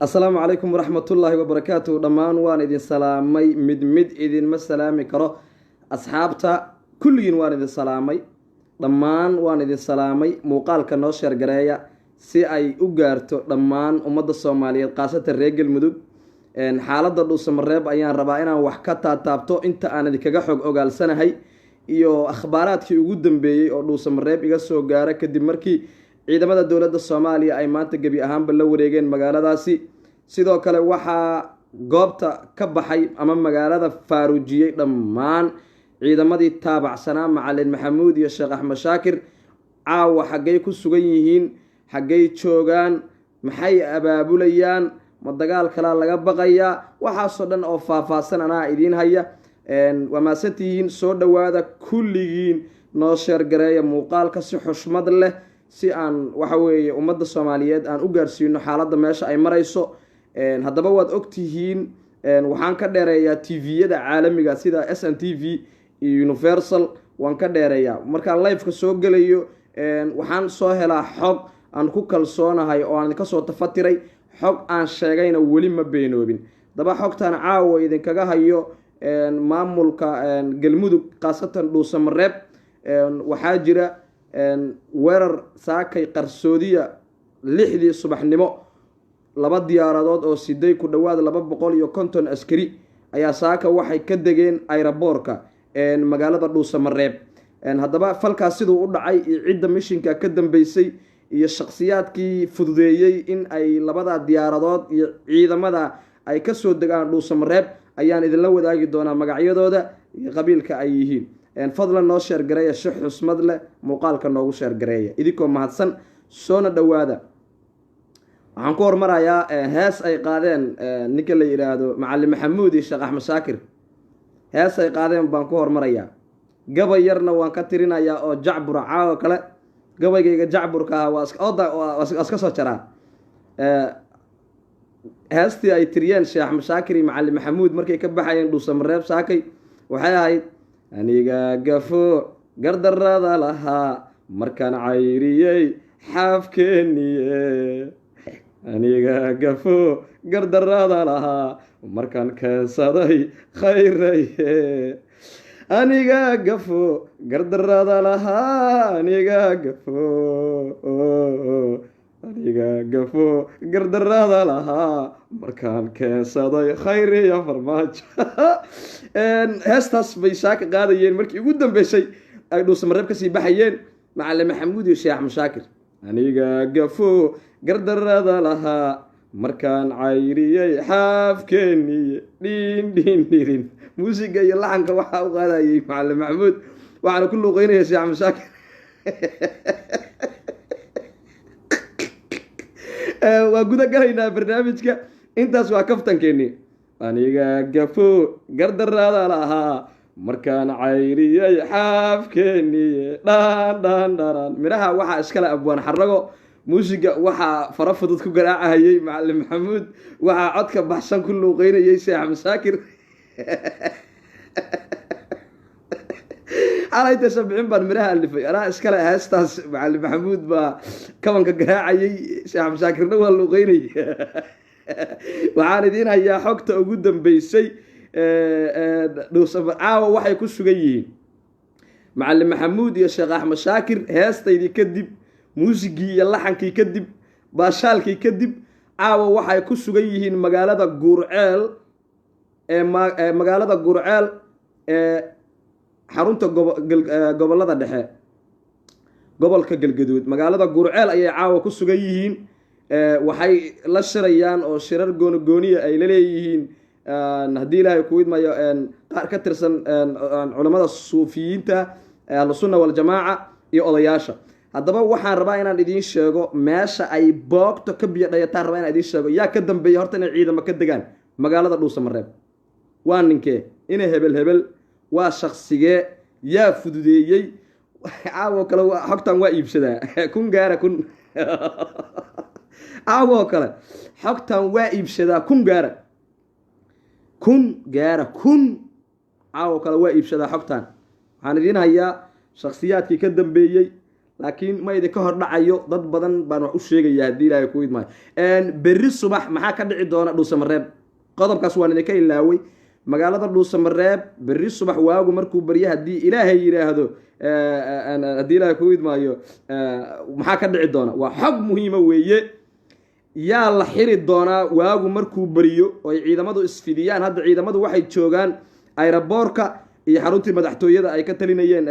السلام عليكم ورحمة الله وبركاته دمان وان إذن سلامي مد إذن ما سلامي كرو أصحابتا كلين وان إذن سلامي دمان وان إذن سلامي موقال كنوشر قرايا سي أي أقارتو دمان أمد الصومالية قاسة الرجل مدوب إن حالة دلو سمريب أيان رباينا وحكاتا تابتو انت أنا دي كغاحوك أقال سنة هاي iyo akhbaaraadkii ugu dambeeyay oo dhuusa mareeb iga soo gaaray kadib markii ciidamada dawladda Soomaaliya ay maanta gabi ahaanba la wareegeen magaaladaasi sidoo kale waxa goobta ka baxay ama magaalada faaruujiyay dhammaan ciidamadii taabacsanaa Macalin Maxamuud iyo Sheekh Axmed Shaakir caawa xagay ku sugan yihiin xagay joogaan maxay abaabulayaan ma dagaal kala laga baqaya waxa soo dhan oo faahfaahsan anaa idin haya وما سنتين سود وادا كلين ناشر جرايا مقال كسي حشمد له سي أن وحوي أمد الصوماليات أن أجرسينه حالات دمشق أي مريسو هذا بواد أكتيهين وحن كدريا تي في ده عالمي قصيدة اس ان تي في يونيفرسال وان كدريا مركان لايف كسوق جليو وحن سهلا حق أن كوكل صونا هاي أو أن كسو تفتري حق أن شجعين ولي ما بينوبين دبا حق تنعاو إذا كجا هيو maamulka galmudug qaasatan dhuusa mareeb waxaa jira weerar saakay qarsoodiya 6 subaxnimo laba diyaaradood oo siday ku dhawaad 250 askari ayaa saaka waxay ka degeen aeroboorka magaalada dhuusa mareeb hadaba falkaas sidoo u dhacay ciidda mishinka ka dambeysay iyo shakhsiyaadkii fududeeyay in ay labada diyaaradood iyo ciidamada ay ka soo degaan dhuusa mareeb ayaan idin la wadaagi doonaa magacyadooda iyo qabiilka ay yihiin fadlan noo share gareeya sheekh xusmad leh muuqaalka noogu share gareeya idinko mahadsan soona dhawaada waxaan ku hormarayaa hees ay qaadeen ninka la yiraahdo Macalin Maxamuud iyo Sheekh Axmed Shaakir hees ay qaadeen baan ku hormarayaa gabay yarna waan ka tirinayaa oo jacbur caaw kale gabaygayga jacburka waa iska soo jaraa هاستي أي تريان شيخ مشاكري معلم محمود مركي كبحين دوسا مريب ساكي وحياهي أنيقا قفو قرد الرضا لها مركان عيريي حاف كني أنيقا قفو قرد الرضا لها مركان كسادي خيري أنيقا قفو قرد الرضا لها أنيقا قفو أنيقا قفو قرد الرضا لها مركان كيسادي خيري يا فرماج هستاس بيشاك قاديين مركي قدام بشي أقدوس مريب كسي بحيين معلم محمود وشيخ أحمد شاكر أنيقا قفو قرد الرضا لها مركان عيري حاف كني دين دين دين موسيقى يلعنك وحا وقاديين معلم محمود وعلى كله غير يا شيخ أحمد شاكر وأقول لك هنا برنامجك أنت سوا كفتن كني أنيقا قفو قرد الرضا لها مركان عيري حاف كني دان دان دان مرها وحا أشكال أبوان حرقو موسيقى وحا فرفضت كقراعة هي معلم محمود وحا عدك بحسن كله غير يسي عم ساكر أنا يتسبعين بان مرها اللي في أنا أشكال هاستاس معلم محمود با كمان كقراعة يسي عم ساكر نوها اللو غيري وعاندين هيا حقت قدام بيسي دوسف عاو waxay ku sugan yihiin Macalin Maxamuud iyo Sheekh Axmed Shaakir heestaydi kadib muusigii iyo laxankii kadib baashaalkii kadib caawa waxay ku sugan yihiin magaalada Gurceel magaalada Gurceel xarunta gobolada dhexe gobolka Galgaduud magaalada Gurceel ayay caawa ku sugan yihiin waxay la shirayaan oo shirar gooniya ay leeyihiin hadii ilaahay ku idmayo qaar ka tirsan culimada suufiyiinta ahlusunna wal jamaa iyo odayaasha hadaba waxaan rabaa inaan idin sheego meesha ay boogto ka biyo dhayataan rabaa inaan idin sheego yaa ka dambeeyay horta inay ciidamo ka degaan magaalada dhuusa mareeb waa ninkee inay hebel waa shakhsigee yaa fududeeyay caawo kale xogtan waa iibsadaa kun gaara kun caawo kale xogtan waa iibsadaa kun gaara kun caawo kale waa iibsadaa xogtan waxaan idin hayaa shakhsiyaadkii ka dambeeyay laakiin ma idinka hor dhacayo dad badan baan wax u sheegaya haddii ilaahay ku idmaayo berri subax maxaa ka dhici doona dhuusamareeb qodobkaas waan idinka ilaaway magaalada dhuusamareeb berri subax waagu markuu baryo haddii ilaahay yidhaahdo haddii ilaahay ku idmaayo maxaa ka dhici doona waa xog muhiima weeye yaa la xiri doonaa waagu markuu bariyo oo ay ciidamadu isfidiyaan hadda ciidamadu waxay joogaan ayraboorka iyo xaruntii madaxtooyada ay ka talinayeen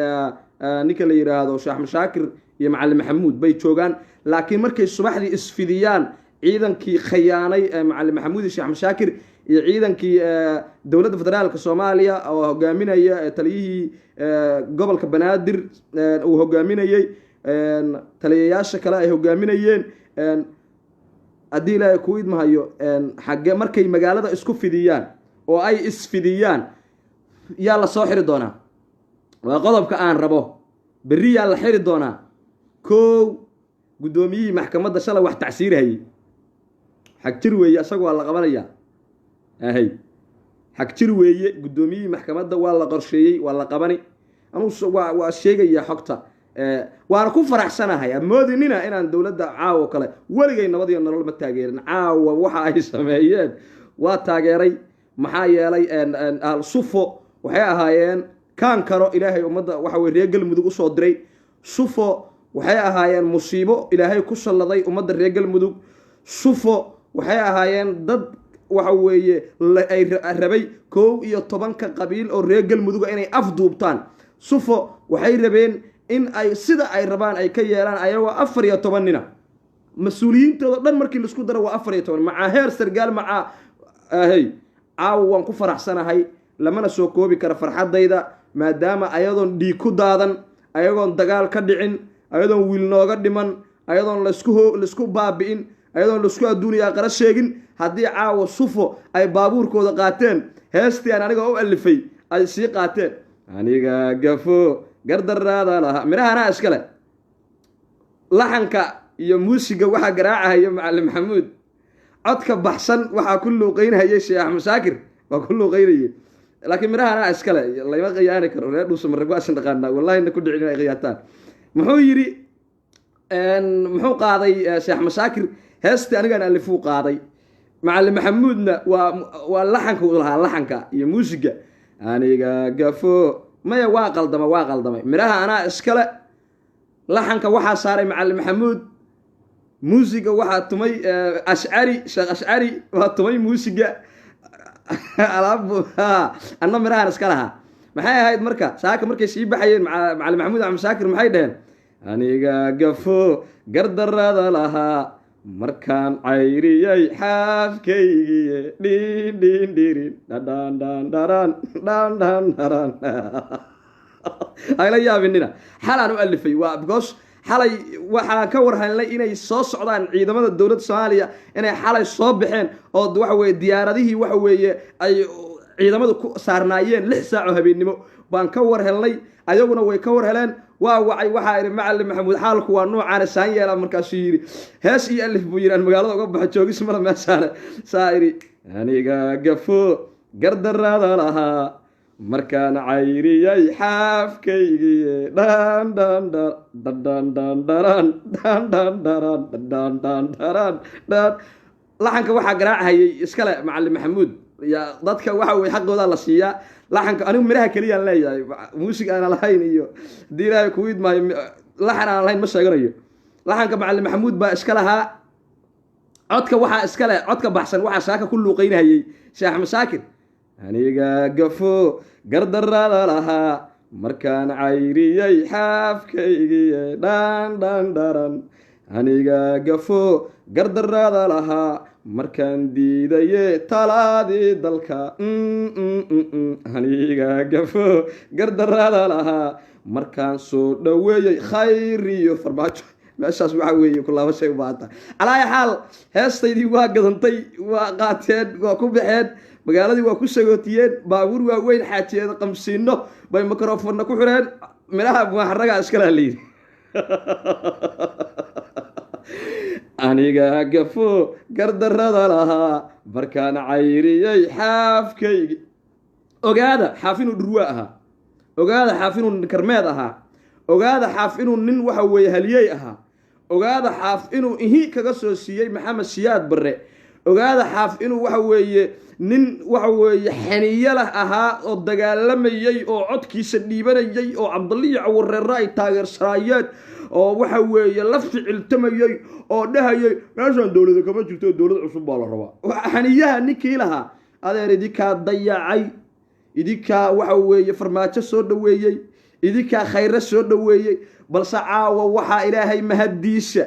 ninka la yidhaahdo sheekh mashaakir iyo macalin maxamuud bay joogaan laakiin markay subaxdii isfidiyaan ciidankii khayaanay macalin maxamuud iyo sheekh mashaakir iyo ciidankii dowladda federaalka soomaaliya oo hogaaminaya taliyihii gobolka banaadir uu hogaaminayey taliyayaasha kale ay hogaaminayeen haddii ilaahay ku idmahayo xagge markay magaalada isku fidiyaan oo ay isfidiyaan yaa la soo xiri doonaa waa qodobka aan rabo berri yaa la xiri doonaa kow guddoomiyihii maxkamadda shalay wax tacsiirhayey xagjir weeye isaga waa la qabanayaa ahay xagjir weeye guddoomiyihii maxkamadda waa la qorsheeyey waa la qabani anugu waa sheegayaa xogta waana ku faraxsanahay amoodinina inaan dowladda caawo kale weligay nabad iyo nolol ma taageerin caawa waxa ay sameeyeen waa taageeray maxaa yeelay al sufo waxay ahaayeen kaan karo ilaahay ummadda waxa weye reer galmudug usoo diray sufo waxay ahaayeen musiibo ilaahay ku salladay ummadda reer galmudug sufo waxay ahaayeen dad waxa weeye ay rabay 11 qabiil oo reer galmuduga inay afduubtaan sufo waxay rabeen in ay sida ay rabaan ay ka yeelaan ayagoo 14 nina mas-uuliyiintooda dhan markii laisku daro waa 14 macaa heer sargaal macaa ahay caawa waan ku faraxsanahay lamana soo koobi kara farxadayda maadaama ayadoon dhiig ku daadan ayagoon dagaal ka dhicin ayadoon wiil nooga dhiman ayadoon laisku baabi'in ayadoon laisku adduuniya qara sheegin haddii caawa sufo ay baabuurkooda qaateen heestii aan aniga u alifay ay sii qaateen aniga gafo gardaraada laha mirahana iskale laxanka iyo muusiga waxaa garaacahaya macalin maxamuud codka baxsan waxaa ku luuqeynayay sheekh mashaakir waa ku luuqeynayay laakiin mirahana iskale lama qiyaani karo reer dhuusamareeb waa san dhaqaanaa wallahi ku dhicin inay qiyaataan muxuu yidhi muxuu qaaday sheekh mashaakir heestii anigaan alifuu qaaday macalin maxamuudna waa laxanka u lahaa laxanka iyo muusiga aniga gafo maya waa qaldamay miraha anaa iskale laxanka waxaa saaray macalin maxamuud muusiga waxaa tumay ashcari sheekh ashcari waa tumay muusiga anna mirahan iska lahaa maxay ahayd marka saaka markay sii baxayeen macalin maxamuud axmed shaakir maxay dhaheen aniga gafo gardarada lahaa markaan cayriyay xaafkaygiye dhindhirin dhandhandharan ayla yaabinina xalaan u alifay waa because xalay waxaan ka warhelnay inay soo socdaan ciidamada dowladda soomaaliya inay xalay soo baxeen oo waxa weeye diyaaradihii waxa weeye ay ciidamadu ku saarnaayeen 6 saac oo habeennimo baan ka warhelnay ayaguna way ka warheleen waa wacay waxaa idhi macalin maxamuud xaalku waa noocaana saan yeela markaasuu yidhi hees iyo alif buu yidhi aan magaalada uga baxo joogis mala meeshaane saa idhi aniga gafo gardaraada lahaa markaan cayriyay xaafkaygiye laxanka waxaa garaacahayay iskale macalin maxamuud dadka waxa weye xaqoodaa la siiyaa laxanka anigu miraha keliyaan leeyahay muusig aan lahayn iyo haddii ilaahay kugu idmaayo laxan aan lahayn ma sheeganayo laxanka macalin maxamuud baa iska lahaa codka waxaa iskale codka baxsan waxaa saaka ku luuqeynahayay sheekh mashaakir aniga gafo gardaraada lahaa markaan cayriyay xaafkaygiye dhandhandharan aniga gafo gardaraada lahaa markaan diidaye talaadii dalka aniga gafo gardaraada lahaa markaan soo dhoweeyey khayr iyo farmaajo meeshaas waxa weeye kulaabashay u baahanta calaayi xaal heestaydii waa gadantay waa qaateen waa ku baxeen magaaladii waa ku sagootiyeen baabuur waaweyn xaajiyeeda qamsiino bay mikrofonna ku xireen midhaha muaxaragaa iskala layidhi aniga gafo gardarada lahaa markaan cayriyay xaafkaygi ogaada xaafinu dhurwaa ahaa ogaada xaafinu karmeed ahaa ogaada xaaf inuu nin waxa weeye haliyey ahaa ogaada xaaf inuu ihi kaga soo siiyey maxamed siyaad barre ogaada xaaf inuu waxa weeye nin waxa weeye xaniyo lah ahaa oo dagaalamayay oo codkiisa dhiibanayay oo cabdaliyo cawareere ay taageersanaayeen oo waxa weeye la ficiltamayay oo dhahayay meeshaan dowladda kama jirto dowlad cusub baa la rabaa xaniyaha ninkii lahaa adeer idinkaa dayacay idinkaa waxa weeye farmaajo soo dhaweeyey idinkaa khayre soo dhaweeyey balse caawa waxaa ilaahay mahadiisa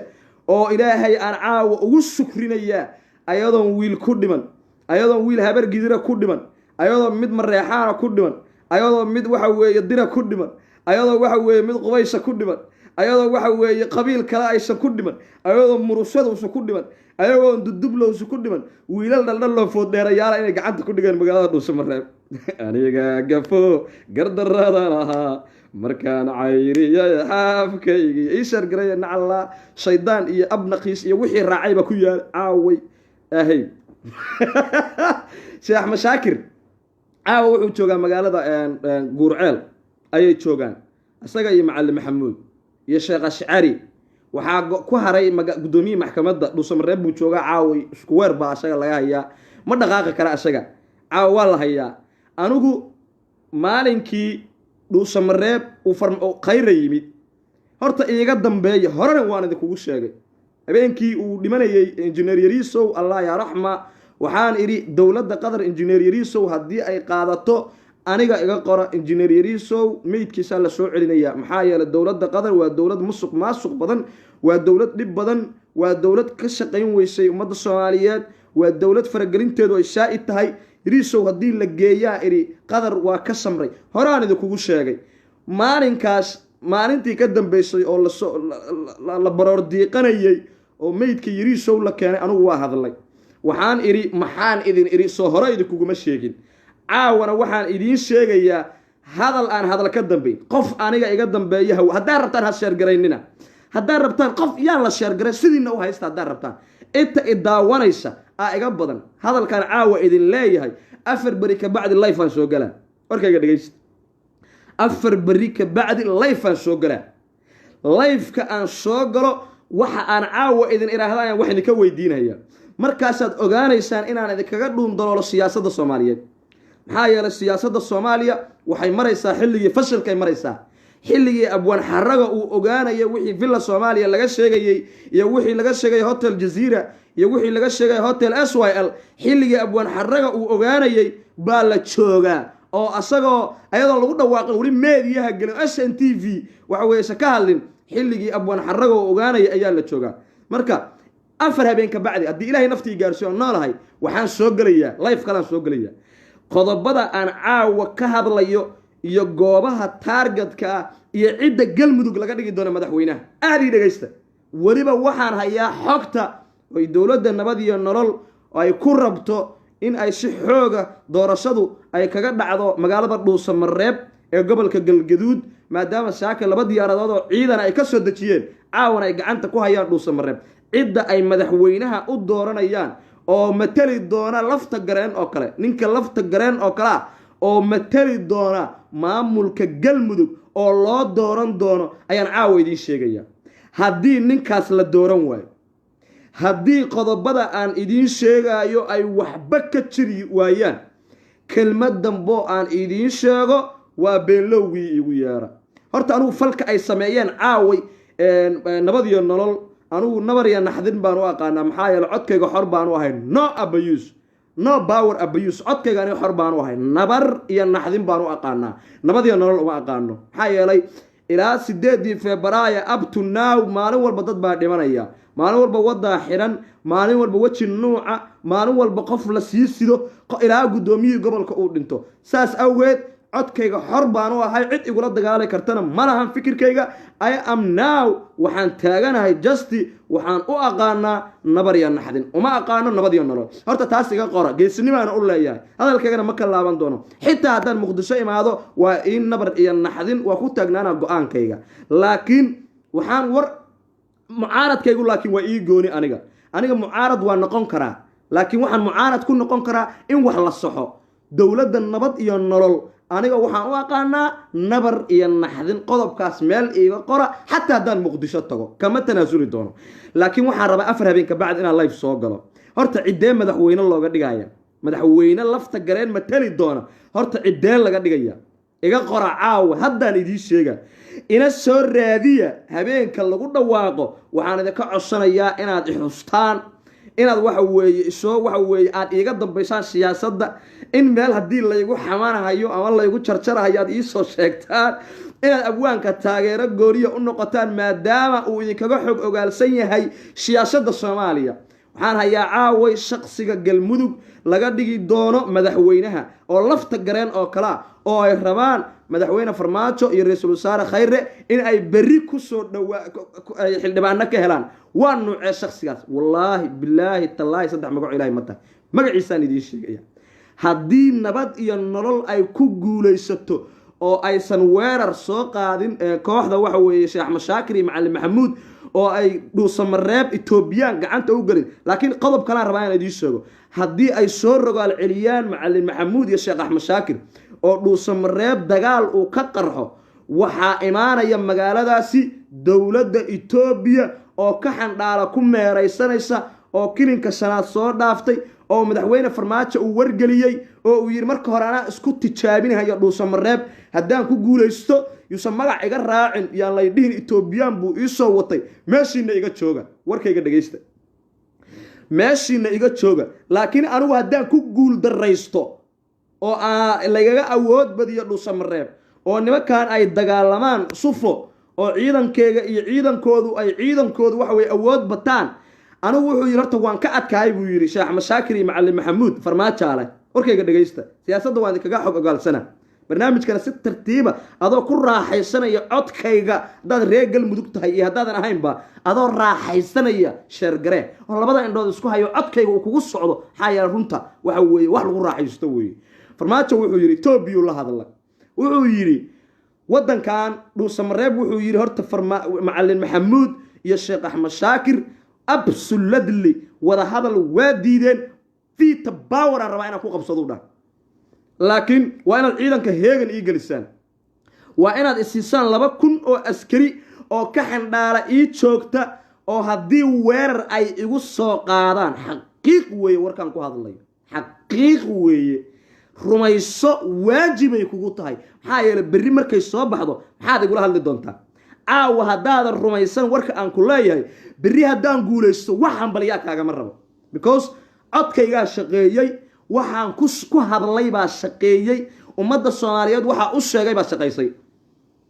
oo ilaahay aan caawa ugu sukrinayaa ayadoon wiil ku dhiman ayadoon wiil habar gidira ku dhiman ayadoo mid mareexaana ku dhiman ayadoo mid waxa weeye dira ku dhiman ayadoo waxa weeye mid qubaysa ku dhiman ayadoo waxa weeye qabiil kale aysan ku dhiman ayadoo murusadausa ku dhiman ayagoo dudublowsa ku dhiman wiilal dhaldhalloo fooddheerayaala inay gacanta ku dhigaan magaalada dhuusamareeb aniga gafo gardarada lahaa markaan cayriyay xaafkaygii ii shargaraya nacallaa shaydaan iyo abnaqiis iyo wixii raacayba ku yaal caaway ahay sheekh mashaakir caawa wuxuu joogaa magaalada guurceel ayay joogaan isaga iyo macalin maxamuud iyo sheekh ashcari waxaa ku haray gudoomiyihii maxkamadda dhuusamareeb buu joogaa caaway isku weer baa asaga laga hayaa ma dhaqaaqi kara asaga caawa waa la hayaa anigu maalinkii dhuusamareeb uu khayra yimid horta iiga dambeeya horena waan idinkugu sheegay habeenkii uu dhimanayay injineer yariisow allah yaa raxma waxaan idhi dowladda qatar injineer yariisow haddii ay qaadato aniga iga qora injineer yariisow meydkiisaa la soo celinaya maxaa yeelay dowladda qatar waa dowlad musuq maasuq badan waa dowlad dhib badan waa dowlad ka shaqayn weysay ummadda soomaaliyeed waa dowlad faragelinteedu ay shaa'id tahay yariisow haddii la geeyaa idhi qatar waa ka samray horaan idinkugu sheegay maalintii ka dambeysay oo la baroor diiqanayay oo meydka yariisow la keenay anugu waa hadlay waxaan idhi maxaan idin idhi soo hore idinkuguma sheegin caawana waxaan idiin sheegayaa hadal aan hadal ka dambeyn qof aniga iga dambeeya haddaad rabtaan ha sheergaraynina haddaad rabtaan qof yaan la sheergaray sidiina u haysta haddaad rabtaan inta idaawanaysa aa iga badan hadalkaan caawa idin leeyahay 4 beri ka bacdi life aan soo galaa warkayga dhegaysta 4 beri ka bacdi life aan soo galaa lifeka aan soo galo waxa aan caawa idin iraahdaan wax idinka weydiinaya markaasaad ogaanaysaan inaan idinkaga dhuundaloolo siyaasadda Soomaaliyeed maxaa yeelay siyaasadda Soomaaliya waxay maraysaa xilligii fashilkay maraysaa xilligii abwaan xaraga uu ogaanaya wixii villa Soomaaliya laga sheegayay iyo wixii laga sheegay hotel Jazeera iyo wixii laga sheegay hotel SYL xilligii abwaan xaraga uu ogaanayay baa la joogaa oo asagoo ayadoo lagu dhawaaqay wali meediyaha galin SNTV waxa weeye ka hadlin xilligii abwaan xaraga uu ogaanayay ayaa la joogaa marka 4 habeen ka bacdi haddii ilaahay naftii gaarsiyo noolahay waxaan soo galayaa live kalaan soo galayaa qodobada aan caawa ka hadlayo iyo goobaha targetka ah iyo cidda galmudug laga dhigi doono madaxweynaha aad ii dhageysta waliba waxaan hayaa xogta oo dowladda nabad iyo nolol ay ku rabto in ay si xooga doorashadu ay kaga dhacdo magaalada dhuusamareeb ee gobolka galgaduud maadaama saaka 2 diyaaradood oo ciidan ay ka soo dajiyeen caawan ay gacanta ku hayaan dhuusamareeb cidda ay madaxweynaha u dooranayaan oo matali doona lafta gareen oo kale ninka lafta gareen oo kale oo matali doona maamulka galmudug oo loo dooran doono ayaan caawa idiin sheegaya haddii ninkaas la dooran waayo haddii qodobada aan idiin sheegayo ay waxba ka jiri waayaan kelmad dambo aan idiin sheego waa beenlowgii igu yeera horta anugu falka ay sameeyeen caaway nabad iyo nolol anugu nabar iyo naxdin baan u aqaanaa maxaa yeelay codkayga xor baan u ahay no abuse no power abuse codkayga aniga xor baan u ahay nabar iyo naxdin baan u aqaanaa nabad iyo nolol uma aqaano maxaa yeelay ilaa 8 Febraayo up to now maalin walba dad baa dhimanaya maalin walba wadaa xiran maalin walba waji nuuca maalin walba qof la siisido ilaa gudoomiyihii gobolka uu dhinto saas awgeed codkayga xor baan u ahay cid igula dagaalay kartana ma lahan fikirkayga I am now waxaan taaganahay justi waxaan u aqaanaa nabar iyo naxdin uma aqaano nabad iyo nolol horta taas iga qora geesinimaana u leeyahay hadalkaygana ma kala laaban doono xitaa haddaan muqdisho imaado waa in nabar iyo naxdin waa ku taagnaana go'aankayga laakiin waxaan war mucaaradkaygu laakiin waa ii gooni aniga mucaarad waa noqon karaa laakiin waxaan mucaarad ku noqon karaa in wax la saxo dowladda nabad iyo nolol aniga waxaan u aqaanaa nabar iyo naxdin qodobkaas meel iiga qora xataa haddaan muqdisho tago kama tanaasuli doono laakiin waxaan rabaa 4 habeen ka bacdi inaan live soo galo horta ciidee madaxweyne looga dhigaya madaxweyne lafta gareen ma tali doona horta ciidee laga dhigaya iga qora caawa haddaan idiin sheega ina soo raadiya habeenka lagu dhawaaqo waxaan idinka codsanayaa inaad ixustaan inaad waxa weeye aad iiga dambaysaan siyaasadda in meel haddii laygu xamaanahayo ama laygu jarjarahayo aad iisoo sheegtaan inaad abwaanka taageero gooriya u noqotaan maadaama uu idinkaga xog ogaalsan yahay siyaasadda Soomaaliya waxaan hayaa caaway shaqsiga galmudug laga dhigi doono madaxweynaha oo lafta gareen oo kala oo ay rabaan madaxweyne Farmaajo iyo ra'iisul wasaare Khayre in ay bari ku soo xildhibaano ka helaan waa nuucee shaqsigaas wallahi billahi tallaahi saddex magac ilaahay mata magaciisaan idiin sheegaya haddii nabad iyo nolol ay ku guulaysato oo aysan weerar soo qaadin kooxda waxa weeye Sheekh Axmed Shaakir iyo Macallin Maxamuud oo ay dhuusamareeb Ethiopian gacanta u galin laakiin qodob kale rabaa in idiin sheego haddii ay soo rogaal celiyaan Macallin Maxamuud iyo Sheekh Axmed Shaakir oo dhuusamareeb dagaal uu ka qarxo waxaa imaanaya magaaladaasi dowladda Ethiopia oo ka xandhaala ku meeraysanaysa oo kilinka shanaad soo dhaaftay oo madaxweyne Farmaajo uu wargeliyay oo uu yiri marka hore ana isku tijaabinayo dhuusamareeb haddaan ku guulaysto yuusan magac iga raacin yaan lay dhihin Ethiopian buu ii soo watay meeshiina iga jooga warkayga dhageysta meeshiina iga jooga laakiin anigu haddaan ku guul daraysto oo lagaga awood badiyo dhuusamareeb oo nimankan ay dagaalamaan sufo oo ciidankeyga iyo ciidankoodu waxa way awood bataan anigu wuxuu yiri horta waan ka adkaay buu yiri Sheekh Axmed Shaakir iyo Macallin Maxamuud Farmaajo ale warkayga dhageysta siyaasadda waan kaga xog ogaalsana barnaamijkana si tartiiba adoo ku raaxaysanaya codkayga dad reer galmudug tahay iyo hadaadan ahaynba adoo raaxaysanaya sheergare oo labada indhood isku hayo codkayga uu kugu socdo xayaa runta waxa weeye wax lagu raaxaysto weeye Farmaajo wuxuu yiri Ethiopia la hadla wuxuu yiri wadankan dhuusamareeb wuxuu yiri horta Macallin Maxamuud iyo Sheekh Axmed Shaakir absolutely wada hadal waa diideen fiita power raba inaan ku qabsado dhan laakiin waa inaad ciidanka heegan ii galisaan waa inaad isiisaan 2,000 oo askari oo ka xandhaala ii joogta oo haddii weerar ay igu soo qaadaan xaqiiq weeye warkaan ku hadlayo xaqiiq weeye rumayso waajibay kugu tahay maxaa yeelay berri markay soo baxdo maxaad igula hadli doontaa caawa haddaadan rumaysan warka aan ku leeyahay berri haddaan guulaysto waxaan balyaa kaagama rabo because codkaygaa shaqeeyey waxaan ku hadlay baa shaqeeyey ummadda Soomaaliyeed waxa u sheegay baa shaqeysay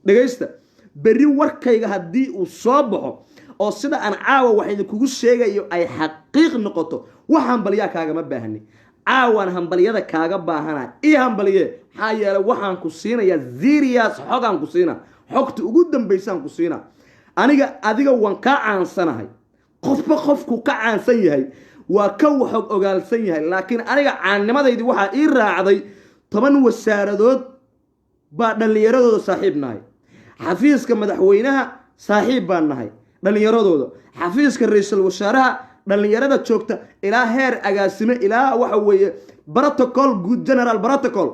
dhageysta berri warkayga haddii uu soo baxo oo sida aan caawa wax idinkugu sheegayo ay xaqiiq noqoto waxaan balyaa kaagama baahni caawan hambaliyada kaaga baahana ii hambaliye maxaa yeelay waxaan ku siinayaa serious xogaan ku siina xogta ugu dambaysaan ku siina adiga waan ka caansanahay qofku ka caansan yahay waa ka waxog ogaalsan yahay laakiin aniga caannimadaydi waxa ii raacday 10 wasaaradood baa dhalinyaradooda saaxiib nahay xafiiska madaxweynaha saaxiib baan nahay dhalinyaradooda xafiiska ra'iisul wasaaraha dhalinyarada joogta ilaa heer agaasime ilaa waxa weeye protocol good general protocol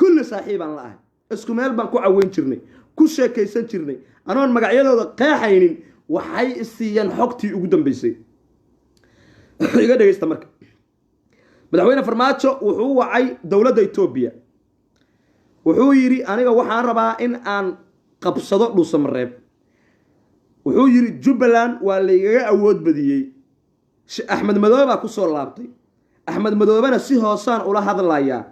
kulli saaxiibaan la ahay isku meel baan ku caweyn jirnay ku sheekaysan jirnay anoon magacyadooda qeexaynin waxay isiiyeen xogtii ugu dambaysay iga dhageysta marka madaxweyne Farmaajo wuxuu wacay dawladda Ethiopia wuxuu yiri aniga waxaan rabaa in aan qabsado dhuusamareeb wuxuu yiri Jubbaland waa laygaga awood badiyay Axmed Madoobe ku soo laabtay Axmed Madoobena si hoosaan ula hadlaaya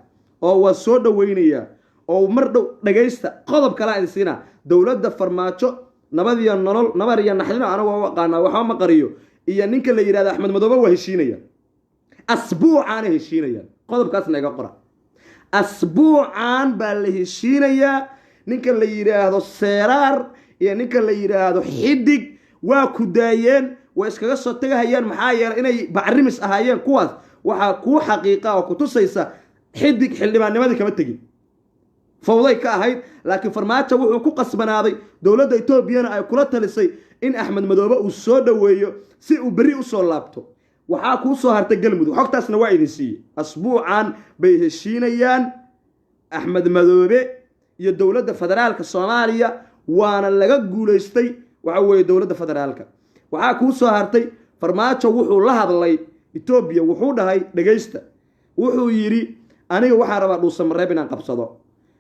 oo waa soo dhaweynaya oo mar dhow dhageysta qodob kale aan siina dawladda Farmaajo nabad iyo nolol nabar iyo naxdin anagu waqaana waxa ma qariyo iyo ninka la yiraahdo Axmed Madoobe waa heshiinaya asbuucaan heshiinaya qodobkaasna iga qora asbuucaan baa la heshiinaya ninka la yiraahdo Seeraar iyo ninka la yiraahdo Xidig waa ku daayeen way iskaga soo tagayaan maxaa yeelay inay bacrimis ahaayeen kuwaas waxa ku xaqiiqa oo ku tusaysa Xidig xildhibaannimadii kama tagin fawday ka ahayd laakiin Farmaajo wuxuu ku qasbanaaday dawladda Ethiopia ay kula talisay in Axmed Madoobe uu soo dhaweeyo si uu bari u soo laabto waxa ku soo hartay galmudug xogtaasna waa idin siiyay asbuucan bay heshiinayaan axmed madoobe iyo dowladda federaalka soomaaliya waana laga guulaystay waxa weeye dowladda federaalka. waxaa kuu soo hartay farmaajo wuxuu la hadlay Ethiopia, wuxuu dhahay dhageysta, wuxuu yiri aniga waxaan rabaa dhuusamareeb inaan qabsado.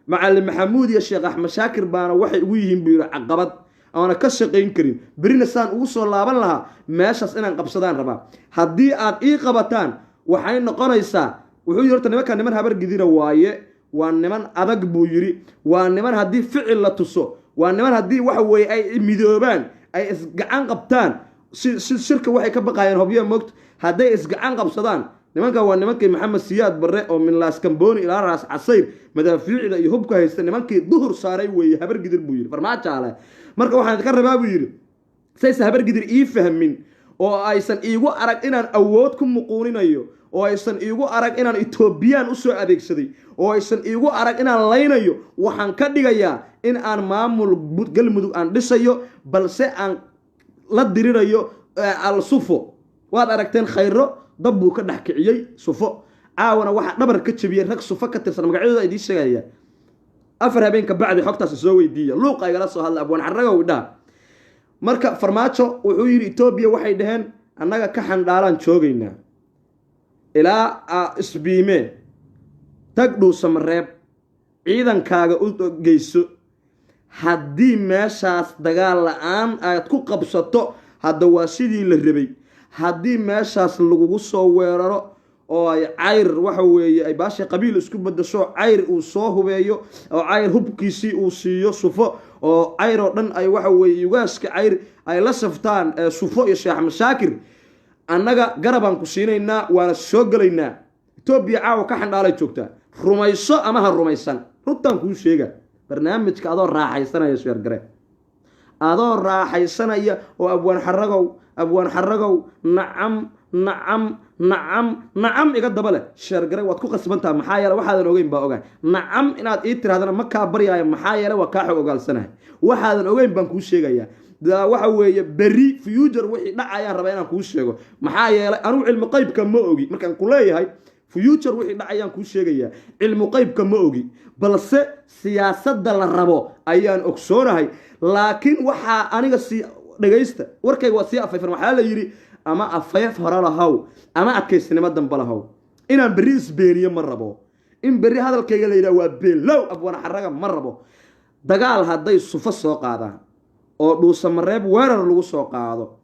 macallin maxamuud iyo sheekh axmed shaakir baana waxay ugu yihiin buu yiri caqabad aana ka shaqayn karin, berina saan ugu soo laaban lahaa meeshaas inaan qabsadaan rabaa. haddii aad ii qabataan waxay noqonaysaa, wuxuu yiri horta nimanka niman habar gidira waaye, waa niman adag buu yiri, waa niman haddii ficil la tuso, waa niman haddii waxa weeye ay midoobaan ay isgacan qabtaan si shirka waxay ka baqayaan hobyo moogta, hadday isgacan qabsadaan nimanka waa nimankii maxamed siyaad barre oo min laas kambooni ilaa raas casayr madaafiicda iyo hubka haysta nimankii duhur saaray weeye habar gidir buu yiri farmaajo ale. marka waxaan ka rabaa buu yiri saysa habar gidir ii fahmin oo aysan iigu arag inaan awood ku muquuninayo, oo aysan iigu arag inaan Ethiopian u soo adeegsaday, oo aysan iigu arag inaan laynayo, waxaan ka dhigayaa in aan maamul galmudug aan dhisayo, balse aan la dirirayo al sufo. waad aragteen khayro dab buu ka dhex kiciyey sufo, caawana waxaa dhabar ka jabiyey rag sufo ka tirsan magacyadooda idiin sheegaya. afar habeen ka bacdi xogtaas soo weydiiya luuqa igala soo hadla abwaan xaragow dhaha. marka farmaajo wuxuu yiri Ethiopia waxay dhaheen annaga ka xandhaalaan joogaynaa ilaa isbiime tag dhuusamareeb ciidankaaga u geyso, haddii meeshaas dagaal la-aan aad ku qabsato hadda waa sidii la rabay. haddii meeshaas lagugu soo weeraro oo ay cayr waxa weeye ay baasha qabiil isku bedasho, cayr uu soo hubeeyo oo cayr hubkiisii uu siiyo sufo, oo cayr oo dhan ay waxa weeye ugaaska cayr ay la saftaan sufo iyo sheekh axmed shaakir, annaga garabaan ku siinaynaa waana soo gelaynaa. Ethiopia caawa ka xandhaalay joogtaa, rumayso ama ha rumaysan, runtaan kuu sheega barnaamijka adoo raaxaysanaya sheergare, adoo raaxaysanaya oo abwaan xaragow nacam iga daba leh sheergare waad ku qasbantaa. maxaa yeele waxaadan ogeyn baa ogaan, nacam inaad ii tirahdana ma kaa baryaayo, maxaa yeele waa kaa xog ogaalsanahay, waxaadan ogeyn baan kuu sheegayaa. waxa weeye berri future wixii dhacayaan rabaa inaan kuu sheego, maxaa yeele anigu cilmi qaybka ma ogi. markaan ku leeyahay future wixii dhacayaan kuu sheegayaa, cilmi qaybka ma ogi, balse siyaasadda la rabo ayaan ogsoonahay. laakiin waxaa aniga si dhageysta warkayga waa sii afayfan, waxaa la yiri ama afayf hore lahaw ama adkaysnimo dambe lahaw. inaan berri isbeeniyo ma rabo, in berri hadalkayga la yidhaha waa beelow abwaan xaraga ma rabo. dagaal hadday sufo soo qaadaan oo dhuusamareeb weerar lagu soo qaado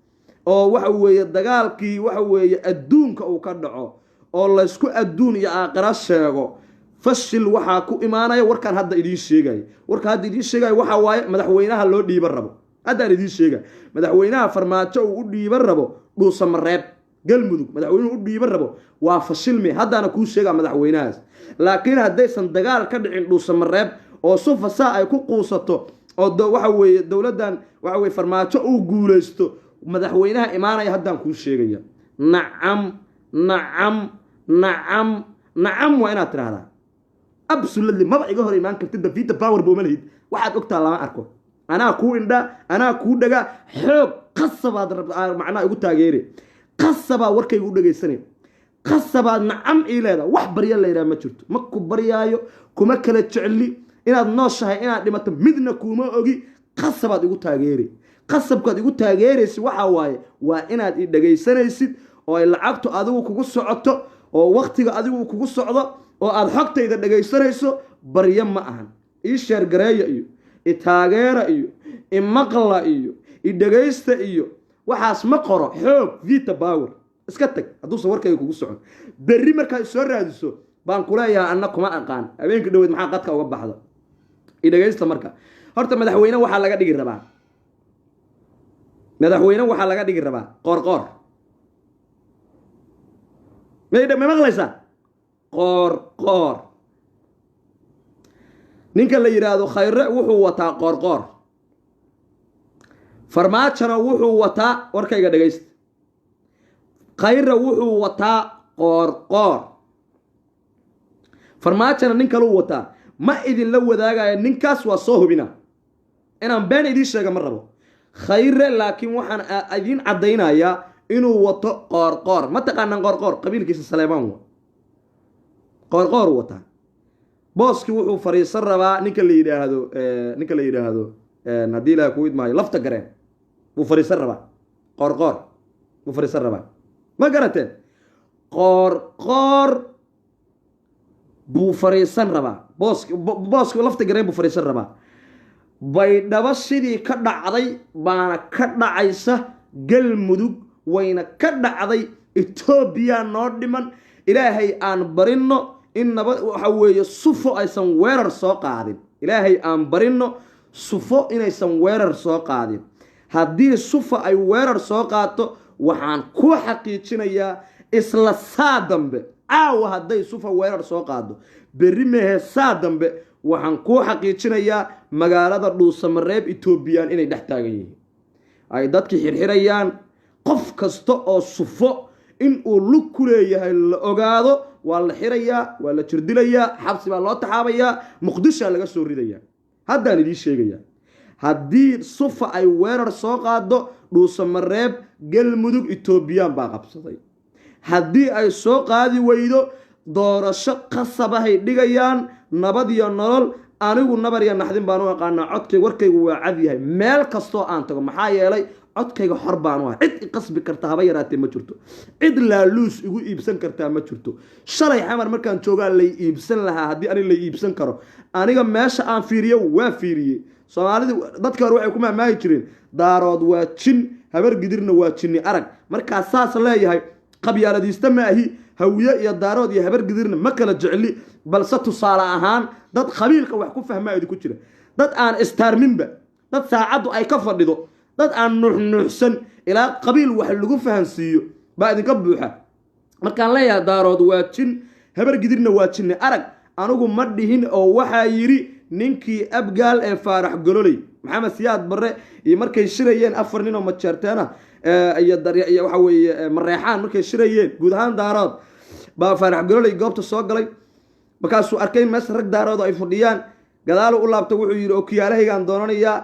oo waxa weeye dagaalkii waxa weeye adduunka uu ka dhaco oo laysku adduun iyo aakhira sheego, fashil waxaa ku imaanaya. warkaan hadda idiin sheegaya, waxa waaye madaxweynaha loo dhiiban rabo. haddaan idiin sheega madaxweynaha farmaajo uu u dhiiban rabo dhuusamareeb galmudug, madaxweynuhu u dhiiban rabo waa fashilmi. haddaana kuu sheegaa madaxweynahaas. laakiin haddaysan dagaal ka dhicin dhuusamareeb oo sufa saa ay ku quusato oo waxa weeye dowladdan waxa weeye farmaajo uu guulaysto, madaxweynaha imaanaya haddaan kuu sheegaya nacam waa inaad tirahdaa absolutely. maba iga hor imaan kartid Vita Power boo malahid, waxaad ogtaa lama arko. anaa kuu indha, anaa kuu dhaga, xoog qasabaad macnaa igu taageeri, qasabaad warkayga u dhagaysanay, qasabaad nacam ii leedahay. wax barya la yidhaha ma jirto, ma ku baryaayo, kuma kala jecli, inaad nooshahay inaad dhimato midna kuma ogi, qasabaad igu taageeri. qasabkaad igu taageeraysid waxa waaye waa inaad ii dhagaysanaysid oo ay lacagtu adigu kugu socoto oo waqtiga adigu kugu socdo oo aad xogtayda dhagaysanayso. barya ma ahan. ii sheergareeya iyo i taageera iyo i maqla iyo i dhagaysta iyo waxaas ma qoro. xoog Vita Power iska tag hadduusan warkayga kugu socon. berri markaad soo raadiso baan ku leeyahay anna kuma aqaan. habeenka dhaweed maxaa qadka uga baxda i dhagaysta. marka horta madaxweyne waxaa laga dhigi rabaa qoorqoor. ma maqlaysaa? qoorqoor ninka la yiraahdo khayre wuxuu wataa qoorqoor, farmaajona wuxuu wataa warkayga dhagaysta, khayre wuxuu wataa qoorqoor, farmaajona nin kale uu wataa. ma idinla wadaagaya, ninkaas waa soo hubina, inaan been idiin sheega ma rabo. khayre laakiin waxaan idiin caddaynayaa inuu wato qoorqoor. ma taqaanaan qoorqoor? qabiilkiisa Saleemaan wa qoorqoor wataa. booski wuxuu fariisan rabaa ninka la yidhaahdo haddii ilaahay ku idmaayo lafta gareen buu fariisan rabaa qoorqoor buu fariisan rabaa ma garateen qoorqoor buu fariisan rabaa booski lafta gareen buu fariisan rabaa baydhabo sidii ka dhacday baana ka dhacaysa galmudug wayna ka dhacday etoobiya noo dhiman ilaahay aan barino in nabad waxa weeye sufo aysan weerar soo qaadin ilaahay aan barino sufo inaysan weerar soo qaadin haddii sufo ay weerar soo qaato waxaan ku xaqiijinayaa isla saa dambe caawa hadday sufo weerar soo qaado berri mehe saa dambe waxaan ku xaqiijinayaa magaalada dhuusamareeb etoobiyaan inay dhex taagan yihiin ay dadki xirxirayaan qof kasta oo sufo in uu lug ku leeyahay la ogaado waa la xirayaa waa la jirdilayaa xabsi baa loo taxaabayaa muqdishaa laga soo ridayaa haddaan idiin sheegayaa haddii sufa ay weerar soo qaado dhuusamareeb galmudug etoobiyaan baa qabsaday haddii ay soo qaadi weydo doorasho qasabahay dhigayaan nabad iyo nolol anigu nabar iyo naxdin baan u aqaanaa codkayga warkaygu waa cad yahay meel kastoo aan tago maxaa yeelay codkayga xor baan u ahay cid i qasbi karta haba yaraatee ma jirto cid laaluus igu iibsan kartaa ma jirto shalay xamar markaan joogaa lay iibsan lahaa haddii ani lay iibsan karo aniga meesha aan fiiriyo waa fiiriyey soomaalida dadka hore waxay ku mahmaahi jireen daarood waa jin habar gidirna waa jinni arag markaa saas leeyahay qabyaaladiista ma ahi hawiye iyo daarood iyo habar gidirna ma kala jecli balse tusaale ahaan dad qabiilka wax ku fahmaa idinku jira dad aan istaarminba dad saacaddu ay ka fadhido dad aan nuuxnuuxsan ilaa qabiil wax lagu fahansiiyo baa idinka buuxa markaan leeyahay daarood waa jin habar gidirna waa jinni arag anigu ma dhihin oo waxaa yidhi ninkii abgaal ee faarax gololey maxamed siyaad barre iyo markay shirayeen 4 nin oo majeerteena iyo waxa weeye mareexaan markay shirayeen guud ahaan daarood baa faarax gololey goobta soo galay markaasuu arkay mees rag daarood ay fadhiyaan gadaalu u laabtay wuxuu yidhi okiyaalahaygaan doonanayaa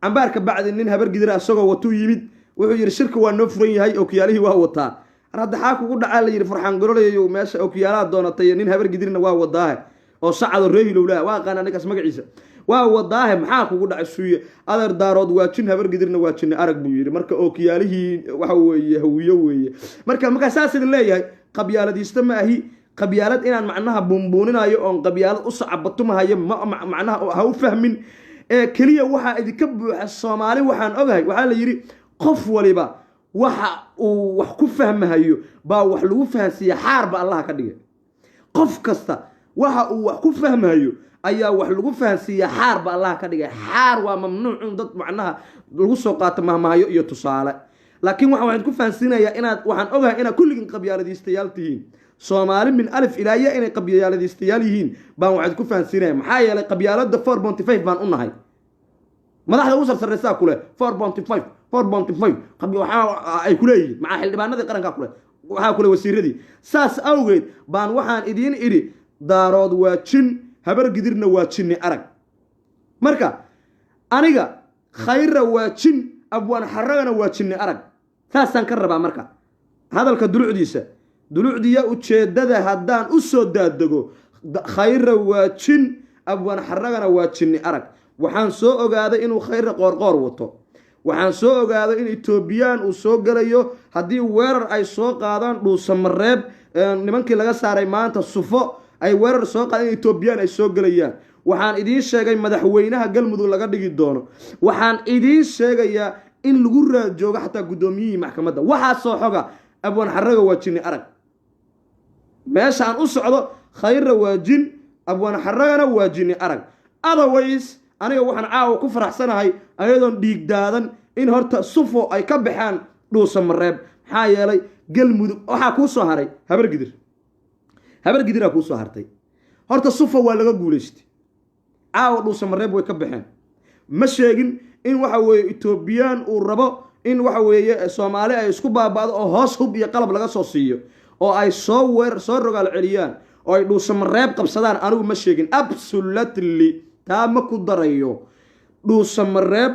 cambaarka bacdi nin habar gidira asagoo watuu yimid wuxuu yidhi shirka waa noo furan yahay okiyaalihii waa wataa hadda xaa kugu dhacaa la yidhi farxaan gololayo meesha okiyaalaha doonatay nin habar gidirna waa wadaahe oo sacado reehilowlaa waa qaana ninkaas magaciisa waa wadaahe maxaa kugu dhacay suuye adeer daarood waa jin habar gidirna waa jinni arag buu yidhi marka okiyaalihii waxa weeye hawiyo weeye markaa saas idin leeyahay qabyaaladiista ma ahi qabyaalad inaan macnaha buunbuuninayo oon qabyaalad u sacabatumahayo macnaha ha u fahmin keliya waxaa idinka buuxa soomaali waxaan ogahay waxaa la yidhi qof waliba waxa uu wax ku fahmahayo baa wax lagu fahansiiya xaarba allaha ka dhigay qof kasta waxa uu wax ku fahmayo ayaa wax lagu fahansiiya xaarba allaha ka dhigay xaar waa mamnuuc in dad macnaha lagu soo qaato mahmaayo iyo tusaale laakiin waxaan ku fahansiinayaa inaad waxaan ogahay inaad kulligin qabyaaladiistayaal tihiin soomaali min alif ilaa ya inay qabyaaladiistayaal yihiin baan waxaad ku fahansiinaya maxaa yeelay qabyaalada 4.5 baan u nahay madaxda u sarsaraysaa kule 4.5 ay ku leeyihiin maxaa xildhibaanadii qarankaa kule waxaa kule wasiiradii saas awgeed baan waxaan idiin idhi daarood waa jin habar gidirna waa jinni arag marka aniga khayra waa jin abwaan xaragana waa jinni arag saasaan ka rabaa marka hadalka dulucdiya ujeedada haddaan u soo daadego khayra waa jin abwaan xaragana waa jinni arag waxaan soo ogaaday inuu khayra qoorqoor wato waxaan soo ogaaday in etoobiyaan uu soo galayo haddii weerar ay soo qaadaan dhuusamareeb nimankii laga saaray maanta sufo ay weerar soo qaadaan in etoobiyaan ay soo galayaan waxaan idiin sheegay madaxweynaha galmudug laga dhigi doono waxaan idiin sheegayaa in lagu raad joogo xataa guddoomiyihii maxkamadda waxaasoo xoga abwaan xaraga waa jinni arag meeshaan u socdo khayra waa jin abwaan xaragana waa jinni arag otherwise aniga waxaan caawa ku faraxsanahay ayadoon dhiig daadan in horta sufo ay ka baxaan dhuusamareeb maxaa yeelay galmudug waxaa kuu soo haray habar gidiraa kuu soo hartay horta sufo waa laga guulaystay caawa dhuusamareeb way ka baxeen ma sheegin in waxa weeye etoobiyaan uu rabo in waxa weeye soomaali ay isku baaba'do oo hoos hub iyo qalab laga soo siiyo oo ay soo rogaal celiyaan oo ay dhuusamareeb qabsadaan anigu ma sheegin absolutely taa ma ku darayo dhuusamareeb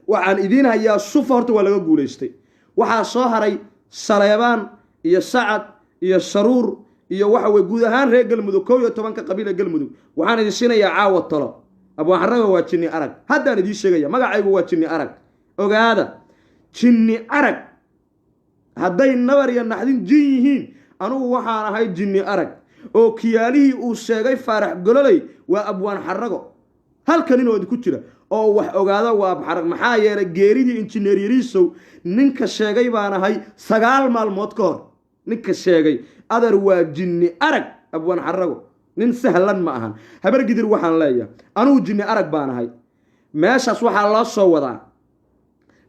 waxaan idiin hayaa sufa horta waa laga guulaystay waxaa soo haray saleebaan iyo sacad iyo sharuur iyo waxa way guud ahaan reer galmudug 11 qabiil ee galmudug waxaan idin siinayaa caawa talo abwaan xarago waa jinni arag haddaan idin sheegaya magacaygu waa jinni arag ogaada jinni arag hadday nabar iyo naxdin jin yihiin anugu waxaan ahay jinni arag oo kiyaalihii uu sheegay faarax gololey waa abwaan xarago halkan inoo ku jira oo wax ogaada waa abxarag maxaa yeelay geeridii injineer yariisow ninka sheegay baan ahay 9 maalmood ka hor ninka sheegay adar waa jinni arag abwaan xarago nin sahlan ma ahan habar gidir waxaan leeyahay anigu jinni arag baan ahay meeshaas waxaa loo soo wadaa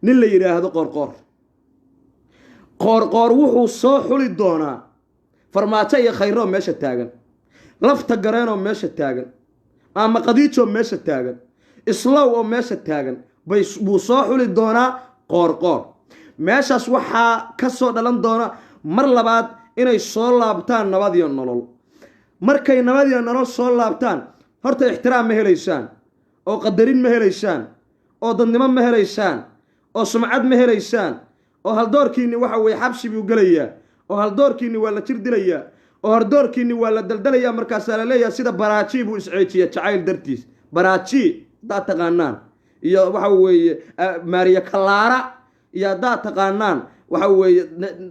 nin la yiraahdo qoorqoor wuxuu soo xuli doonaa farmaajo iyo khayro meesha taagan lafta gareenoo meesha taagan ama qadiijo meesha taagan islow oo meesha taagan buu soo xuli doonaa qoorqoor meeshaas waxaa ka soo dhalan doona mar labaad inay soo laabtaan nabad iyo nolol markay nabad iyo nolol soo laabtaan horta ixtiraam ma helaysaan oo qadarin ma helaysaan oo dadnimo ma helaysaan oo sumcad ma helaysaan oo haldoorkiinni waxa way xabsi buu galayaa oo haldoorkiinni waa la jir dilayaa oo haldoorkiinni waa la daldalayaa markaasaa la leeyahay sida baraaji buu isceejiya jacayl dartiis baraaji daa taqaanaan iyo waxa weeye maariya kalaara iyo daa taqaanaan waxa weeye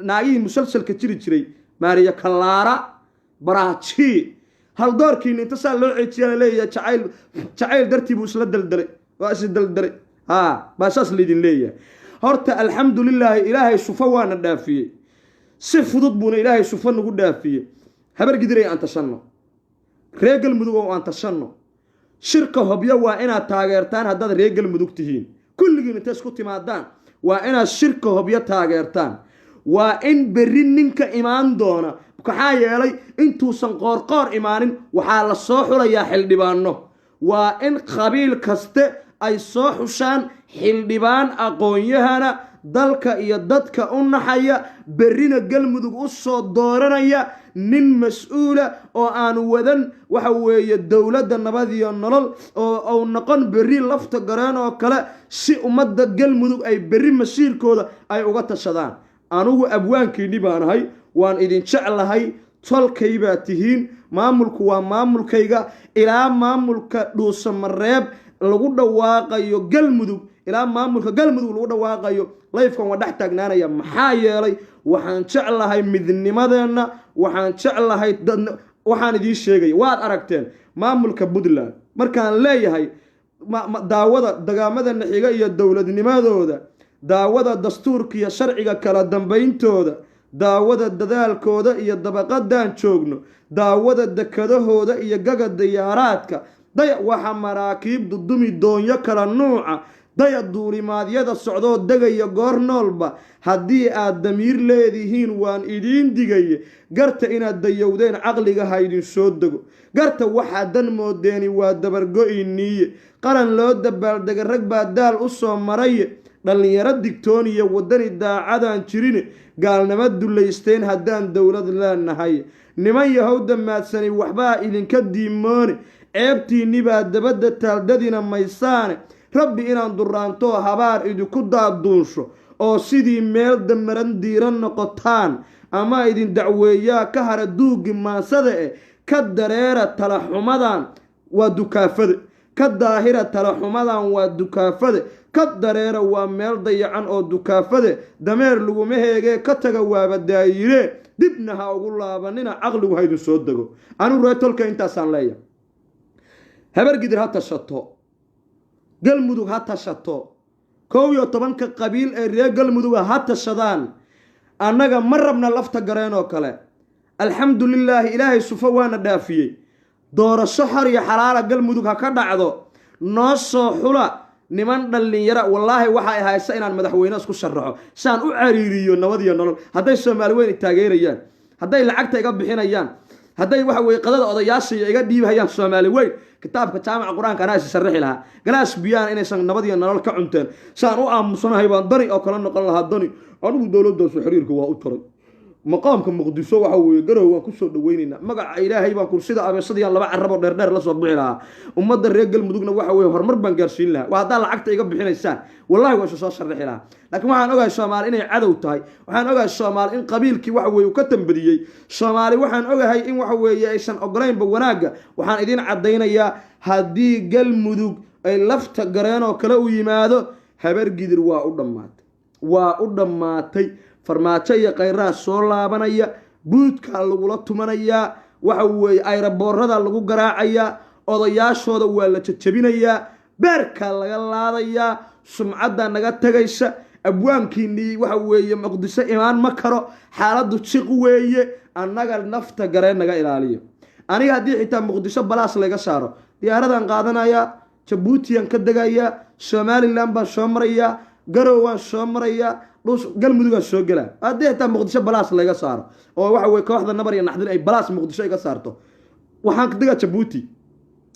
naagihii musalsalka jiri jiray maariya kalaara baraaji haldoorkiinni inta saa loo ceejiya la leeyahay jacayl dartii buu isla daldalay waa is daldalay baasaas laydin leeyahay horta alxamdulilaahi ilaahay sufo waana dhaafiyey si fudud buuna ilaahay sufo nagu dhaafiyey habar gidiray aan tashanno reer galmudug oo aan tashanno shirka hobyo waa inaad taageertaan haddaad reer galmudug tihiin kulligiin inta isku timaadaan waa inaad shirka hobyo taageertaan waa in berri ninka imaan doona maxaa yeelay intuusan qoorqoor imaanin waxaa la soo xulayaa xildhibaano waa in qabiil kaste ay soo xushaan xildhibaan aqoon-yahana dalka iyo dadka u naxaya berrina galmudug u soo dooranaya nin mas-uula oo aan wadan waxa weeye dowladda nabad iyo nolol oo noqon berri lafta gareen oo kale si ummadda galmudug ay berri masiirkooda ay uga tashadaan anugu abwaankiinni baan ahay waan idin jeclahay tolkay baa tihiin maamulku waa maamulkayga ilaa maamulka dhuusamareeb lagu dhawaaqayo galmudug ilaa maamulka galmudug lagu dhawaaqayo layfkan waa dhex taagnaanaya maxaa yeelay waxaan jeclahay midnimadeenna waxaan jeclahay waxaan idiin sheegaya waad aragteen maamulka puntland markaan leeyahay daawada dagaamada naxiga iyo dowladnimadooda daawada dastuurka iyo sharciga kala dambayntooda daawada dadaalkooda iyo dabaqadaan joogno daawada dekadahooda iyo gaga diyaaraadka daya waxa maraakiib dudumi doonyo kala nuuca daya duulimaadyada socdoo degaya goor noolba haddii aad damiir leedihiin waan idiin digaye garta inaad dayowdeen caqliga ha idin soo dego garta waxaa dan moodeeni waa dabargo-iniiye qaran loo dabaaldega rag baa daal u soo maraye dhallinyaro digtooniya waddani daacadaan jirine gaalnimo dullaysteen haddaan dowlad leenahay niman yahow damaadsani waxbaa idinka diimoone ceebtiinni baa dabadda taaldadina maysaane rabbi inaan duraanto habaar idinku daaduunsho oo sidii meel damaran diiran noqotaan ama idin dacweeyaa ka hara duugi maansada ka dareera talaxumadan waa dukaafade ka daahira talaxumadan waa dukaafade ka dareera waa meel dayacan oo dukaafade dameer laguma heegee ka taga waaba daayire dibna ha ugu laabanina caqligu ha idin soo dego anigu reer tolka intaasaan leeyahay habar gidir ha tashato galmudug ha tashato 11 qabiil ee reer galmudug ha tashadaan annaga ma rabna lafta gareen oo kale alxamdulilaahi ilaahay sufo waana dhaafiyey doorasho xor iyo xalaala galmudug ha ka dhacdo noo soo xula niman dhallinyaro wallaahi waxay haysa inaan madaxweyne isku sharaxo saan u cariiriyo nabad iyo nolol hadday Soomaali weyn taageerayaan hadday lacagta iga bixinayaan hadday waxa way qadada odayaasha iga dhiibhayaan Soomaali weyn kitaabka jaamaca quraanka ana sharaxi lahaa galaas biyaan inaysan nabad iyo nolol ka cunteen saan u aamusanahay baan dani oo kala noqon lahaa dani anigu dawladda soo xiriirka waa u taray maqaamka muqdisho waxa weeye garow waan kusoo dhaweynaynaa magaca ilaahay baan kursida abeesadiyaan laba carabo dheerdheer la soo bixi lahaa ummadda reer galmudugna waxa weeye horumar baan gaarsiin lahaa waa haddaa lacagta iga bixinaysaan wallahi waa soo sharixi lahaa laakiin waxaan ogahay soomaali inay cadow tahay waxaan ogahay soomaali in qabiilkii waxa weeye uu ka tambadiyey soomaali waxaan ogahay in waxa weeye aysan ogolaynba wanaagga waxaan idiin caddaynayaa haddii galmudug ay lafta gareen oo kale u yimaado habar gidir waa u dhammaatay farmaajo iyo khayraha soo laabanaya buudkaa lagula tumanayaa waxa weeye ayraboorada lagu garaacayaa odayaashooda waa la jajabinayaa beerkaa laga laadayaa sumcadda naga tagaysa abwaankiinii waxa weeye muqdisho imaan ma karo xaaladdu jiq weeye annaga nafta gareen naga ilaaliyo aniga haddii xitaa muqdisho balaas laga saaro diyaaradan qaadanayaa jabuutiyan ka degayaa somalilan baan soo marayaa garow waan soo marayaa galmudugaan soo gelaa haddii xitaa muqdisho balaas laga saaro oo waxa weye kooxda nabar iyo naxdin ay balaas muqdisho iga saarto waxaan ka degaa jabuuti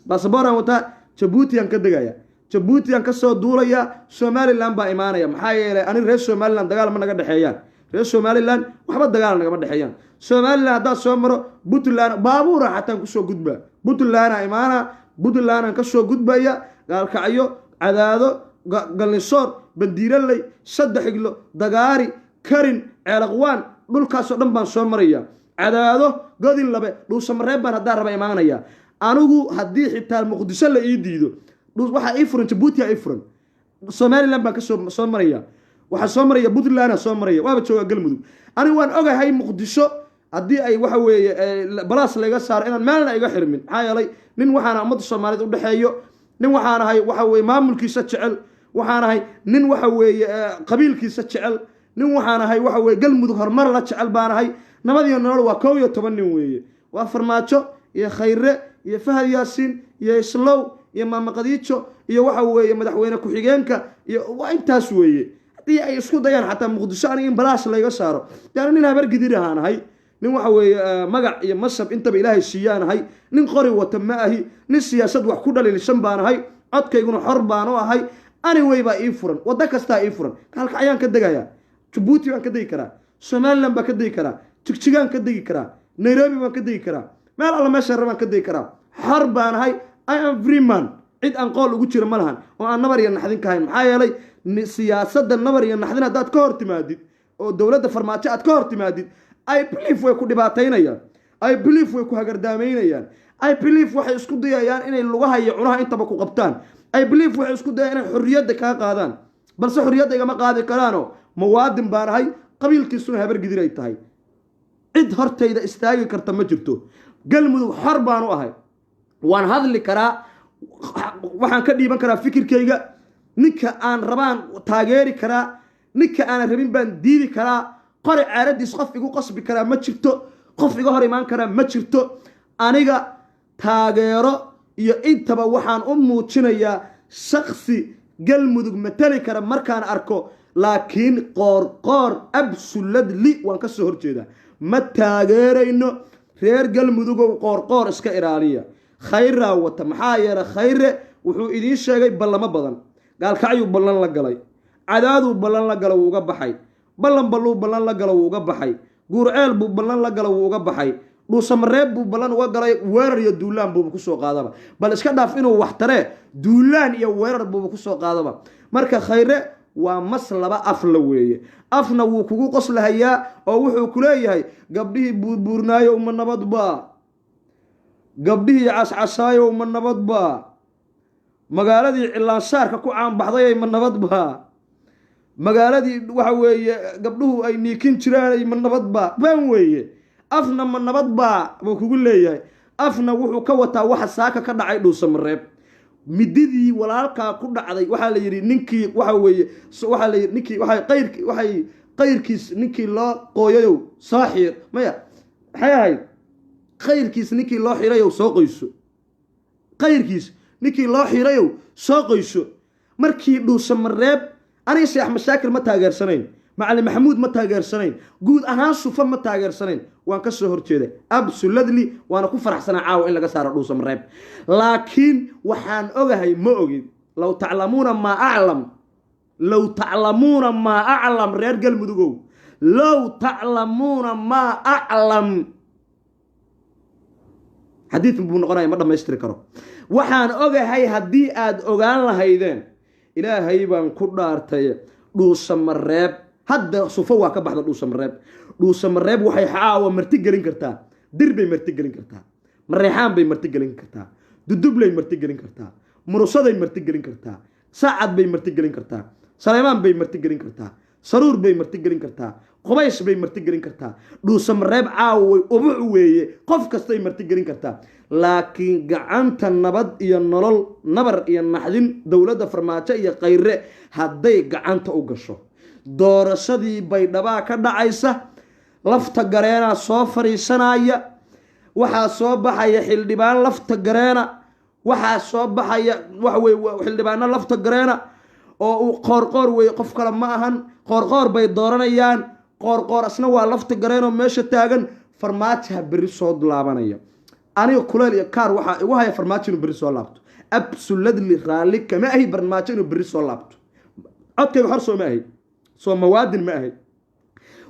basabooraan wataa jabuutiyan ka degaya jabuutiyan kasoo duulayaa somalilan baa imaanaya maxaa yeelay ani reer somalilan dagaal ma naga dhexeeyaan reer somalilan waxba dagaal nagama dhexeeyaan somalilan haddaad soo maro puntland baabuura xataan kusoo gudbaa puntlandna imaana puntlandaan kasoo gudbaya gaalkacyo cadaado galnisoor bandiiraley saddex iglo dagaari karin ceelaqwaan dhulkaasoo dhan baan soo maraya cadaado godin labe dhuusamareeb baan haddaa raba imaanaya anigu haddii xitaa muqdisho la ii diido waxaa ii furan jabuuti ii furan somalilan baan kasoo maraya waxaa soo maraya puntlandna soo maraya waaba joogaa galmudug anigu waan ogahay muqdisho haddii ay waxa weeye balaas laga saaro inaan meelna iga xirmin maxaa yeelay nin waxaana ummadda soomaaliyeed u dhexeeyo nin waxaan ahay waxa weye maamulkiisa jecel waxaan ahay nin waxa weeye qabiilkiisa jecel nin waxaan ahay waxa weye galmudug horumar la jecel baan ahay nabadiyo nolol waa 11 nin weeye waa farmaajo iyo khayre iyo fahad yaasiin iyo islow iyo maama qadiijo iyo waxa weeye madaxweyne ku-xigeenka iyo waa intaas weeye haddii ay isku dayaan xataa muqdisho aniga in balaas laga saaro yaani nin habar gidir ahaan ahay nin waxa weeye magac iyo masab intaba ilaahay siiyaan ahay nin qori wata ma ahi nin siyaasad wax ku dhaliilsan baan ahay codkayguna xor baan u ahay ani way baa ii furan wadda kastaa ii furan halkacyaan ka degayaa jabuuti baan ka degi karaa somaliland baan ka degi karaa jigjigaan ka degi karaa nairobi baan ka degi karaa meel alla meesha rabaan ka degi karaa xor baan ahay I am free man cid aan qool ugu jira ma lahan oo aan nabar iyo naxdin ka hayn maxaa yeelay siyaasadda nabar iyo naxdin haddaad ka hor timaadid oo dowladda farmaajo aad ka hor timaadid I believe way ku dhibaataynayaan I believe way ku hagardaamaynayaan I believe waxay isku dayayaan inay lugaha iyo cunaha intaba ku qabtaan I believe waxay isku dayayaan inay xorriyadda kaa qaadaan balse xorriyadda igama qaadi karaano muwaadin baan ahay qabiilkiisuna habar gidir ay tahay cid hortayda istaagi karta ma jirto galmudug xor baan u ahay waan hadli karaa waxaan ka dhiiban karaa fikirkayga ninka aan rabaan taageeri karaa ninka aan rabin baan diidi karaa qori caaradiis qof igu qasbi karaa ma jirto qof iga hor imaan karaa ma jirto aniga taageero iyo intaba waxaan u muujinayaa shakhsi galmudug matali kara markaan arko laakiin qoor absolutely waan ka soo horjeedaa ma taageerayno reer galmudugow qoor iska ilaaliya khayraa wata maxaa yeelay khayre wuxuu idiin sheegay ballamo badan gaalkacyuu ballan la galay cadaaduu ballan la gala wuu uga baxay balluu ballan la gala wuu uga baxay guurceel buu ballan la gala wuu uga baxay dhuusamareeb buu ballan uga galay weerar iyo duulaan buuba kusoo qaadaba bal iska dhaaf inuu wax taree duulaan iyo weerar buuba kusoo qaadaba marka khayre waa mas laba af la weeye afna wuu kugu qoslahayaa oo wuxuu ku leeyahay gabdhihii buurbuurnaayo uma nabadba gabdhihii cascasaayo ma nabadba magaaladii cilaansaarka ku caanbaxday ma nabadba magaaladii waxa weeye gabdhuhu ay niikin jiraan ma nabadba baan weeye afna ma nabadba buu kugu leeyahay afna wuxuu ka wataa waxa saaka ka dhacay dhuusamareeb mididii walaalkaa ku dhacday waxaa la yidhi ninkii waxa weeye waxaa la yidhi ninkii waxay qayrkiis ninkii loo qooyayow saaxiir maya maxay ahayd qayrkiis ninkii loo xirayow soo qoyso qayrkiis ninkii loo xirayow soo qoyso markii dhuusamareeb aniga sheekh mashaakil ma taageersanayn macalin maxamuud ma taageersanayn guud ahaan sufa ma taageersanayn waan ka soo horjeeday absolutely waana ku faraxsanaa caawa in laga saaro dhuusamareeb laakiin waxaan ogahay ma ogin law taclamuuna maa aclam reer galmudugow low ta'lamuuna maa aclam xadiid buu noqonaya ma dhammaystiri karo waxaan ogahay haddii aad ogaan lahaydeen ilaahay baan ku dhaartay dhuusamareeb hadda sufo waa ka baxda dhuusamareeb waxay caawa marti gelin kartaa dir bay marti gelin kartaa mareexaan bay marti gelin kartaa dudublay marti gelin kartaa murusaday marti gelin kartaa saacad bay marti gelin kartaa Saleymaan bay marti gelin kartaa saruur bay marti gelin kartaa qubays bay marti gelin kartaa dhuusamareeb caawa ubuc weeye qof kastay marti gelin kartaa laakiin gacanta nabad iyo nolol nabar iyo naxdin dawladda farmaajo iyo qayre hadday gacanta u gasho doorashadii bay dhabaa ka dhacaysa lafta gareena soo fariisanaya waxaa soo baxaya xildhibaan lafta gareena waxaa soo baxaya waxa way xildhibaano lafta gareena oo uu qoorqoor way qof kale ma ahan qoorqoor bay dooranayaan qoorqoor asna waa lafta gareeno meesha taagan farmaajo bari soo laabanaya aniga kuleel iyo kaar waxa igu haya farmaajo inuu bari soo laabto absolutely raali kama ahi farmaajo inuu bari soo laabto codkayga hor soo ma ahi soo mawaadin ma ahi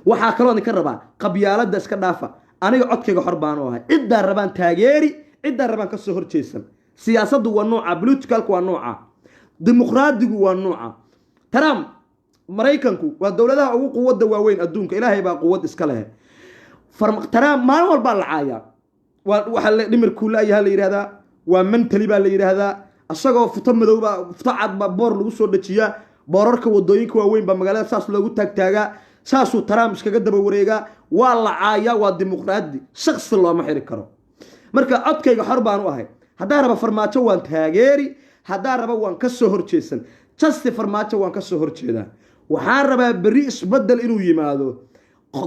waxaa kaloo ninka rabaa qabyaalada iska dhaafa aniga codkayga hor baan oo ahay cidda rabaan taageeri cidda rabaan ka soo horjeesan siyaasaddu waa nooca politicalku waa nooca dimuqraadigu waa nooca Trump Mareykanku waa dawladaha ugu quwadda waaweyn adduunka ilaahay baa quwad iska leh Trump maalin walba la caaya waxa la dhimirku la yahay la yiraahdaa waa mentally baa la yiraahdaa asagoo futo madow baa futo cad baa boor lagu soo dhajiyaa boorarka wadooyinka waaweyn baa magaalada saas loogu taagtaagaa saasuu Trump iskaga daba wareegaa waa la caaya waa dimuqraadi shakhsi looma xiri karo marka codkayga xor baan u ahay haddaan raba farmaajo waan taageeri haddaan raba waan ka soo horjeesan justi farmaajo waan ka soo horjeedaa waxaan rabaa beri isbedel inuu yimaado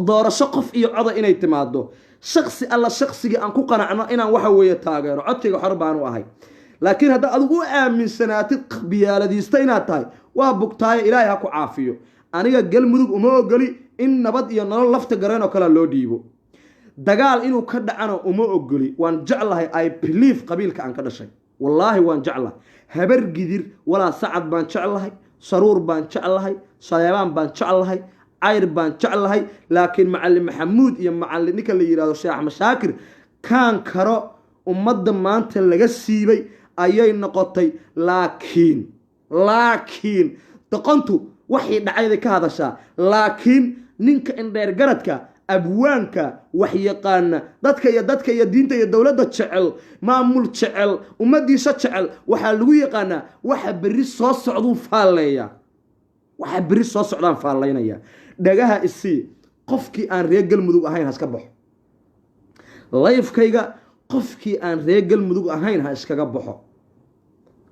doorasho qof iyo coda inay timaado shakhsi alla shakhsiga aan ku qanacno inaan waxa weeye taageero codkayga xor baan u ahay laakiin hadda adigu u aaminsanaatid biyaaladiista inaad tahay waa bugtaayo ilaahay ha ku caafiyo aniga galmudug uma ogoli in nabad iyo nolol lafta gareen oo kale loo dhiibo dagaal inuu ka dhacano uma ogoli waan jeclahay I believe qabiilka aan ka dhashay wallaahi waan jeclahay habar gidir walaa sacad baan jeclahay saruur baan jeclahay Saleymaan baan jeclahay cayr baan jeclahay laakiin macallin maxamuud iyo macallin ninka la yiraahdo Sheekh Mashaakir kaan karo ummadda maanta laga siibay ayay noqotay laakiin doqontu waxay dhacayday ka hadashaa laakiin ninka indheer garadka abwaanka wax yaqaana dadka iyo diinta iyo dawladda jecel maamul jecel ummadiisa jecel waxa lagu yaqaanaa waxa bari soo socduu faaleeya waxa bari soo socdaan faaleynaya dhagaha isii qofkii aan reer galmudug ahayn ha iska baxo lifekayga qofkii aan reer galmudug ahayn ha iskaga baxo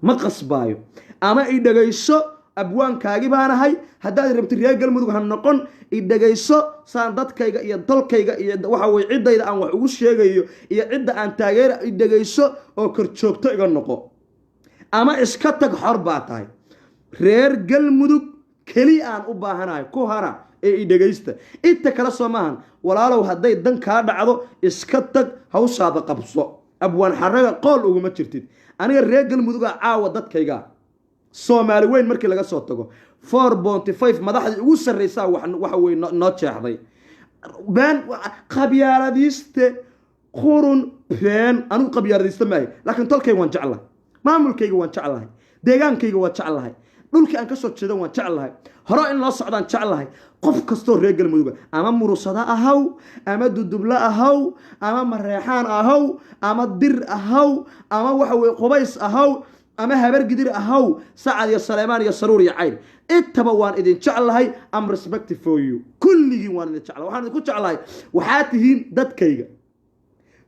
ma qasbaayo ama i dhagayso abwaankaagi baan ahay haddaad rabtid reer galmudug ha noqon i dhagayso saan dadkayga iyo dalkayga iyo waxa way ciidayda aan wax ugu sheegayo iyo cidda aan taageero i dhagayso oo kor joogto iga noqo ama iska tag xor baa tahay reer galmudug keli aan u baahanahay ku hara ee i dhagaysta inta kala soo maahan walaalow hadday dan kaa dhacdo iska tag hawshaada qabso abwaan xaraga qool uguma jirtid aniga reer galmudug caawa dadkayga Soomaali weyn markii laga soo tago 4.5 madaxdii ugu sareysaa waxa way noo jeexday baan qabyaaladiiste qurun been anu qabyaaladiiste maahay laakiin tolkay waan jeclahay maamulkayga waan jeclahay deegaankayga waan jeclahay dhulka aan ka soo jeedo waan jeclahay hore in loo socdaan jeclahay qof kasto reer galmudug ama murusada ahaw ama dudubla ahaw ama mareexaan ahaw ama dir ahaw ama waxa way qubays ahaw ama habar gidir ahaw sacad iyo Saleymaan iyo saruur iyo cayr intaba waan idin jeclahay am respect for you kulligiin waan idin jeclahay waxaan idinku jeclahay waxaad tihiin dadkayga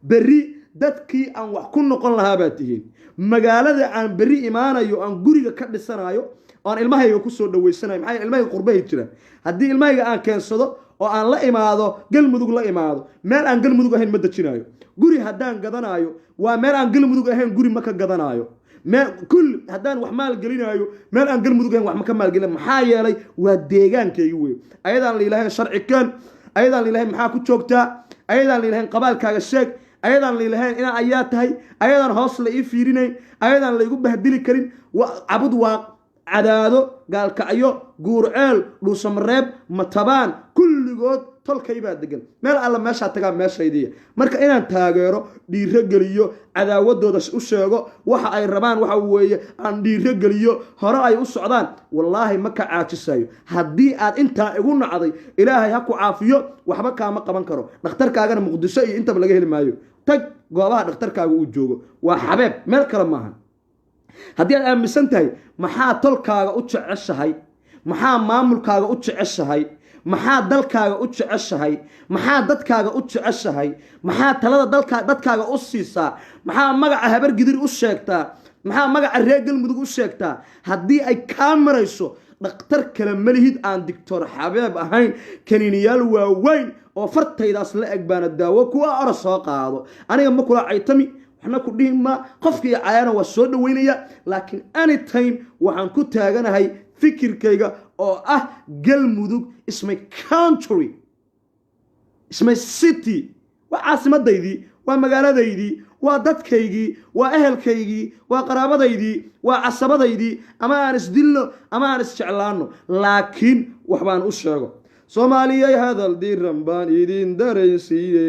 beri dadkii aan wax ku noqon lahaa baad tihiin magaalada aan beri imaanayo aan guriga ka dhisanayo oo ilmahayga ku soo dhaweysanayo maxay ilmahayga qurbahay jiraan haddii ilmahayga aan keensado oo aan la imaado galmudug la imaado meel aan galmudug ahayn ma dajinayo guri haddaan gadanayo waa meel aan galmudug ahayn guri ma ka gadanayo كل هدان وحمال قلينايو مال أن قل مدوقين وحما كمال قلين محايا لي وديقان كيوي أيضا لإلهين شرعي كان أيضا لإلهين محاكو تشوكتا أيضا لإلهين قبال كاغشيك أيضا لإلهين إنا آياتهي أيضا هوصل إيفيريني أيضا لإيقوب بهدلي كرين وعبد واق عدادو قال كأيو قورعيل لوسمريب متبان kulligood tolkay baa degan meel alla meeshaa tagaa meeshaydiya marka inaan taageero dhiiro geliyo cadaawadooda u sheego waxa ay rabaan waxa weeye aan dhiiro geliyo hore ay u socdaan wallaahi ma ka caajisayo haddii aad intaa igu nacday ilaahay ha ku caafiyo waxba kaama qaban karo dhakhtarkaagana muqdisho iyo intaba laga heli maayo tag goobaha dhakhtarkaaga uu joogo waa xabeeb meel kale maahan haddii aad aaminsan tahay maxaa tolkaaga u jeceshahay maxaa maamulkaaga u jeceshahay maxaa dalkaaga u jeceshahay maxaa dadkaaga u jeceshahay maxaa talada dadkaaga u siisaa maxaa magaca habargidir u sheegtaa maxaa magaca reer galmudug u sheegtaa haddii ay kaa marayso dhakhtar kale malihid aan doctor xabeeb ahayn kaniiniyaal waaweyn oo fartaydaas la eg baana daawo kuwa ora soo qaado aniga ma kula caytami waxna ku dhihi ma qofkii caayana waa soo dhaweynaya laakiin anytime waxaan ku taaganahay fikirkayga oo ah galmudug is my country is my city waa caasimadaydii waa magaaladaydii waa dadkaygii waa ehelkaygii waa qaraabadaydii waa casabadaydii ama aan isdilno ama aan isjeclaano laakiin wax baan u sheego soomaaliyay hadal diiran baan idin dareensiiye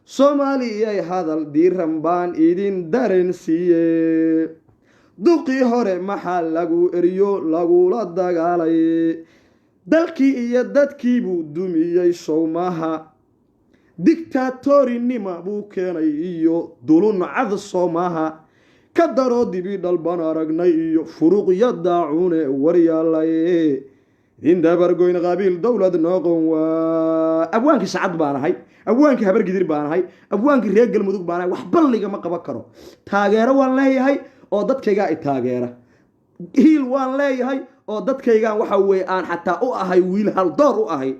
soomaaliyay hadal diiran baan idin dareensiiye duqii hore maxaa lagu eriyo lagula dagaalay dalkii iyo dadkii buu dumiyey sowmaha dictatorinima buu keenay iyo duluncad soomaha ka daroo dibi dhalban aragnay iyo furuqya daacune waryaalay indabargoyn qabiil dowlad noqon waa abwaankii sacad baan ahay abwaankii habargidir baan ahay abwaankii reer galmudug baan ahay wax balliga ma qaban karo taageero waan leeyahay oo dadkaygaa i taageera hiil waan leeyahay oo dadkaygaan waxa weeye aan xataa u ahay wiil haldoor u ahay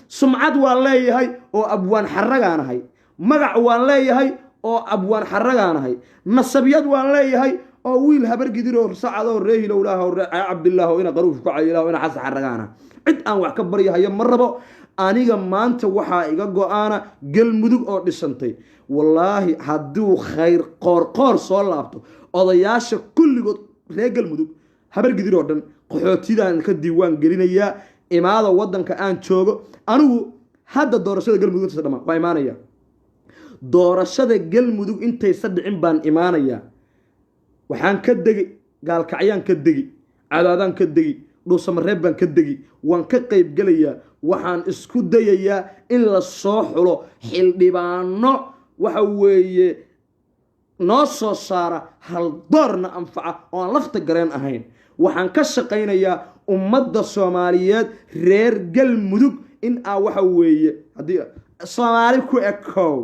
sumcad waan leeyahay oo abwaan xaragaan ahay magac waan leeyahay oo abwaan xaragaan ahay nasabyad waan leeyahay oo wiil habargidir oo sacad oo ree hilowlaah oo ree cabdillaah oo ina qaruuf ku cayilaa oo ina xasan xaragaana cid aan wax ka baryahayo ma rabo aniga maanta waxaa iga go-aana galmudug oo dhisantay wallaahi hadduu khayr qoorqoor soo laabto odayaasha kulligood reer galmudug habargidir oo dhan qaxootidaan ka diiwaan gelinayaa imaada waddanka aan joogo anigu hadda doorashada galmudug intaysa dhammaan waa imaanaya doorashada galmudug intaysa dhicin baan imaanayaa waxaan ka degi gaalkacyaan ka degi cadaadaan ka degi dhuusamareeb baan ka degi waan ka qayb gelayaa waxaan isku dayayaa in la soo xulo xildhibaano waxa weeye noo soo saara haldoorna anfaca oo aan lafta gareen ahayn waxaan ka shaqaynayaa ummadda soomaaliyeed reer galmudug in waxa weeye haddii soomaali ku ekow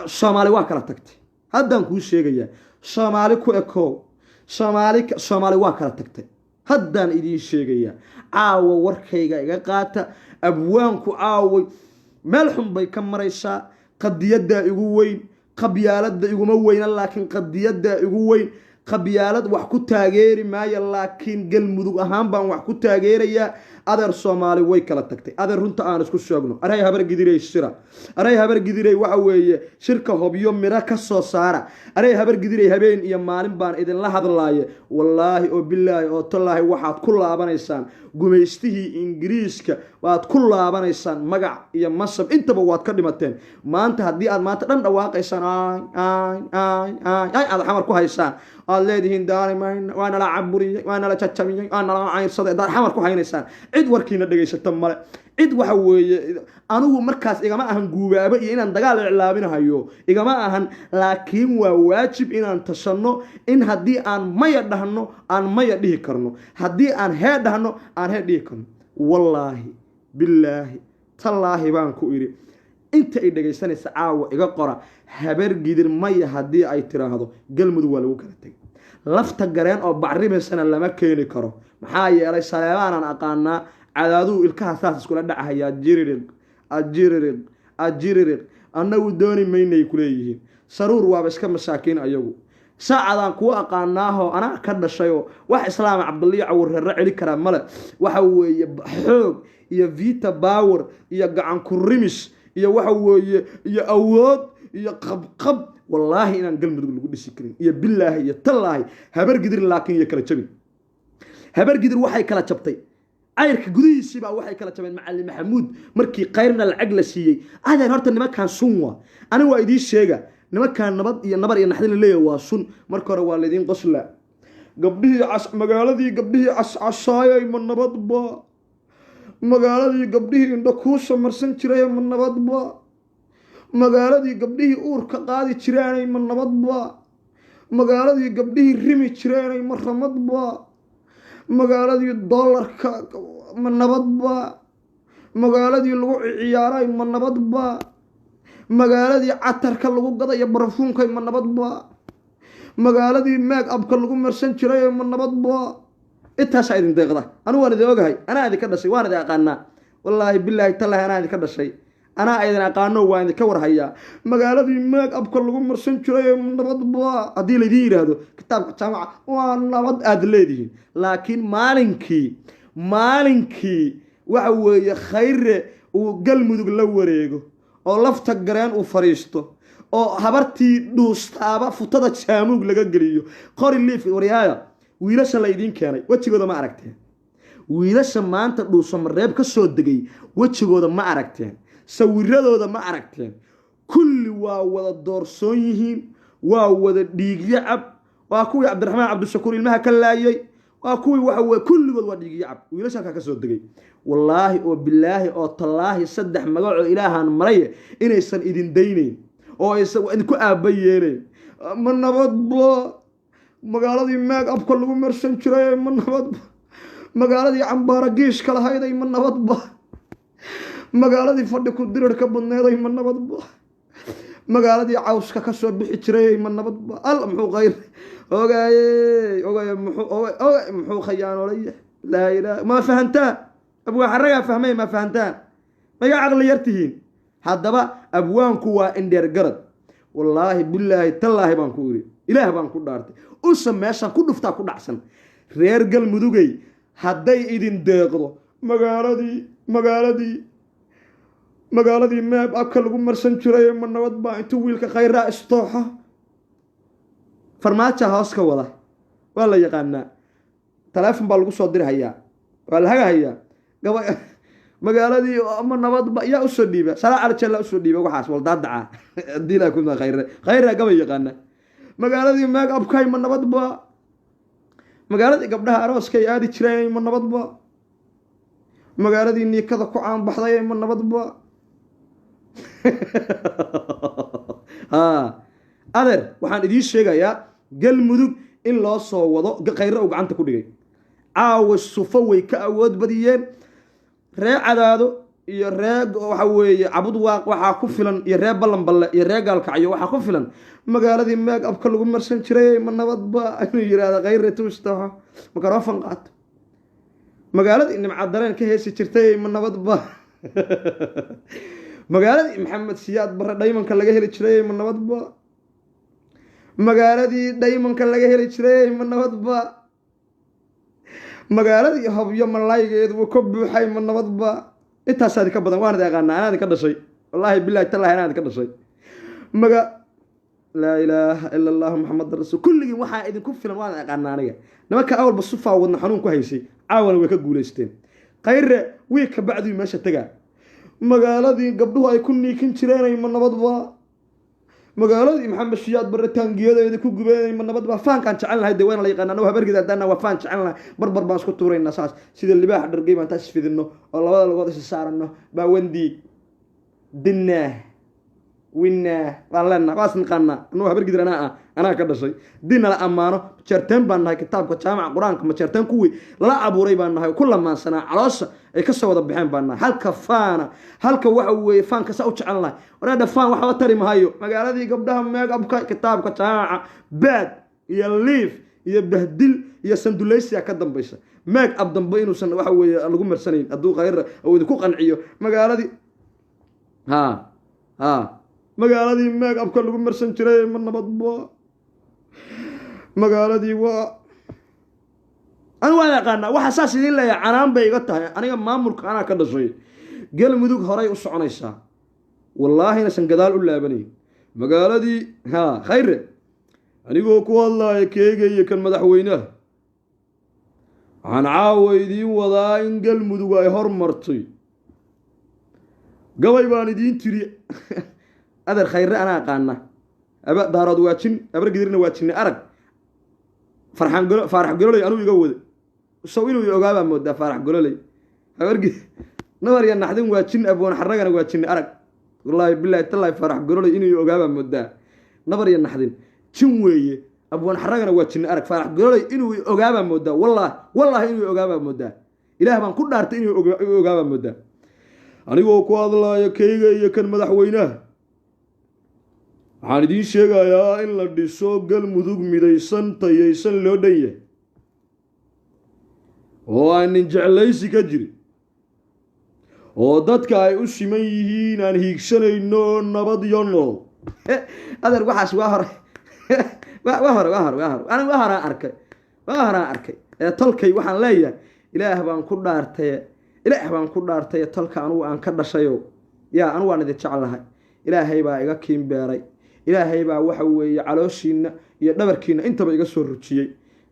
soomaali waa kala tagtay haddaan kuu sheegayaa soomaali ku ekow soomaali waa kala tagtay haddaan idiin sheegayaa caawa warkayga iga qaata abwaanku caaway meel xun bay ka maraysaa qadiyaddaa igu weyn qabyaaladda iguma weyna laakiin qadiyaddaa igu weyn qabyaalad wax ku taageeri maayo laakiin galmudug ahaan baan wax ku taageerayaa adeer soomaali way kala tagtay adeer runta aan isku sheegno aray habargidirey shira aray habargidirey waxa weeye shirka hobyo miro ka soo saara aray habargidirey habeen iyo maalin baan idinla hadlaaye wallaahi oo bilaahi oo tallaahi waxaad ku laabanaysaan gumaystihii ingiriiska waad ku laabanaysaan magac iyo masab intaba waad ka dhimateen maanta haddii aad maanta dhan dhawaaqaysaan aad xamar ku haysaan aad leedihiin daalimayna waa nala caburiyey waa nala jajabiyey waa nala cayrsaday daad xamar ku haynaysaan cid warkiina dhegaysata male cid waxa weeye anigu markaas igama ahan guubaabo iyo inaan dagaal iclaabinahayo igama ahan laakiin waa waajib inaan tashanno in haddii aan maya dhahno aan maya dhihi karno haddii aan hee dhahno aan hee dhihi karno wallaahi bilaahi tallaahi baan ku idhi inta ay dhegaysanaysa caawa iga qora habargidir maya haddii ay tiraahdo galmudug waa lagu kala tegay lafta gareen oo bacrimaysana lama keeni karo maxaa yeelay saleebaanaan aqaanaa cadaaduu ilkaha saas iskula dhacahayaa ajiririg annagu dooni maynay kuleeyihiin saruur waaba iska masaakiin ayagu saacadaan kuwa aqaanaahoo anaa ka dhashayoo wax islaama cabdulliya cawurreere celi karaa male waxa weeye xoog iyo vita power iyo gacan kurimis iyo waxa weeye iyo awood iyo qabqab wallaahi inaan galmudug lagu dhisi karin iyo bilaahi iyo tallaahi habargidir laakiin iyo kala jabin habargidir waxay kala jabtay cayrka gudihiisii baa waxay kala jabeen macallin maxamuud markii qayrna lacag la siiyey adeer horta nimankan sun waa aniga waa idiin sheega nimankan nabad iyo nabar iyo naxdin leeyahay waa sun marka hore waa leedin qosla magaaladii gabdhihii cascasaayay ma nabadba magaaladii gabdhihii indho kuusha marsan jiray ma nabadba magaaladii gabdhihii uurka qaadi jireenay ma nabadba magaaladii gabdhihii rimi jireenay ma ramadba magaaladii doolarka ma nabadba magaaladii lagu ciyaaray ma nabadba magaaladii catarka lagu gadayo barafuunkay ma nabadba magaaladii meeg abka lagu marsan jiray ma nabadba intaas idin deeqda anigu waan idin ogahay anaa idin ka dhashay waan idin aqaanaa wallaahi billaahi tallaahi anaa idin ka dhashay anaa idin aqaano waan idin ka warhayaa magaaladii meeg abka lagu marsan jiray ma nabadba haddii laydin yidhaahdo kitaabka jaamaca waa nabad aad leedihiin laakiin maalinkii waxa weeye khayre uu galmudug la wareego oo lafta gareen uu fariisto oo habartii dhuustaaba futada jaamuug laga geliyo qori liif waryaaya wiilasha la idiin keenay wejigooda ma aragteen wiilasha maanta dhuusamareeb ka soo degay wejigooda ma aragteen sawiradooda ma aragteen kulli waa wada doorsoon yihiin waa wada dhiigyo cab waa kuwii cabdiraxmaan cabdishakuur ilmaha ka laayay waa kuwii waxa weye kulligood waa dhiigyo cab wiilasha halkaa ka soo degay wallaahi oo bilaahi oo tallaahi 3 magacoo ilaahaan maraye inaysan idin daynayn oo aysan idinku aabba yeelayn ma nabadba magaaladii meeg abka lagu marsan jiray ma nabadba magaaladii cambaara giishka lahayday ma nabadba magaaladii fadhi ku dirirka badneeday ma nabadba magaaladii cawska ka soo bixi jiray ma nabadba alla muxuu qayr ogaaye muxuu khayaanolay laa ilaaha ma fahantaa abwaa xaragaa fahmay ma fahantaan maga caqli yartihiin haddaba abwaanku waa indheer garad wallaahi billaahi tallaahi baan ku iri ilaah baan ku dhaartay usa meeshan ku dhuftaa ku dhacsan reer galmudugay hadday idin deeqdo magaaladii meeb abka lagu marsan jiray ma nabad baa intuu wiilka khayraa istooxo farmaaja hoos ka wada waa la yaqaanaa taleefon baa lagu soo dirhayaa waa la hagahayaa magaaladii ma nabadba yaa usoo dhiiba salaa calajalla usoo dhiiba waxaas waldaadaca diilaa kuna khayra gaba yaqaana magaaladii meeg abkay ma nabadba magaaladii gabdhaha arooskay aadi jireen ma nabadba magaaladii niikada ku caan baxday ma nabadba adeer waxaan idiin sheegayaa galmudug in loo soo wado khayre uu gacanta ku dhigay caawa sufo way ka awood badiyeen ree cadaado iyo ree waxa weeye cabud waaq waxaa ku filan iyo ree ballanballe iyo ree gaalkacyo waxaa ku filan magaaladii meeg abka lagu marsan jiray ma nabadba inuu yidhaahdo khayre tuustaxo makaroofan qaato magaaladii nimcad dareen ka heesi jirtay ma nabadba magaaladii maxamed siyaad barre dhaymanka laga heli jiray ma nabadba magaaladii dhaymanka laga heli jiray ma nabadba magaaladii hobyo malaygeedu uu ka buuxay ma nabadba intaasaadi ka badan waan idin aqaanaa anaa idin ka dhashay wallaahi billahi tallahi anaa idin ka dhashay laa ilaaha ila allah maxamed rasuul kulligiin waxaa idinku filan waan idin aqaanaa aniga nimanka awalba sufaa wadna xanuun ku haysay caawana way ka guulaysteen khayre wii ka bacdii meesha tagaa magaaladii gabdhuhu ay ku niikin jireenay ma nabadba magaaladii maxamed shiyaad barre taangiyadeeda ku gubeenay ma nabadba faankaan jecel lahay dee wayna la yaqaanaa habargida haddaana waa faan jecel lahay barbar baan isku tuuraynaa saas sida libaax dhargay baan taas fidinno oo labada lagood isa saaranno baa wandii dinnaah winnaah baan leenaha waas naqaanaa anuu habargidir anaa ka dhashay diinna la ammaano majeerteen baan nahay kitaabka jaamaca qur-aanka majeerteen kuwii lala abuuray baan nahay ku lamaansanaa caloosha ay ka soo wada baxeen baan nahay halka waxa weeye faanka saa u jecel lahay waraadha faan waxba tari mahayo magaaladii gabdhaha meeg abka kitaabka jaamaca baad iyo liif iyo bahdil iyo sandulaysiya ka dambaysa meeg ab dambe inuusan waxa weeye lagu marsanayn hadduu khayra uu idinku qanciyo magaaladii magaaladii meeg abka lagu marsan jiray ma nabadba magaaladii waa anigu waan yaqaanaa waxa saas idiin leeyahay canaan bay iga tahay aniga maamulka anaa ka dhashay galmudug horay u soconaysaa wallaahi inaysan gadaal u laabanayn magaaladii khayre anigoo ku hadlaaya keega iyo kan madaxweynaha waxaan caawa idiin wadaa in galmudug ay hormartay gabay baan idiin tiri adeer khayre anaa aqaana daarood waa jin abargidirna waa jinne arag faarax gololey anuu iga wada sow inuu i ogaabaa moodaa faarax gololey nabar iyo naxdin waa jin abwoon xaragana waa jinne arag wallaahi bilaahi tallaahi faarax gololey inuu i ogaabaa moodaa nabar iyo naxdin jin weeye abwoon xaragana waa jinne arag faarax gololey inuu i ogaabaa moodaa wallaahi inuu i ogaabaa moodaa ilaah baan ku dhaartay inuu i ogaabaa moodaa anigoo ku hadlaayo kayga iyo kan madaxweynaha waxaan idiin sheegayaa in la dhiso galmudug midaysan tayaysan loo dhan yahay oo aanin jeclaysi ka jirin oo dadka ay u siman yihiin aan hiigsanayno nabad iyo nool adeer waxaas waa hore anigu waa horaan arkay ee tolkay waxaan leeyahay ilaah baan ku dhaartay tolka anugu aan ka dhashayo yaa anugu waan idin jeclahay ilaahay baa iga kiin beeray ilaahay baa waxa weeye calooshiina iyo dhabarkiina intaba iga soo rujiyey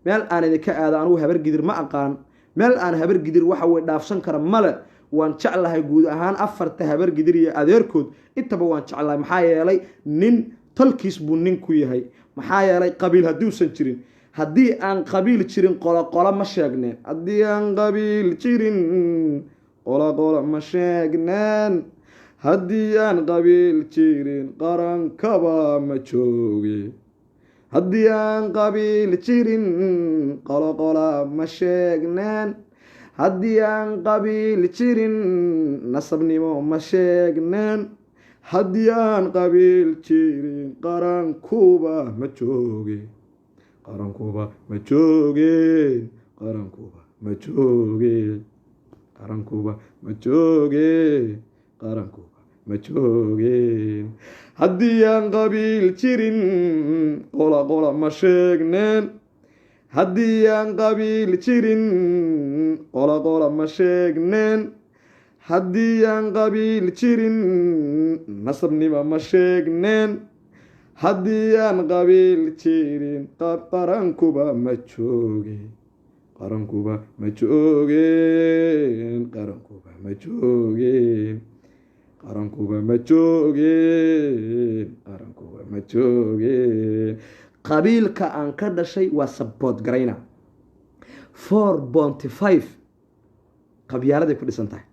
meel aan idinka aado anugu habargidir ma aqaan meel aan habargidir waxa weye dhaafsan kara male waan jeclahay guud ahaan 4 habargidir iyo adeerkood intaba waan jeclahay maxaa yeelay nin tolkiis buu nin ku yahay maxaa yeelay qabiil hadduusan jirin haddii aan qabiil jirin qolo ma sheegneen haddii aan qabiil jirin qolo ma sheegneen haddii aan qabiil jirin qarankaba ma jooge haddii aan qabiil jirin qolo ma sheegneen haddii aan qabiil jirin nasabnimo ma sheegneen haddii aan qabiil jirin qarankuba ma jooge qarankuba ma joogeen qarankuba ma joogeen qarankuba ma joogeen qarankuba ma joogeen haddii aan qabiil jirin qola ma sheegneen haddii aan qabiil jirin qola ma sheegneen haddii aan qabiil jirin nasabnimo ma sheegneen haddii aan qabiil jirin qarankuba ma joogeen qarankuba ma joogeen qarankuba ma joogeen qarankuba ma joogeen qarankuba ma joogeen qabiilka aan ka dhashay waa sabood garayna 4.5 qabyaaladay ku dhisan tahay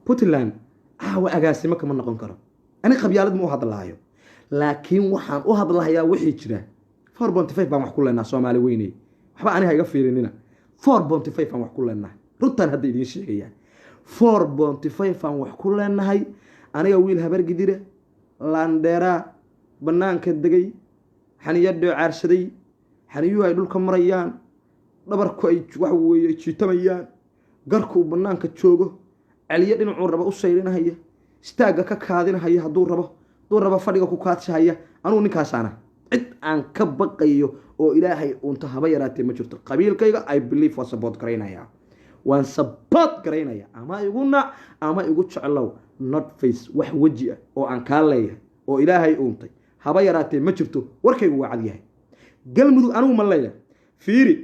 puntland caawa agaasimo kama noqon karo ani qabyaalad ma u hadlaayo laakiin waxaan u hadlahayaa wixii jira 4.5 baan wax ku leenahay Soomaali weynay waxba aniga iga fiirinina 4.5 baan wax ku leenahay runtan hadda idiin sheegaya 4.5 baan wax ku leenahay aniga wiil habargidira landera banaanka degay xaniyadoo caarsaday xaniyuhu ay dhulka marayaan dhabarku ay wax weeye jiitamayaan garku banaanka joogo caliya dhinacuu raba u sayrinahaya istaaga ka kaadinahaya hadduu rabo fadhiga ku kaadshaya anuu ninkaasana cid aan ka baqayo oo ilaahay uunta haba yaraatee ma jirto qabiilkayga I believe waa support garaynaya waan support garaynaya ama iguna ama igu jeclow not face wax waji ah oo aan ka leeyahay oo ilaahay uuntay haba yaraatee ma jirto warkaygu waa cad yahay galmudug anigu ma leeyahay fiiri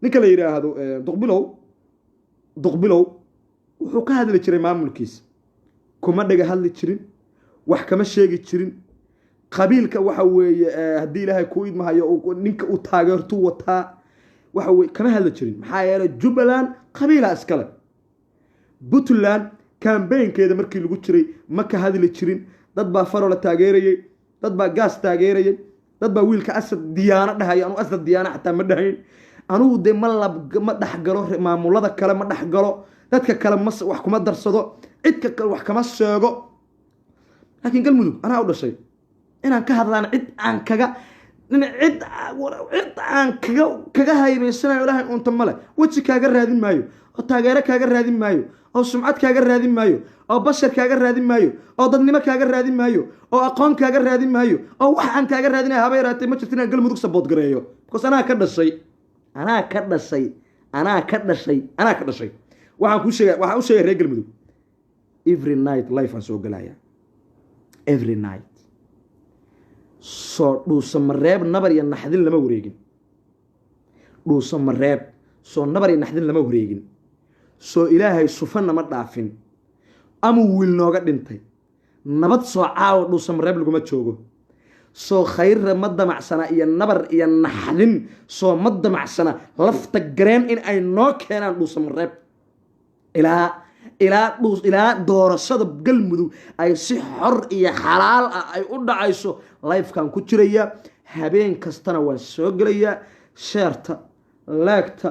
ninka la yiraahdo duqbilow wuxuu ka hadli jiray maamulkiisa kuma dhaga hadli jirin wax kama sheegi jirin qabiilka waxa weeye hadii ilaahay ku idmahayo ninka uu taageerto wataa waxa weeye kama hadli jirin maxaa yeelay Jubbaland qabiila iskale Puntland campaign-keeda markii lagu jiray ma ka hadli jirin dad baa farola taageerayay dad baa gaas taageerayay dad baa wiilka asad diyaana dhahay anu asad diyaana xataa ma dhahayn anu de ma dhaxgalo maamulada kale ma dhaxgalo dadka kale ma wax kuma darsado cidka kale wax kama sheego laakiin galmudug ana u dhashay inaan ka hadlaan cid aan kaga haybeysanayo ilaahay unta male waji kaaga raadin maayo oo taageero kaaga raadin maayo oo sumcad kaaga raadin maayo oo bashar kaaga raadin maayo oo dadnimo kaaga raadin maayo oo aqoon kaaga raadin maayo oo wax aan kaaga raadinayo haba yaraatee ma jirto inaan galmudug support gareeyo because anaa ka dhashay waxaan u sheegay reer galmudug every night life aan soo galaya every night soo dhuusa mareeb nabar iyo naxdin lama wareegin dhuuso mareeb soo nabar iyo naxdin lama wareegin soo ilaahay sufanna ma dhaafin ama wiil nooga dhintay nabad soo caawa dhuuso mareeb laguma joogo soo khayra ma damacsana iyo nabar iyo naxdin soo ma damacsana lafta gareen in ay noo keenaan dhuuso mareeb ilaa doorashada galmudug ay si xor iyo xalaal ah ay u dhacayso lifekan ku jiraya habeen kastana waan soo gelayaa sheerta laagta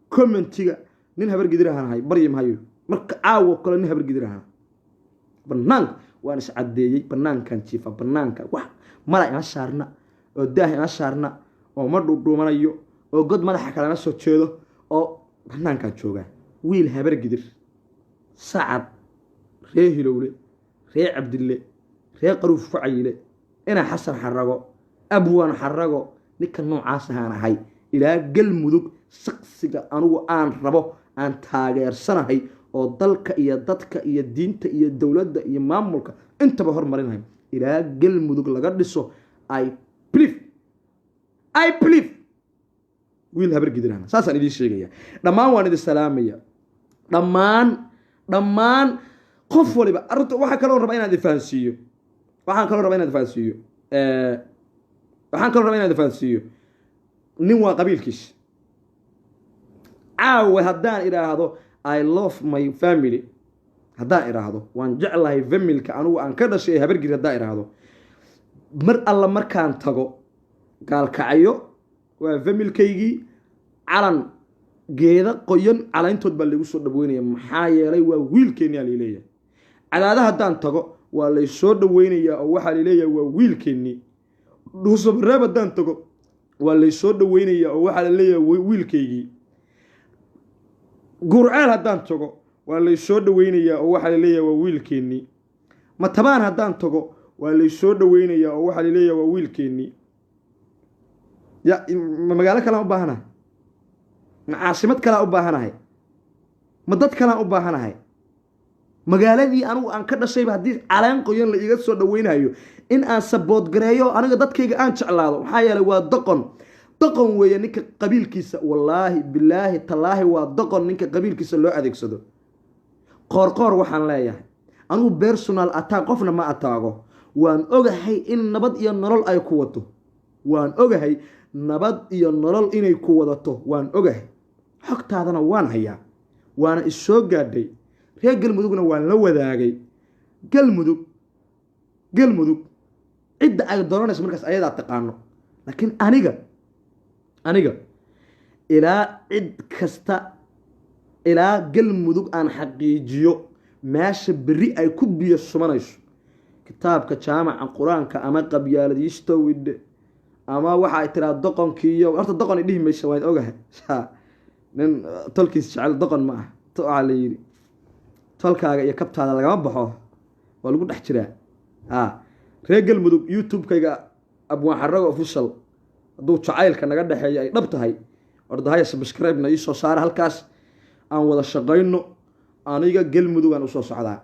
commentiga nin habar gidirahan baryi mahayo marka caawo kale nin habar gidirahan banaanka waan iscadeeyey banaankan jiifa banaanka wax mala ima saarna oo daah ima saarna oo ma dhuudhuumanayo oo god madaxa kalena soo jeedo oo banaankan joogaa wiil habar gidir sacad ree hilowle ree cabdille ree qaruuf fucayile ina xasan xarago abwaan xarago ninka noocaas ahaan ahay ilaa galmudug shaqsiga anugu aan rabo aan taageersanahay oo dalka iyo dadka iyo diinta iyo dowladda iyo maamulka intaba hormarinahay ilaa galmudug laga dhiso I believe wiil habar gidirana saasaan idiin sheegaya dhammaan waan idin salaamaya dhammaan qof waliba arrinta waxaan kaloo rabaa inaan fahansiiyo nin waa qabiilkiisa caawa haddaan idhaahdo I love my family haddaan idhaahdo waan jeclahay familka anugu aan ka dhashay habar gidir haddaan idhaahdo mar alla markaan tago gaalkacyo waa familkaygii calan geeda qoyan calayntood baa lagu soo dhaweynaya maxaa yeelay waa wiilkeennii aa laleeyahay cadaada haddaan tago waa laysoo dhaweynayaa oo waxaa laleeyahay waa wiilkeennii dhuuso mareeb haddaan tago waa laysoo dhaweynayaa oo waxaa laleeyahay wiilkaygii gurceel haddaan tago waa laysoo dhaweynayaa oo waxaa laleeyahay waa wiilkeennii matabaan haddaan tago waa laysoo dhaweynayaa oo waxaa laleeyahay waa wiilkeennii magaalo kalaan u baahanahay ma caasimad kalaan u baahanahay ma dad kalaan u baahanahay magaaladii anigu aan ka dhashayba haddii calaan qoyan la iga soo dhaweynayo in aan saboodgareeyo aniga dadkayga aan jeclaado maxaa yeelay waa doqon weeye ninka qabiilkiisa wallaahi bilaahi tallaahi waa doqon ninka qabiilkiisa loo adeegsado qoorqoor waxaan leeyahay anigu personal attack qofna ma ataago waan ogahay in nabad iyo nolol ay ku wato waan ogahay nabad iyo nolol inay ku wadato waan ogahay xogtaadana waan hayaa waana isoo gaadhay reer galmudugna waan la wadaagay galmudug cidda ay dooranayso markaas ayadaa taqaano laakiin aniga ilaa cid kasta ilaa galmudug aan xaqiijiyo meesha berri ay ku biyo sumanayso kitaabka jaamaca qur-aanka ama qabyaaladiistowidhe ama waxa ay tiraa doqonkiiyo horta doqon i dhihi maysa waan ogahay nin tolkiis jecel doqon ma ah waxaa la yidhi tolkaaga iyo kabtaada lagama baxo waa lagu dhex jiraa reer galmudug youtube-kayga abwaan xarago official hadduu jacaylka naga dhexeeya ay dhab tahay ordahaya subscribe-na ii soo saara halkaas aan wada shaqayno aniga galmudugaan usoo socdaa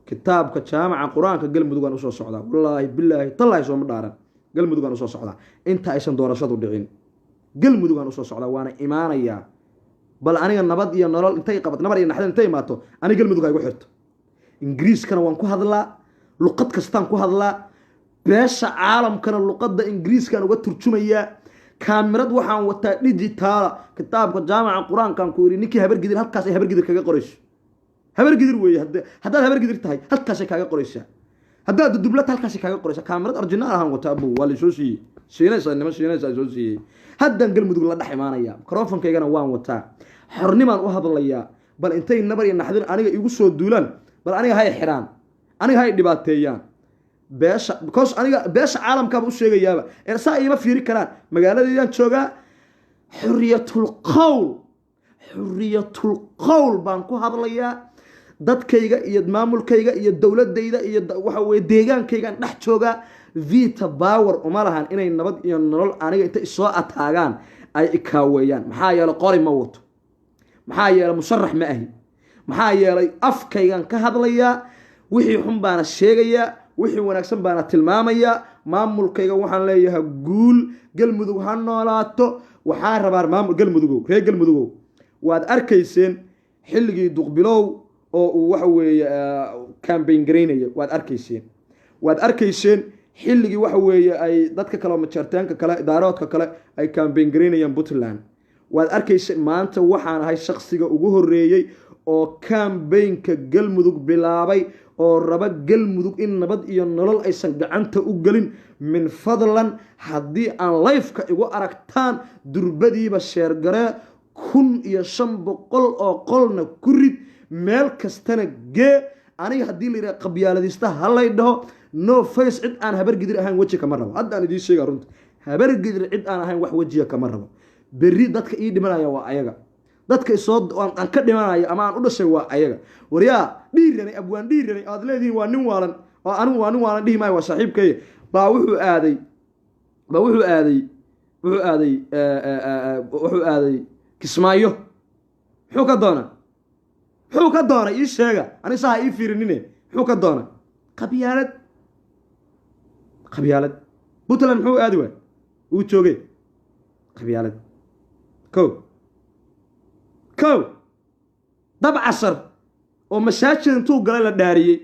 kitaabka jaamaca qur-aanka galmudugaan usoo socdaa wallaahi bilaahi tallaahi sooma dhaaran galmudugaan usoo socdaa inta aysan doorashadu dhicin galmudugaan usoo socdaa waana imaanayaa bal aniga nabad iyo nolol intay qabat nabar iyo naxdin intay imaato aniga galmudug ay gu xirto ingiriiskana waan ku hadlaa luqad kastaan ku hadlaa beesha caalamkana luqadda ingiriiskaan uga turjumayaa kaamirad waxaan wataa digitaala kitaabka jaamaca qur-aankan ku yidhi ninkii habargidir halkaas ay habargidir kaga qorayso habargidir weeye haddaad habargidir tahay halkaasay kaaga qoraysaa haddaad dudublata halkaasay kaaga qoraysaa kaamirad originaal ahaan wataa abow waa laysoo siiyey siinaysa soo siiyey haddaan galmudug la dhex imaanayaa microfonkaygana waan wataa xornimaan u hadlayaa bal intay nabar iyo naxdin aniga igu soo duulaan bal aniga hay xiraan aniga hay dhibaateeyaan because aniga beesha caalamkaaba u sheegayaaba saa iima fiiri karaan magaaladeedaan joogaa xuriyatul qowl baan ku hadlayaa dadkayga iyo maamulkayga iyo dowladayda iyo waxa weye deegaankaygaan dhex joogaa vita power uma lahan inay nabad iyo nolol aniga inta isoo ataagaan ay ikaaweeyaan maxaa yeelay qori ma wato maxaa yeelay musharax ma ahi maxaa yeelay afkaygan ka hadlayaa wixii xun baana sheegayaa wixii wanaagsan baana tilmaamayaa maamulkayga waxaan leeyahay guul galmudug ha noolaato waxaa rabaa maamul galmudugow reer galmudugow waad arkayseen xilligii duqbilow oo uu waxa weeye campaign garaynaya waad arkayseen xilligii waxa weeye ay dadka kale majartaanka kale idaaroodka kale ay campaign garaynayaan Puntland waad arkayseen maanta waxaan ahay shakhsiga ugu horeeyay oo campaignka galmudug bilaabay oo raba galmudug in nabad iyo nolol aysan gacanta u galin min fadlan haddii aan live-ka igu aragtaan durbadiiba sheergare 1500 oo qolna ku rid meel kastana gee aniga haddii la yidhaha qabyaaladista halay dhaho no face cid aan habar gidir ahayn weji kama rabo haddaan idiin sheega runta habar gidir cid aan ahayn wax wejiga kama rabo berri dadka ii dhimanaya waa ayaga dadka isoo aan ka dhimanayo ama aan u dhashay waa ayaga waryaa dhiiranay abwaan dhiiranay aad leedihiin waa nin waalan oo anigu waa nin waalan dhihi maayo waa saaxiibkay baa wuxuu aaday kismaayo muxuu ka doonay ii sheega ani saha ii fiirinine muxuu ka doonay qabyaalad Puntland muxuu aadi waay uu joogay qabyaalad kow dab casar oo masaajid intuu galay la dhaariyey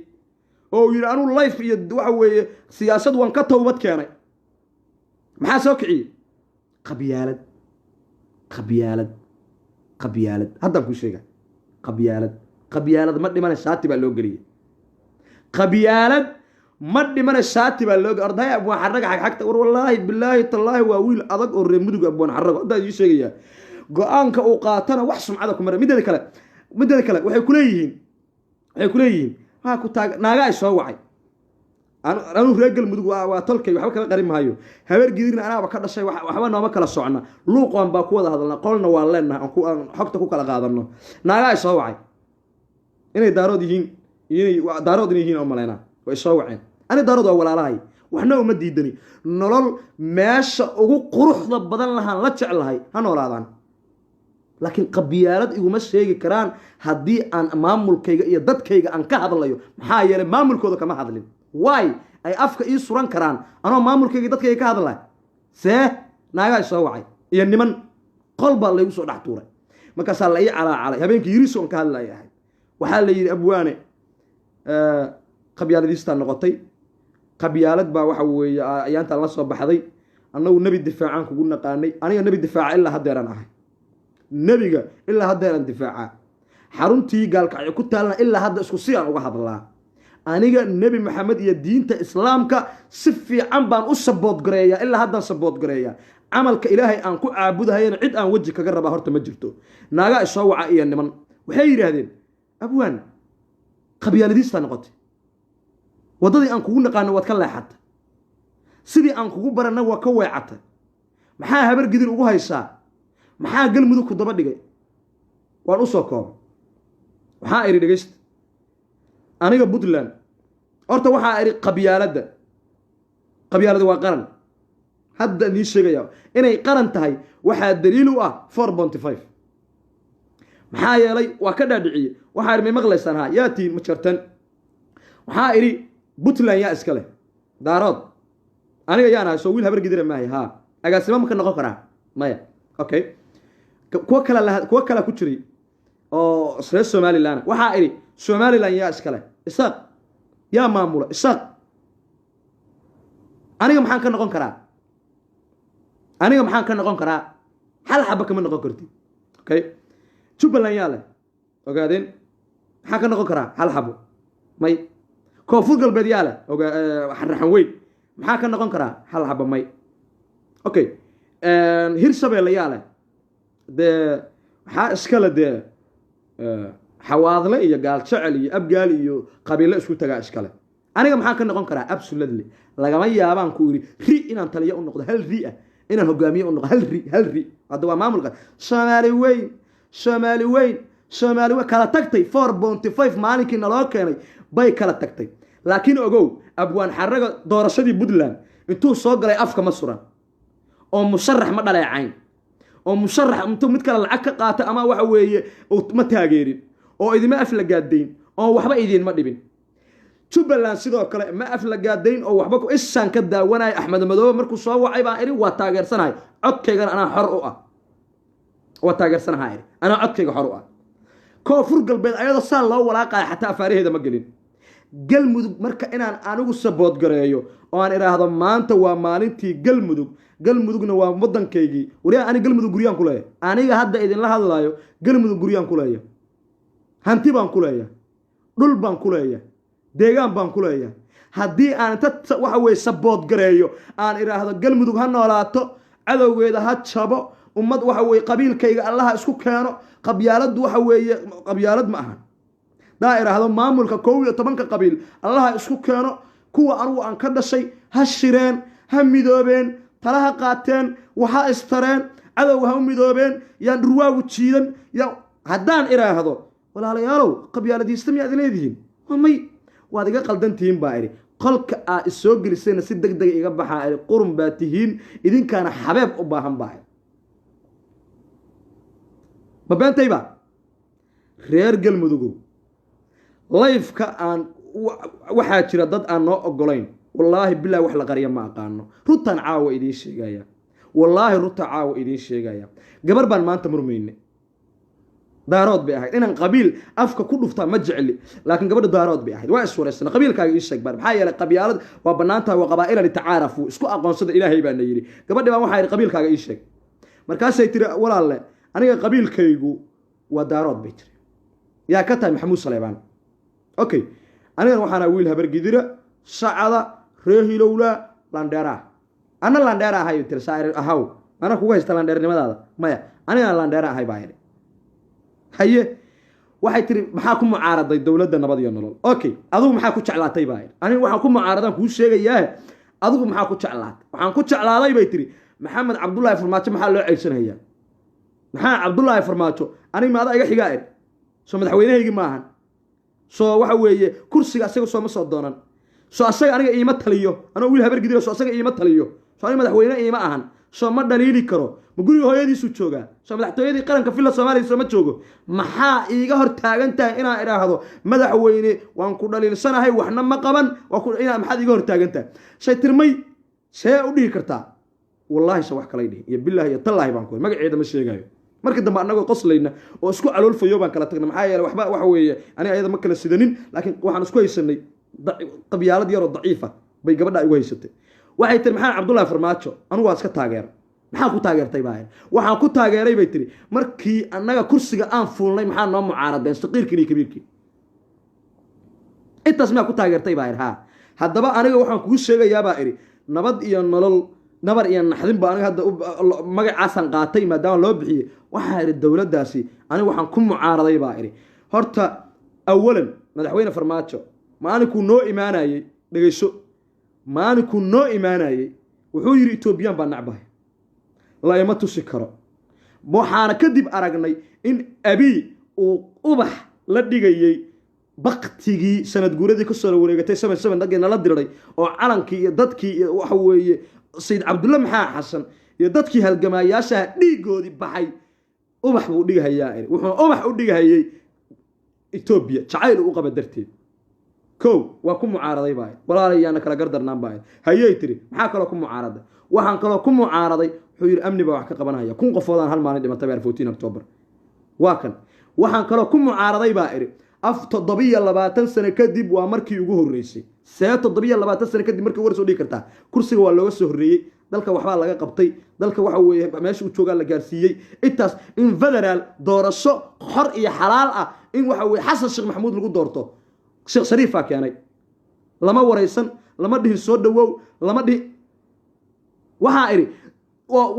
oo uu yidhi anuu life iyo waxa weeye siyaasad waan ka towbad keenay maxaa soo kiciyey qabyaalad haddaan kuu sheega qabyaalad ma dhimana shaati baa loo geliyey arday abwaan xaraga xagxagta war wallaahi bilaahi tallaahi waa wiil adag oo reer mudug abwaan xarago haddaan ii sheegayaa go-aanka uu qaatana wax sumcada ku mara mideeda kale waxay kuleeyihiin waa ku taag naaga ay soo wacay anuu reer galmudug waa tolkay waxba kala qarin maayo habeer gidirna anaaba ka dhashay waxba nooma kala socna luuqan baa ku wada hadalna qolna waa leenahay aan xogta ku kala qaadano naaga ay soo wacay inay daarood yihiin oo maleena way soo waceen ani daarood waa walaalahay waxna uma diidani nolol meesha ugu quruxda badan lahaan la jeclahay ha noolaadaan laakiin qabyaalad iguma sheegi karaan haddii aan maamulkayga iyo dadkayga aan ka hadlayo maxaa yeelay maamulkooda kama hadlin waay ay afka ii suran karaan anoo maamulkayga dadkayga ka hadlay see naagaa soo wacay iyo niman qol baa laygu soo dhex tuuray markaasaa la ii calaacalay habeenkii yiriso aan ka hadlayahay waxaa la yidhi abwaane qabyaaladiistaa noqotay qabyaalad baa waxa weeye ayaantaan la soo baxday annagu nebi difaacaan kugu naqaanay aniga nebi difaaca ilaa haddeeraan ahay nebiga ilaa haddeeraan difaaca xaruntii gaalkacyo ku taalna ilaa hadda isku si aan uga hadlaa aniga nebi maxamed iyo diinta islaamka si fiican baan u saboodgareeyaa ilaa haddaan saboodgareeyaa camalka ilaahay aan ku caabudahayana cid aan weji kaga rabaa horta ma jirto naagaa isoo waca iyo niman waxay yidhaahdeen abwaan qabyaaladiistaa noqotay waddadii aan kugu naqaano waad ka leexatay sidii aan kugu baranna waa ka weecatay maxaa habar gidir ugu haysaa maxaa galmudug ku daba dhigay waan u soo koobay waxaa idhi dhegaysta aniga Puntland horta waxaa idhi qabyaalada waa qaran hadda idiin sheegaya inay qaran tahay waxaa daliil u ah 4.5 maxaa yeelay waa ka dhaadhiciyey waxaa idhi may maqlaysaan haa yaatii ma jartan waxaa idhi Puntland yaa iska leh daarood aniga yaan ahay soo wiil habar gidira maahay haa agaasimo ma ka noqon karaa maya okay kuwa kala ku jiray oo reer Somaliland waxaa idhi Somaliland yaa iska leh isaaq yaa maamula isaaq aniga maxaan ka noqon karaa hal xaba kama noqon kartid okay Jubaland yaa leh ogaadeen maxaan ka noqon karaa hal xabo may koonfur galbeed yaa leh raxan weyn maxaa ka noqon karaa hal xabo may okay hirshabeelle yaa leh dee waxaa iskale dee xawaadle iyo gaal jecel iyo abgaal iyo qabiilo isku tagaa iskale aniga maxaan ka noqon karaa absolutely lagama yaabaan ku yiri ri inaan taliyo u noqdo hal ri ah inaan hogaamiye u noqdo hal ri hadda waa maamulka Soomaali weyn kala tagtay 4.5 maalinkii naloo keenay bay kala tagtay laakiin ogow abwaan xaraga doorashadii Puntland intuu soo galay afka ma suran oo musharax ma dhaleecayn oo musharax intuu mid kale lacag ka qaata ama waxa weeye ma taageerin oo idima af la gaadayn oo waxba idin ma dhibin Jubaland sidoo kale ma af la gaadayn oo waxba ku isaan ka daawanay Axmed Madoobe markuu soo wacay baan iri waa taageersanahay codkaygana anaa xor u ah وتاجرسنا هاي أنا عدك حروقة كوفر قلبي أيضا صار الله ولا قاعد حتى أفاريه هذا مقلين قلمدق مركا إن أنا وسبوت قريو وأنا إلى هذا ما أنت ومالنتي قلمدقنا ومدن كيجي وريا أنا قلمدق قريان كلها أنا هذا إذن لا هذا لايو قلمدق قريان كلها هنتي بان كلها دول بان كلها ديجان بان كلها هدي أنا وحوي سبوت قريو أنا إلى هذا قلمدق هالنولاتو عدو إذا هاتشابو ومد وحوي قبيل كيجي الله اسكو كانوا قبيالد وحوي قبيالد معها دائرة هذا مامولك كوي طبنك قبيل الله اسكو كانوا كوا أنو أن كذا شيء هالشيرين هم مدوبين تلاها قاتين وها استرين عدو هم مدوبين يان روا وتشيدن يا هدان إلى هذا ولا لا يالو قبيالد يستمع ذليدين ومي وهذا قلدن تيم بايري قلك السوق لسنا سدق دقيقة يقبح قرن باتهين إذن كان حباب أباهم باير ما بين تيبا reer galmudug life-ka aan waxa jira dad aan noo ogolayn wallahi billahi wax la qariyo ma aqaano rutan caawa idin sheegaya wallahi ruta caawa idin sheegaya gabar baan maanta murmayne daarood bay ahayd inaan qabiil afka ku dhufta ma jecli laakiin gabadha daarood bay ahayd waa iswareysana qabiilkaaga ii sheeg bar maxaa yeelay qabyaalad waa banaanta waa qabaa'ila li tacaarafu isku aqoonsada ilaahay baa yiri gabadha baan waxa ay qabiilkaaga ii sheeg markaas ay tiri walaalle aniga qabiilkaygu waa daarood bay tiri yaa ka tahay maxamuud saleebaan okay aniga waxaana wiil habar gidira shacada reehilowla landheera ana landheera ahay tiri saar ahaw ana kugu haysta landheernimadaada maya aniga landheera ahay baa yiri haye waxay tiri maxaa ku mucaaraday dawladda nabad iyo nolol okay adigu maxaa ku jeclaatay baa yiri aniga waxaan ku mucaaradan ku sheegayaa adigu maxaa ku jeclaatay waxaan ku jeclaaday bay tiri maxamed cabdullaahi farmaajo maxaa loo ceysanayaa maxaa cabdullaahi farmaajo aniga maada iga xigaa soo madaxweynahaygi maahan soo waxa weeye kursiga asaga soo ma soo doonan soo asaga aniga iima taliyo anoo wiil habar gidira soo asaga iima taliyo soo aniga madaxweyne iima ahan soo ma dhaliili karo ma guriga hooyadiisu joogaa soo madaxtooyadii qaranka filla Soomaaliya soo ma joogo maxaa iiga hor taagan tahay inaan iraahdo madaxweyne waan ku dhaliilsanahay waxna ma qaban waa ku inaa maxaad iiga hor taagan tahay shay tirmay see u dhigi kartaa wallahi soo wax kale dhigi iyo billahi iyo tallaahi baan ku magaceeda ma sheegayo markii dambe anagoo qoslayna oo isku calool fayo baan kala tagnay maxaa yeelay waxba waxa weeye aniga ayada ma kala sidanin laakiin waxaan isku haysanay qabyaalad yar oo daciifa bay gabadha igu haysatay waxay tiri maxaa cabdullaahi farmaajo anigu waa iska taageer maxaa ku taageertay baa waxaan ku taageeray bay tiri markii anaga kursiga aan fuulnay maxaa noo mucaaradeen saqiirkii iyo kabiirkii intaas ma ku taageertay baa ha haddaba aniga waxaan kugu sheegayaa baa iri nabad iyo nolol nabar iyo naxdin baa aniga hadda magacaasan qaatay maadaama loo bixiyay waxaa iri dawladdaasi aniga waxaan ku mucaaraday baa iri horta awalan madaxweyne farmaajo maalinkuu noo imaanayay dhageyso maalinkuu noo imaanayay wuxuu yiri Ethiopian baa nacbahay la ima tusi karo waxaana kadib aragnay in abi uu ubax la dhigayay baqtigii sanad guuradii ka soo wareegatay 77 dagina la diray oo calankii iyo dadkii waxa weeye sayid cabdulla maxaa xasan iyo dadkii halgamaayaasha dhiigoodii baxay ubax buu dhigayaa wuxuu ubax u dhigayay Ethiopia jacayl u qaba darteed kow waa ku mucaaraday baa walaalayana kala gardarnaan baa hayay tiri maxaa kale ku mucaaraday waxaan kale ku mucaaraday wuxuu yiri amni baa wax ka qabanaya kun qofoodaan hal maalin dhimatay 14 October waa kan waxaan kale ku mucaaraday baa iri af 720 sano kadib waa markii ugu horeysay 720 sano kadib markii war soo dhigi kartaa kursiga waa looga soo horeeyay dalka waxba laga qabtay dalka waxa weeye meesha uu joogaa la gaarsiiyay intaas in federal doorasho xor iyo xalaal ah in waxa weeye xasan sheekh maxamuud lagu doorto sheekh shariifa keenay lama wareysan lama dhihin soo dhawow lama dhihin waxa iri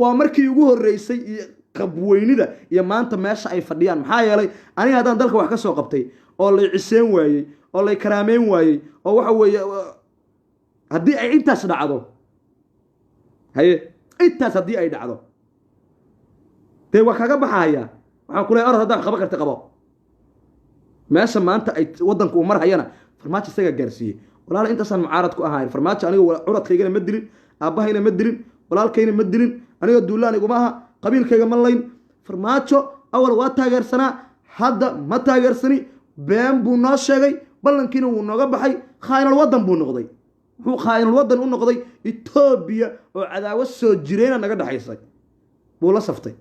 waa markii ugu horeysay qabweynida iyo maanta meesha ay fadhiyaan maxaa yeelay aniga hadaan dalka wax ka soo qabtay oo la ciseen waayay oo la karaameyn waayay oo waxa weeye hadii ay intaas dhacdo haye intaas hadii ay dhacdo tay wax kaga baxaya waxaan ku leeyahay orod qaba kartay qabo meesha maanta ay wadanku u marhayana farmaajo isaga gaarsiiyay walaal intaasan mucaarad ku ahayn farmaajo aniga curadkayga ma dilin aabahayna ma dilin walaalkayna ma dilin aniga duulaan iguma aha qabiilkayga ma layn farmaajo awal waa taageersanaa hadda ma taageersani been buu noo sheegay ballankiina wuu nooga baxay khaayinal wadan buu noqday wuxuu khaayinal wadan u noqday Ethiopia oo cadaawad soo jireena naga dhaxaysay buu la saftay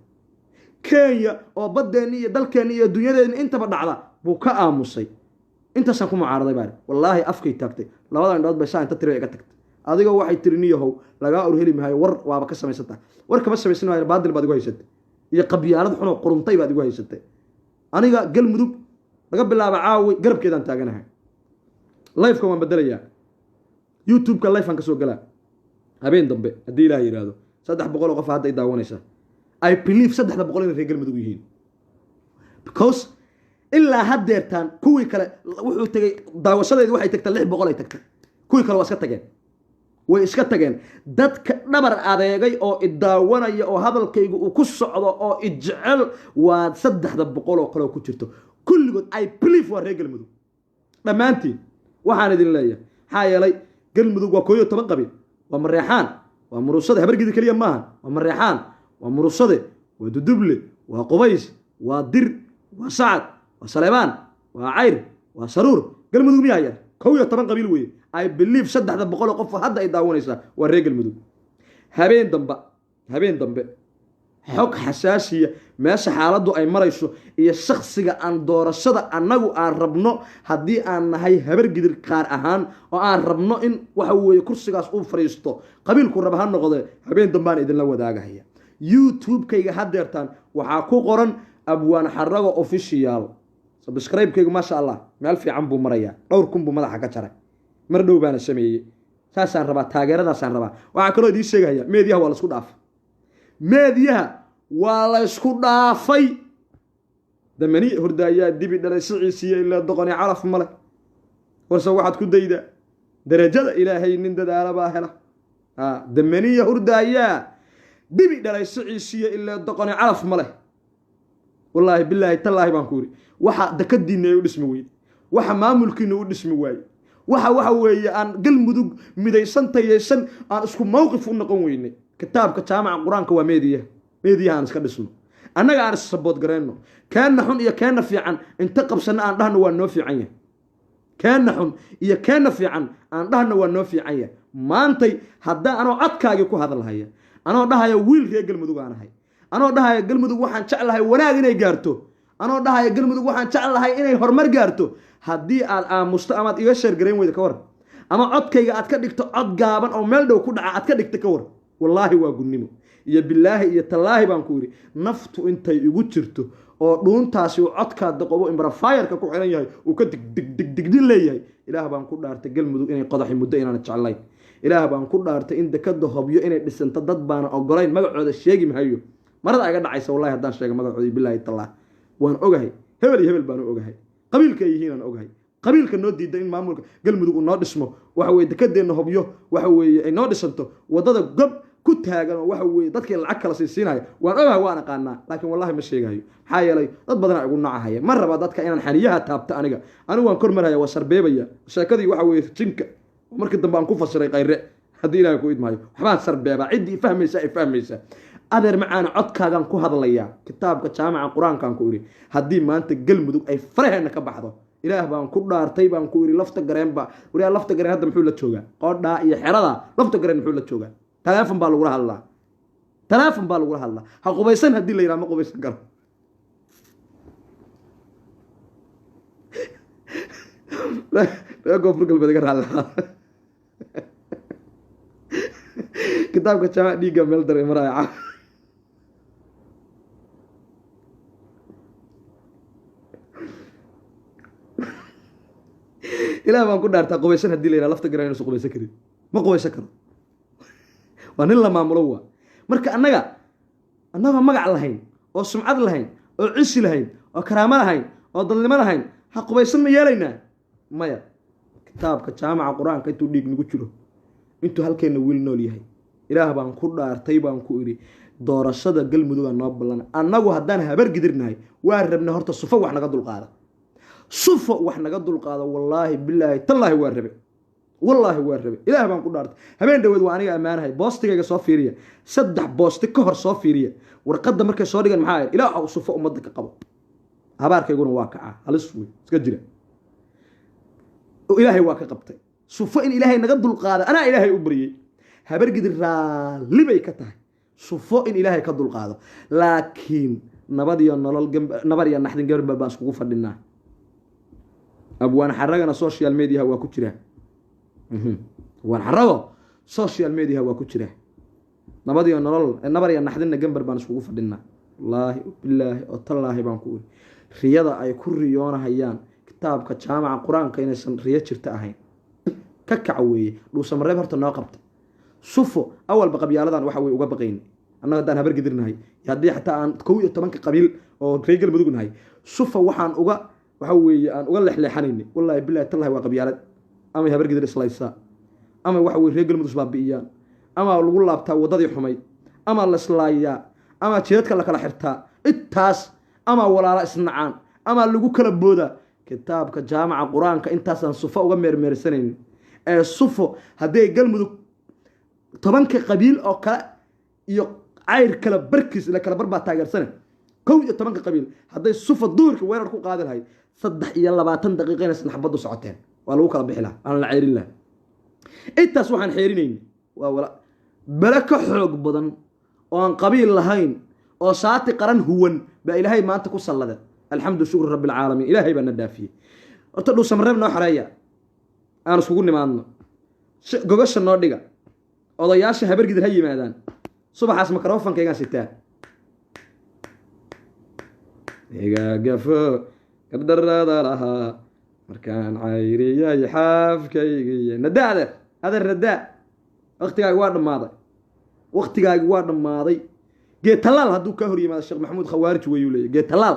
kenya oo baddeeni iyo dalkeeni iyo dunyadeeni intaba dhacda buu ka aamusay intaasaan ku mucaaraday baan wallaahi afkay taagtay labada indhood bay saa inta tiri iga tagtay adigoo waxay tiri niyahow lagaa urheli maayo war waaba ka samaysata war kama samaysan maayo baadil baad igu haysatay iyo qabyaalad xun oo quruntay baad igu haysatay aniga galmudug laga bilaabo caawi garabkeedaan taaganahay live-ka waan bedelayaa youtube-ka live-aan ka soo galaa habeen dambe haddii ilaah yidhaahdo 300 qof hadda ay daawanaysaa I believe 300 inay reer galmudug yihiin because ilaa haddeertaan kuwii kale wuxuu tagay daawashadeedu waxay tagtay 600 ay tagtay kuwii kale waa iska tageen way iska tageen dadka dhabar adeegay oo idaawanaya oo hadalkaygu uu ku socdo oo ijecel waa 300 oo kale ku jirto kulligood I believe waa reer galmudug dhammaantiin waxaan idin leeyahay maxaa yeelay galmudug waa 11 qabiil waa mareexaan waa murusade habargidi kaliya maaha waa mareexaan waa murusade waa duduble waa qubays waa dir waa sacad waa saleebaan waa cayr waa saruur galmudug miyaa yar 11 qabiil weeye I believe 300 qof hadda ay daawanaysaa waa reer galmudug habeen dambe xog xasaasiya meesha xaaladdu ay marayso iyo shakhsiga aan doorashada annagu aan rabno haddii aan nahay habargidir qaar ahaan oo aan rabno in waxa weeye kursigaas uu fariisto qabiilku raba ha noqdee habeen dambaan idinla wadaagahaya youtube-kayga haddeertaan waxaa ku qoran abwaan xarago official subscribe-kaygu maasha allah meel fiican buu marayaa dhowr kun buu madaxa ka jaray mar dhow baana sameeyey saasaan rabaa taageeradaasaan rabaa waxaa kaloo idiin sheegaya meediyaha waa la isku dhaafay meediyaha waa la isku dhaafay damani hurdaayaa dibi dhalay siciisiiyo ilaa doqoni calaf male warse waxaad ku daydaa darajada ilaahay nin dadaala baa hela damaniya hurdaayaa dibi dhalay siciisiiyo ilaa doqoni calaf male wallaahi bilaahi tallaahi baan ku yidhi waxa dakadiinna ay u dhismi weyde waxa maamulkiina u dhismi waaye waxa weeye aan galmudug midaysan tayaysan aan isku mowqif u noqon weynay kitaabka jaamaca qur-aanka waa meediyaha aan iska dhisno annaga aan issabood garayno keenna xun iyo keenna fiican inta qabsanna aan dhahno waa noo fiican yahay keenna xun iyo keenna fiican aan dhahno waa noo fiican yahay maantay haddaa anoo codkaagii ku hadalhaya anoo dhahaya wiil reer galmudug aan ahay anoo dhahaya galmudug waxaan jeclahay wanaag inay gaarto anoo dhahaya galmudug waxaan jeclahay inay horumar gaarto haddii aad aamusto amaad iga sheergarayn weyda ka war ama codkayga aad ka dhigto cod gaaban oo meel dhow ku dhaca aad ka dhigta ka war wallaahi waa gunnimo iyo bilaahi iyo tallaahi baan ku yidhi naftu intay igu jirto oo dhuuntaasi uu codkaa daqobo imbarafayarka ku xiran yahay uu ka digdigdigdin leeyahay ilaah baan ku dhaartay galmudug inay qodaxi muddo inaan jeclayn ilaah baan ku dhaartay in dekada hobyo inay dhisanto dad baana ogolayn magacooda sheegi mahayo marada iga dhacaysa wallahi haddaan sheega magacooda bilaahi tallaahi waan ogahay hebel iyo hebel baan ogahay qabiilka ay yihiin aan ogahay qabiilka noo diida in maamulka galmudug uu noo dhismo waxa weeye dekadeenna hobyo waxa weeye ay noo dhisanto wadada gob ku taagan oo waxa weeye dadkii lacag kala siinayo waan ogahay waan aqaanaa laakiin wallahi ma sheegayo maxaa yeelay dad badan ay ugu nacahaya ma raba dadka inaan xaniyaha taabto anigu waan kormaraya waa sarbeebaya sheekadii waxa weeye jinka markii dambe aan ku fasiray qayre haddii ilaahay ku idmaayo waxbaan sarbeebaa ciddii fahmaysa adeer macaan codkaagan ku hadlayaa kitaabka jaamaca qur-aankaan ku idhi haddii maanta galmudug ay faraheena ka baxdo ilaah baan ku dhaartay baan ku idhi lafta gareenba wariyaa lafta gareen hadda muxuu la joogaa qoodhaa iyo xeradaa lafta gareen muxuu la joogaa teleefon baa lagula hadlaa ha qubaysan haddii la yidhaha ma qubaysan karo koonfur galbeed ga raali kitaabka jaamaca dhiigga meel daray maraya ilaah baan ku dhaartaa qubaysan haddii la yidhaha lafta gareen inuusan qubaysan karin ma qubaysan karo waa nin la maamulo waa marka annagoo magac lahayn oo sumcad lahayn oo cisi lahayn oo karaamo lahayn oo dadnimo lahayn ha qubaysan ma yeelaynaa maya kitaabka jaamaca qur-aanka intuu dhiig nagu jiro intuu halkeenna wiil nool yahay ilaah baan ku dhaartay baan ku idhi doorashada galmudugaa noo ballan annagu haddaan habargidirnahay waa rabna horta sufo wax naga dulqaada wallaahi bilaahi tallaahi waa rabe ilaah baan ku dhaartay habeen dhaweed waa aniga ammaanahay boostigayga soo fiiriya 3 boosti ka hor soo fiiriya warqadda markay soo dhigan maxaa yahay ilaah sufo ummadda ka qabo habaarkayguna waa kacaa halis wey iska jira ilaahay waa ka qabtay sufo in ilaahay naga dulqaada anaa ilaahay u baryey habargidir raalli bay ka tahay sufo in ilaahay ka dulqaado laakiin nabad iyo nolol nabar iyo naxdin gambar baan iskugu fadhinaa. abwaan xaragana social media waa ku jira abwaan xarago social media waa ku jira. nabad iyo nolol nabar iyo naxdinna gambar baan iskugu fadhinaa. wallaahi billaahi oo tallaahi baan ku riyada ay ku riyoonahayaan kitaabka jaamaca qur-aanka inaysan riyo jirta ahayn ka kaca weeye. dhuusamareeb horta noo qabta sufo awalba qabyaaladan waxa way uga baqayn annaga haddaan habar gidirnahay haddii xataa aan 11 qabiil oo reer galmudug nahay sufo waxaan uga waxa weeye aan uga leexleexanayni wallaahi billaahi tallaahi waa qabyaalad ama habar gidir islaysa ama waxa way reer galmudug baabi'iyaan ama lagu laabtaa wadadii xumayd ama la islaayaa ama jeedka la kala xirtaa intaas ama walaala isnacaan ama lagu kala booda kitaabka jaamaca qur-aanka intaasaan sufo uga meermeersanayn ee sufo haddii galmudug 10 qabiil oo kale iyo cayr kala barkiis la kala barbaa taageersan 11 qabiil hadday sufo duurka weerar ku qaadi lahayd 23 daqiiqo san xabadu socoteen waa lagu kala bixi lahaa aan la ceyrin lahaa. intaas waxaan xeerinayn waa wala baraka xoog badan oo aan qabiil lahayn oo saati qaran huwan ba ilaahay maanta ku sallada. alxamdu shukr rabbil caalamiin ilaahay baa na dhaafiyay. horta dhuusamareeb noo xareeya aan iskugu nimaadno gogasha noo dhiga odayaasha habar gidir ha yimaadaan subaxaas makrofonkaygaan sitaa igagafo gabdharada lahaa markaan cayriyay xaafkaygiiyo nadaada adeer nadaa waqtigaagi waa dhammaaday geed talaal hadduu ka hor yimaado sheekh maxamuud khawaarij wayuu leeyahy geed talaal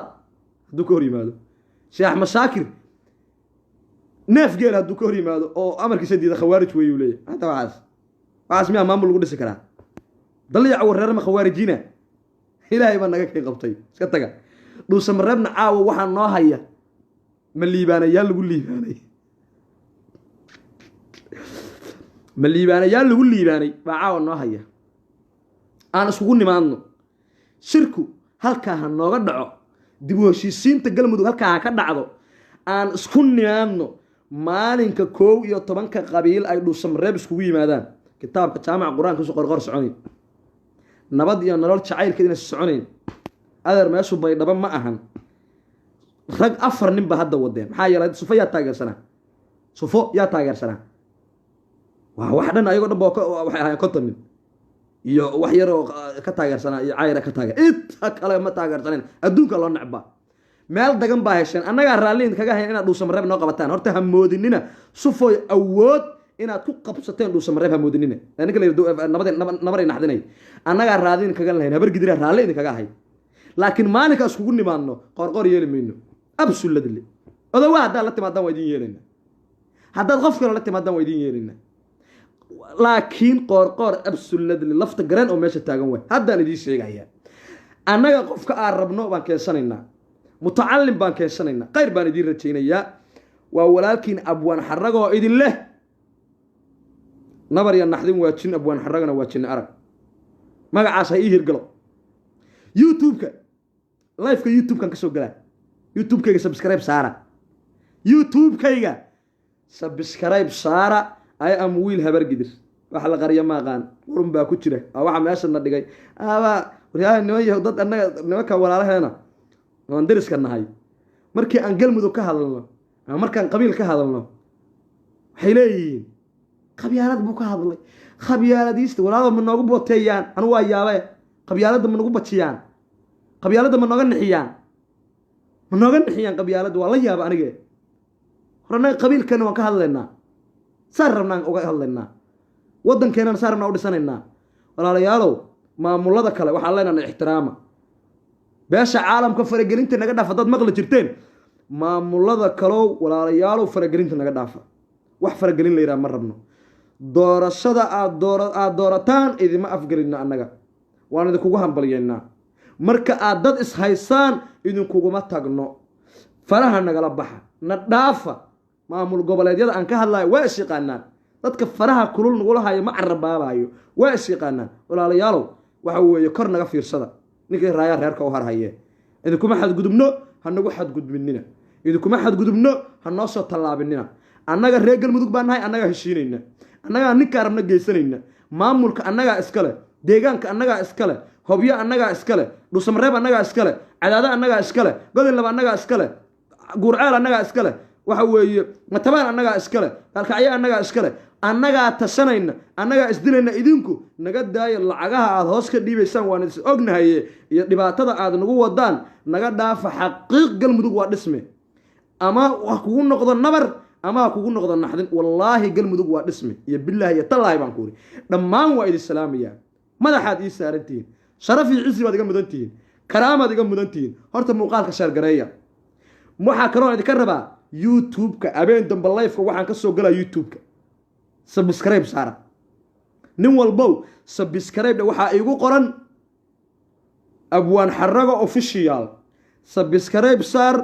hadduu ka hor yimaado sheekh mashaakir neef geel hadduu ka hor yimaado oo amarkiisa diida khawaarij wayuu leeyahy hata waxaas miyaa maamul lagu dhisi karaa daliyaca wareerama khawaarijina ilaahay baa naga kay qabtay iska taga. dhuusamareebna caawa waxaa noo haya ma liibaanayaal lagu liibaanay baa caawa noo haya. aan iskugu nimaadno shirku halkaa ha nooga dhaco dib u heshiisiinta galmudug halkaa ha ka dhacdo. aan isku nimaadno maalinka 11 qabiil ay dhuusamareeb iskugu yimaadaan kitaabka jaamaca qur-aanka isu qorqor soconayn nabad iyo nolol jacaylkeed inay soconayn adeer meeshu baydhabo ma ahan rag 4 nin ba hadda wadeen maxaa yeelay sufo yaa taageersanaa waa wax dhan ayagoo dhan waxay ahaayeen 50 nin iyo wax yar oo ka taageersanaa iyo cayra ka taageer inta kale ma taageersaneen adduunka loo nacba meel dagan baa hesheen annagaa raalliin kaga hayn inaad dhuusamareeb noo qabataan horta ha moodinina sufooy awood inaad ku qabsateen dhuusamareeb ha moodinina ninka nabaray naxdinay annagaa raadin kaga lahayn habar gidiraa raalli idin kaga ahay laakiin maalinka iskugu nimaadno qorqor yeeli mayno absolutely odawa haddaad la timaadaan waa idin yeelayna haddaad qof kale la timaadaan waa idin yeelayna laakiin qorqor absolutely lafta gareen oo meesha taagan way haddaan idiin sheegayaa annaga qofka aan rabno baan keensanaynaa mutacallim baan keensanaynaa khayr baan idiin rajaynayaa waa walaalkiin abwaan xaragoo idin leh nabar iyo naxdin waa jin abwaan xaragana waa jin arag magacaas ha ii hirgalo youtube-ka live-ka youtube-kan ka soo galaa youtube-kayga subscribe saara ay am wiil habar gidir wax la qariyo ma aqaan qurun baa ku jira waxa meesha na dhigay waryaha dad annaga nimanka walaalaheena aan dariska nahay markii aan galmudug ka hadalno ama markaan qabiil ka hadalno waxay leeyihiin qabyaalad buu ka hadlay qabyaaladiista walaalo ma noogu booteeyaan anu waa yaabay qabyaalada ma nagu bajiyaan qabyaalada ma nooga nixiyaan qabyaalada waa la yaaba aniga horana qabiilkana waan ka hadlaynaa saar rabnaan uga hadlaynaa waddankeena saar rabnaa u dhisanaynaa walaalayaalow maamulada kale waxaan leenahay ixtiraama beesha caalamka faragelinta naga dhaafa dad maqli jirteen maamulada kalow walaalayaalow faragelinta naga dhaafa wax faragelin la yiraahdo ma rabno doorashada aad doorataan idima afgelina annaga waan idinkugu hambalyeynaa marka aad dad is haysaan idinkuguma tagno faraha nagala baxa na dhaafa maamul goboleedyada aan ka hadlayo waa is yaqaanaan dadka faraha kulul nagula hayo ma carabaabayo waa is yaqaanaan walaalayaalow waxa weeye kor naga fiirsada ninkii raaya reerka u harhaye idinkuma xadgudubno ha nagu xadgudbinina idinkuma xadgudubno ha noo soo tallaabinina annaga reer galmudug baan nahay annagaa heshiinayna annagaa ninkaa rabna geysanayna maamulka annagaa iskale deegaanka annagaa iskale hobyo annagaa iskale dhuusamareeb annagaa iskale cadaado annagaa iskale godin laba annagaa iskale guurceel annagaa iskale waxa weeye matabaan annagaa iskale halkacyo annagaa iskale annagaa tashanayna annagaa isdilayna idinku naga daaya lacagaha aad hoos ka dhiibaysaan waan is ognahaye iyo dhibaatada aad nagu wadaan naga dhaafa xaqiiq galmudug waa dhisme ama wax kugu noqdo nabar ama kugu noqdo naxdin wallaahi galmudug waa dhisme iyo billaahi iyo tallaahi baan ku uri dhammaan waa idin salaamayaa madaxaad ii saarantihiin sharaf iyo cisi baad iga mudan tihiin karaamaad iga mudan tihiin horta muuqaalka sheergareeya waxaa kaloo idinka rabaa youtube-ka habeen dambe live-ka waxaan ka soo galaa youtube-ka subscribe saara nin walbow subscribe waxaa iigu qoran abwaan xarago official subscribe saar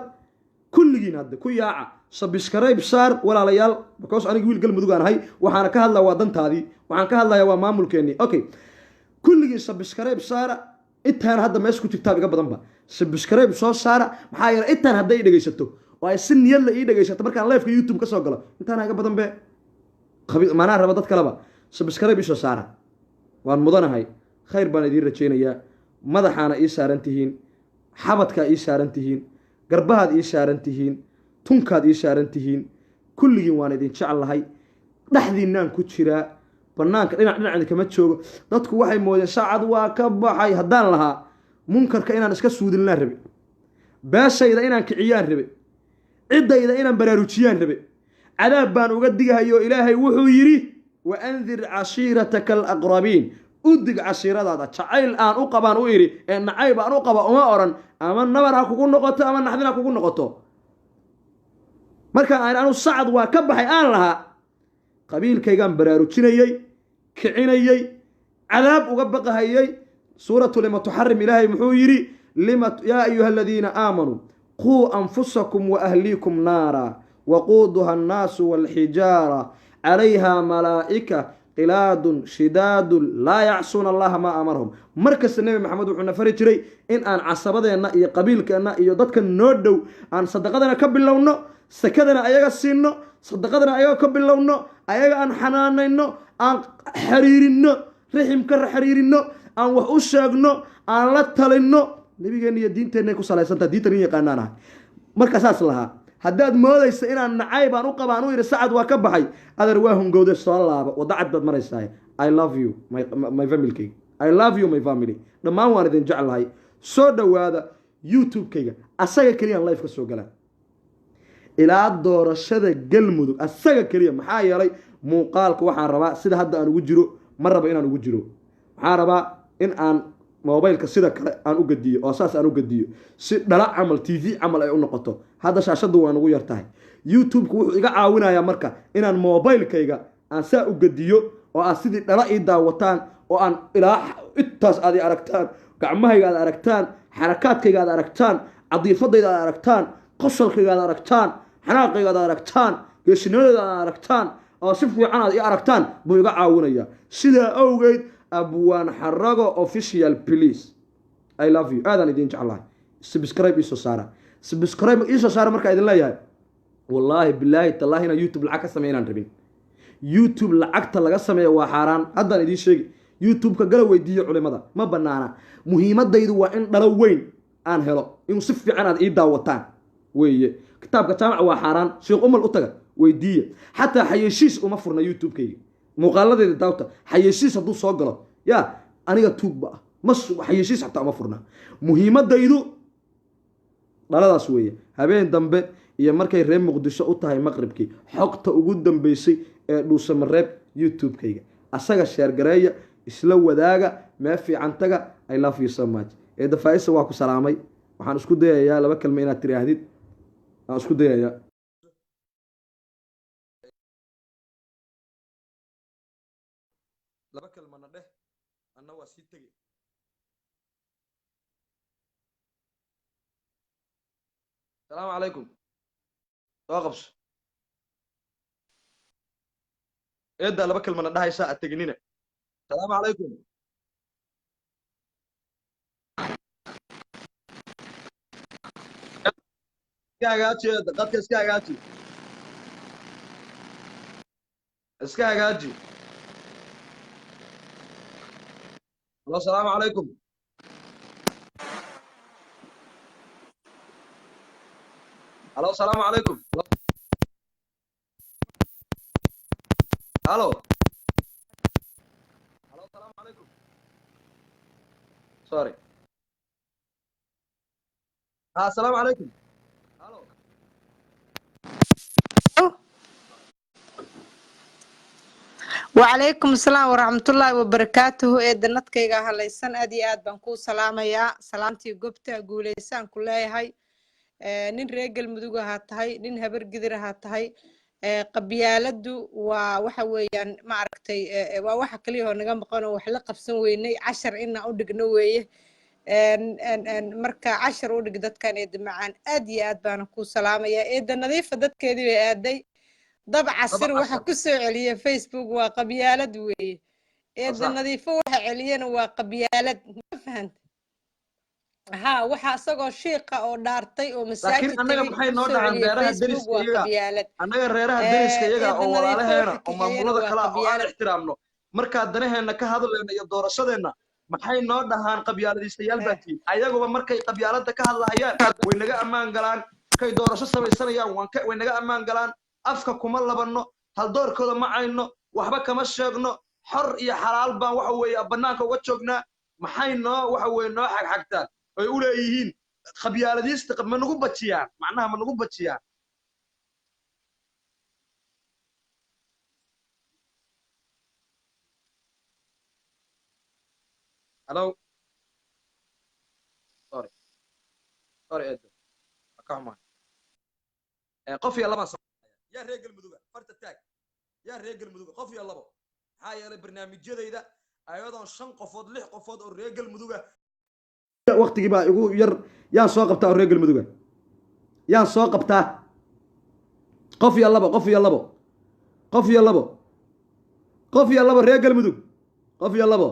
kulligiin hadda ku yaaca subscribe saar walaalayaal because aniga wiil galmudug aan ahay waxaana ka hadlaa waa dantaadii waxaan ka hadlayaa waa maamulkeennii okay kulligiin subscribe saara intaan hadda meesha ku jirtaa iga badanba subscribe soo saara maxaa yeelay intaan hadday i dhegaysato oo ay si niyad la ii dhegaysato markaan live-ka youtube ka soo galo intaan iga badan be maanaa raba dad kaleba subscribe isoo saara waan mudanahay khayr baan idiin rajaynayaa madaxaana ii saaran tihiin xabadkaa ii saaran tihiin garbahaad ii saaran tihiin tunkaad ii saaran tihiin kulligiin waan idin jeclahay dhexdiinaan ku jiraa banaanka dhinac kama joogo dadku waxay moodeen saacad waa ka baxay haddaan lahaa munkarka inaan iska suudinlaan rabe beeshayda inaan kiciyaan rabe ciddayda inaan baraarujiyaan rabe cadaab baan uga digahayo ilaahay wuxuu yidhi wa andir cashiirataka alaqrabiin u dig cashiiradaada jacayl aan u qabaan u idhi ee nacayb aan u qaba uma odhan ama nabar ha kugu noqoto ama naxdin ha kugu noqoto markaan anu sacad waa ka baxay aan lahaa qabiilkaygaan baraarujinayey kicinayey cadaab uga baqahayey suuratu lima tuxarim ilaahay muxuu yidhi yaa ayuha aladiina aamanuu quu anfusakum wa ahliikum naara waquuduha annaasu walxijaara calayha malaa'ika qilaadun shidaadun laa yacsuuna allaha maa amarahum markasta nebi maxamed wuxuu na fari jiray in aan casabadeenna iyo qabiilkeenna iyo dadka noo dhow aan sadaqadana ka bilowno sakadana ayaga siino sadaqadana ayaga ka bilowno ayaga aan xanaanayno aan xiriirino riximka xiriirino aan wax u sheegno aan la talinno nabigeenna iyo diinteenna ku salaysantaa diintan in yaqaanaan ahay marka saas lahaa haddaad moodaysa inaan nacayb aan u qabaan u yidhi sacad waa ka baxay adar waa hungowde soo laaba wadacad baad maraysaa I love you my familykayga I love you my family dhammaan waan idin jeclahay soo dhowaada youtube-kayga asaga keliyaan live ka soo galaa ilaa doorashada galmudug asaga keliya maxaa yeelay muuqaalka waxaan rabaa sida hadda aan ugu jiro ma raba inaan ugu jiro waxaan rabaa in aan mobilka sida kale aan u gadiyo oo saas aan u gadiyo si dhala camal tv camal ay u noqoto hadda shaashadu waa nagu yar tahay youtube-ku wuxuu iga caawinayaa marka inaan mobilkayga aan saa u gadiyo oo aad sidii dhala ii daawataan oo aan ilaa intaas aad i aragtaan gacmahayga aad aragtaan xarakaadkayga aad aragtaan cadiifadayda aad aragtaan qosolkayga aad aragtaan xanaaqayga aad aragtaan geesinimadeeda aad aragtaan oo si fiican aad ii aragtaan buu iga caawinayaa sidaa awgeed abwaan xarago official please I love you aadaan idin jeclahay subscribe isoo saara subscribe isoo saara markaa idin leeyahay wallaahi bilaahi tallaahi inaan youtube lacag ka sameeyo inaan rabin youtube lacagta laga sameeyo waa xaaraan haddaan idiin sheegi youtube-ka gala weydiiyo culimada ma banaana muhiimadaydu waa in dhalo weyn aan helo inuu si fiican aad ii daawataan weeye kitaabka jaamaca waa xaaraan sheekh umal u taga weydiiya xataa xayeshiis uma furna youtube-kayga muuqaaladeeda daawta xayeshiis hadduu soo galo yaa aniga tuugba ah xayeshiis xataa uma furna muhiimadaydu dhaladaas weeye habeen dambe iyo markay reer muqdisho u tahay maqribkii xogta ugu dambeysay ee dhuusamareeb youtube-kayga asaga sheergareeya isla wadaaga mee fiican taga I love you so much eeda faaisa waa ku salaamay waxaan isku dayayaa laba kalma inaad tiraahdid aan isku dayayaa laba kalmana dheh anna waa sii tegi السلام عليكم توقفش ايه لبا كلمه ندهاي ساعه تجنينه السلام عليكم اسكاغاتي دقات اسكاغاتي اسكاغاتي السلام عليكم الو السلام عليكم. الو الو السلام عليكم. سوري. السلام عليكم. الو وعليكم السلام ورحمة الله وبركاته إيه دنتك يا هليسان أدي آد بنكو سلامة يا سلامتي قبتة قوليسان كلها هاي نين رجل مدوجة هاتهاي نين هبر قدر هاتهاي قبيالدو وحويان معركتي وواحد كليه نجام قانون وحلقة بسويني 10 إن أودق نويه ان marka 10 u dhig dadkan ee macaan aad iyo aad baan ku salaamaya eeda nadiifa dadkeedii ay aaday dabca sir waxa ku soo celiya Facebook waa qabyaalad weeye eeda nadiifa waxa celiyana waa qabyaalad ma fahant ha waxa asagoo sheeqa oo dhaartay oo masaajid laakiin anaga maxay noo dhacan reeraha deriska iyaga anaga reeraha deriska iyaga oo walaalaheena oo maamulada kala oo aan ixtiraamno marka danaheena ka hadlayna iyo doorashadeena maxay noo dhahaan qabyaaladiistayaal baatiin ayaguba markay qabyaalada ka hadlayaan way naga amaan galaan kay doorasho samaysanayaan way naga amaan galaan afka kuma labanno hal doorkooda ma ayno waxba kama sheegno xor iyo xalaal baan waxa weeye banaanka uga joognaa maxay noo waxa weeye noo xagxagtaan ay u leeyihiin qabyaaladiista ma nagu bajiyaan macnaha ma nagu bajiyaan hello sorry akama qof iyo laba يا رجل مدوغا فرت تاج يا رجل مدوغا قف يا لبا maxaa yeelay barnaamijyadayda ayadoon 5 qofood 6 qofood oo reegal muduga waqtigii baa igu yar yaan soo qabtaa oo reegal muduga yaan soo qabtaa qof ya labo qof ya labo qof ya labo qof ya labo reegal mudug qof ya labo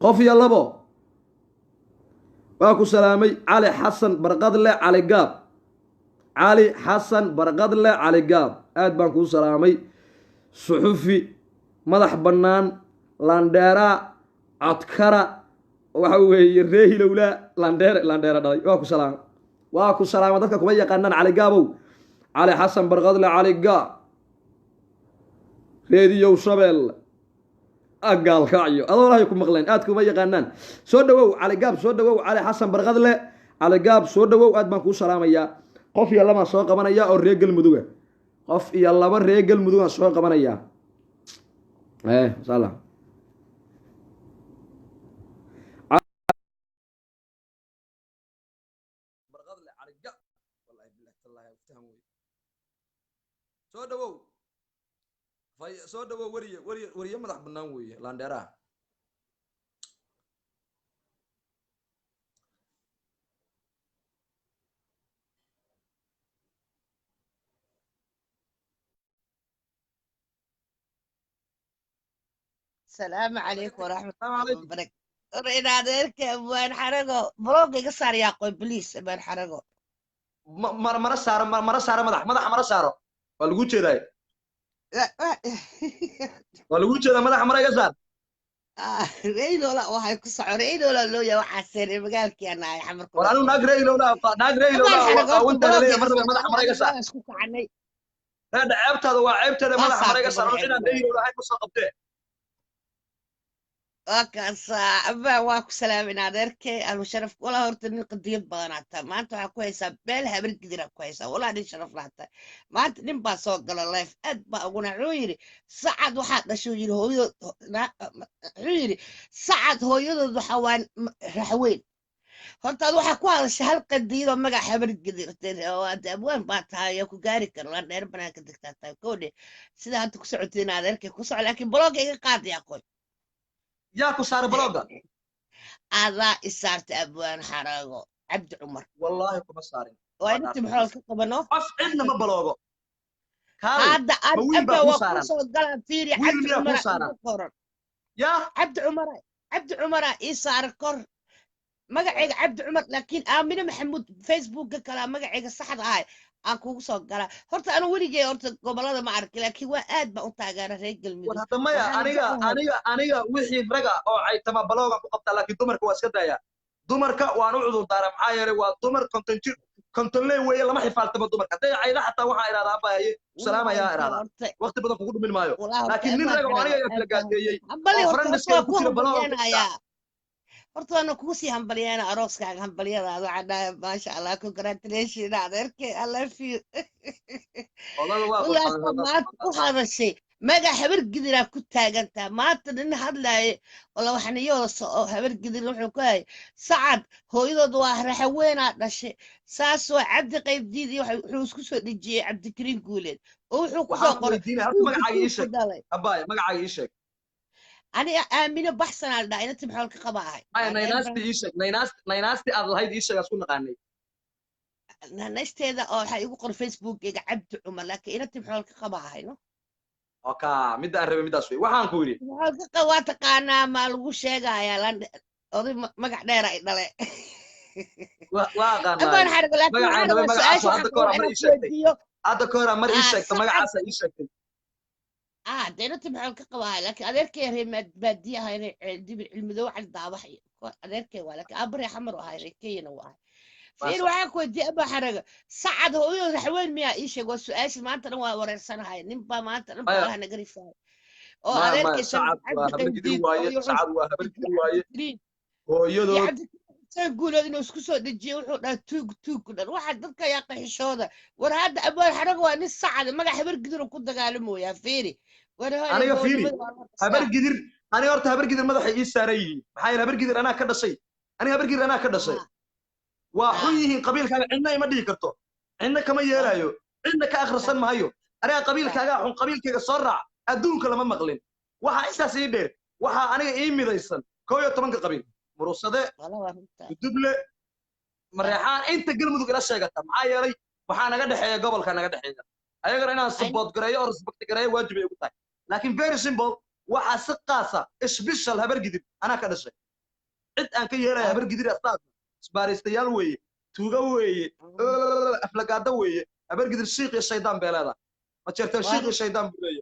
qof ya labo waa ku salaamay cali xasan barqadle cali gaab علي حسن برقدله علي قاب آد بان كو سلامي صحفي مدح بنان لانديرا عدكرا وحوي ريهي لولا لانديرا داي واكو سلام دادك كما يقانان علي قابو علي حسن برقدله علي قاب ريديو شبل أقال كعيو أدو الله يكون مغلين آد كما يقانان سودوو علي قاب سودوو علي حسن برقدله علي قاب سودوو آد بان كو سلامي qof iyo laba soo qabanaya oo reegal muduga qof iyo laba reegal muduga soo qabanaya salaam barqadle caliga wallahi billahi tallahi uftahan way soo dhawow wariye madax banaan weeye laandheeraha السلام عليكم ورحمة الله وبركاته. رينا ذلك وين حرقوا بروق يقصر يا قوي بليس وين حرقوا مرة سارة مدح مرة سارة والقول كذا والقول كذا مدح مرة يقصر رينو لا وهاي قصة رينو لا لو يا وحسن مقالك يا ناي حمر ولا أنا ناقرينو لا وانت ليه مدح مرة يقصر هذا عيبت هذا وعيبت هذا مدح مرة يقصر وحنا رينو لا هاي قصة قبته وكاس أبا واكو سلام نادرك المشرف ولا هرت من قضية بغناتا ما أنتوا حكويسة بيلها بالقدرة كويسة ولا نشرف لحتى ما أنت نبى سوق اللايف أدبا أقول عيري سعد وحد شو يجي هو عيري سعد هو يضد حوان رحوين هرت هذا حكوا الشهر قدير وما حبر القدرة وأنت أبوان باتها يكو قاري كروان نربنا كدكتاتها كوني سيدا أنتوا كسعتين نادرك كسع لكن بلوغي قاضي يا أخوي ياكو صار بلوغا هذا إسارت أبوان حراغو عبد عمر والله كما صارين وين أنت محاول تقبلناه قف عندنا ما بلوغو هذا أبا وقوصو قلب فيري عبد عمر يا عبد عمر إسار كور مقعيق عبد عمر لكن آمنة محمود فيسبوك كلام مقعيق الصحة هاي أكو سوق قال هرت أنا ولي جاي هرت قبل هذا ما أعرف لكن وقاد ما أنت أجانا رجل من هذا ما يا أنا وحي رجع أو عي تما بلوغا قبضة لكن دمر كواس كده يا دمر كا وأنا عذر دار معايا ودمر كنتنجر konton ley weeye lama xifaaltamo dumarka hadday cayda xataa waxaa idhahdaa abaaye salaam ayaa idhahdaa waqti badan kugu dhumin maayo laakiin nin raga oo aniga aflagaadeeyey oo farandiska ku jira balaa horta waana kugu sii hambalyeena arooskaaga hambalyadaada waxaa dhahay maasha allah congratulation adeerkay I love you maanta u hadashay magac habar gidiraa ku taagantaa maanta nin hadlaaye wala waxaniyooda oo habar gidir wuxuu ku hayay sacad hooyadood waa raxaweenaa dhashay saas waa cabdi qaybdiid iyo wuxuu isku soo dhejiyey cabdikariin guuleed oo wuxuu ku soo qoray magacaaga ii sheeg abaaye magacaaga ii sheeg أنا آمنة بحثنا على دائرة محل كقبائل. نايناستي إيشك نايناستي أضلهيد إيشك أسكون قاني. نايناستي هذا أو حيقول فيسبوك يقعد عمر لكن إنا محل كقبائل نو. أوكا مدة أربعة مدة شوي وحان كوري. محل كقواتك أنا ما لقوش شيء يا لان أضي ما قاعد يراي دلي. واقعنا. أبغى نحرق لكن أنا بس إيش هذا كورة مر إيشك ما قاعد إيشك. دينا تبع القواعد لكن أذكر هي مادية هاي دي المذوع على الضابحي أذكر ولكن أبري حمر وهاي كينا وهاي في الوعاك ودي أبى حرقة صعد هو يحول ميا إيش يقول سؤال ما أنت نوا ورا السنة هاي نبى ما أنت نبى لها نقري فيها أو أذكر صعد وهبرجدي وايد صعد وهبرجدي وايد هو يدور يقول إنه سكسو دجي وحنا توك الواحد ذكر يا قحي شوذا ورهاد أبى حرقة ونص صعد ما راح يبرقدر كنت قالمو يا فيري أنا فيري هبرقدر أنا أرت هبرقدر ماذا حيجي ساري محايل هبرقدر أنا كذا شيء أنا هبرقدر أنا كذا شيء وحيه قبيل كان عندنا ما ديكرتو عندنا كم يلايو عندنا كآخر سنة ما هيو أنا قبيل كذا حن قبيل كذا صرع أدون كلام مغلين وها إساس يدير وها أنا إيمي ذا السنة كويو تمنك قبيل مرصدة الدبلة مريحان أنت قل مذوق الأشياء قطع معايا لي وحنا قد حيا قبل كان قد حيا أيقر أنا صبوت قراية أو رسبت قراية واجب يقطع لكن very simple وحاسق قاسة إيش بيشل هبر جديد أنا كذا شيء عد أن كي يرى هبر جديد أستاذ سباريستيال وي توجوي أفلقات وي هبر جديد الشيخ الشيطان بلادا ما تشرت الشيخ الشيطان بوليه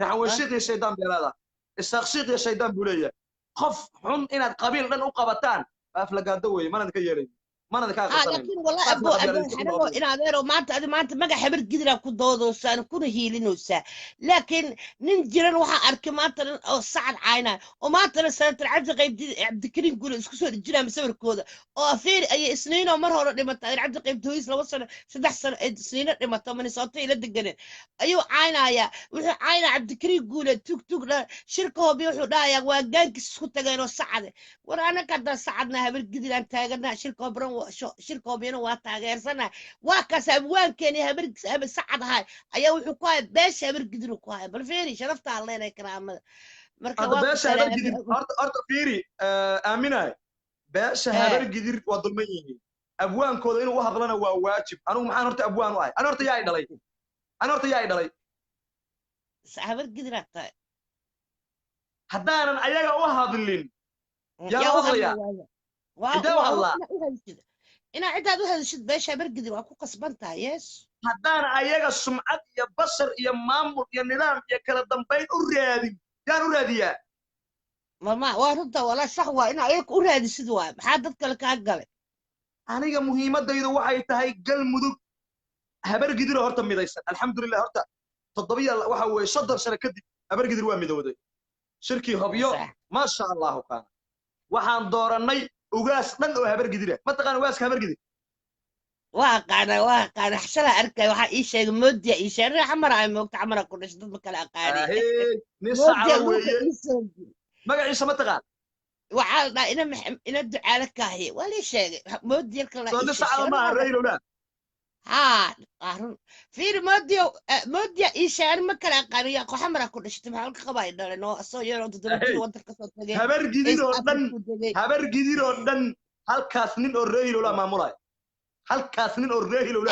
نحو الشيخ الشيطان بلادا الشيخ الشيطان بوليه خف حن إن القبيل لن أقبتان أفلقات وي ما نذكر يري ما نذكر لكن والله أبو حنو إن هذا ما أنت ما حبر قدر أكون ضوض وسان كون هيلين وسا لكن ننجرن وح أركب ما أنت أو سعد عينا وما أنت سنة عبد الكريم يقول اسكسور الجيران مسوي كذا أو فير أي سنين ومرة لما عبد القيم تويس لو وصل 16 سنين لما تمني صوتي إلى الدقنين أيوة عينا يا عينا عبد الكريم يقول توك لا شركة بيوحوا دايا وجانك سكوت جاينو سعد وأنا كذا سعدنا هبر قدر أنت جانا شركة برا شركة بينه واتاجر سنة وكسب وين كان هبر سعد هاي أيوة حكاية باش هبر قدر حكاية بالفيري شرفت الله يكرم مركب باش هبر قدر أرت فيري آمنة باش هبر قدر وضمنيه أبوان كودين وهضلنا وواجب أنا محن أرت أبوان واي أنا أرت ياي دلي أنا أرت ياي دلي هبر قدر أكتر حدانا أيها وهضلين يا وضليا إذا والله أنا عداد هذا الشيء باش برقدر وأكو قصبنتها يس هدانا أيها السمعة يا بشر يا مامور يا نظام يا كلا دمبين أرادي يا أرادي يا ما وارد ولا شهوة أنا أيك أرادي سدوا محدد كلك هقلة أنا مهمة ده إذا واحد تهاي قل مدوك هبرقدر هرت ميدايسن الحمد لله هرت تطبيع واحد يصدر شركة هبرقدر وين مدودي شركة هبيو ما شاء الله كان وحن دورني وقاس من هبرقدر ما تقان وقاس هبرقدر واقعنا حشرة أركي وح إيش مدة إيش أنا عمرها موقت عمرها كنا شدد مكلا قاري نسا على ما قاعد يسمى تقال وعالنا إنا الدعاء لك هي ولا شيء مدة كلا نسا على ما الرئيل ولا في مدة إيش أنا مكلا قاري يا حمرها كنا شدد مكلا قبائل لأنه أصلا تدري وانت كسر هبرقدر ودن هل كاسنين الرئيل ولا ما مراي هل كاسنين الرهيل ولا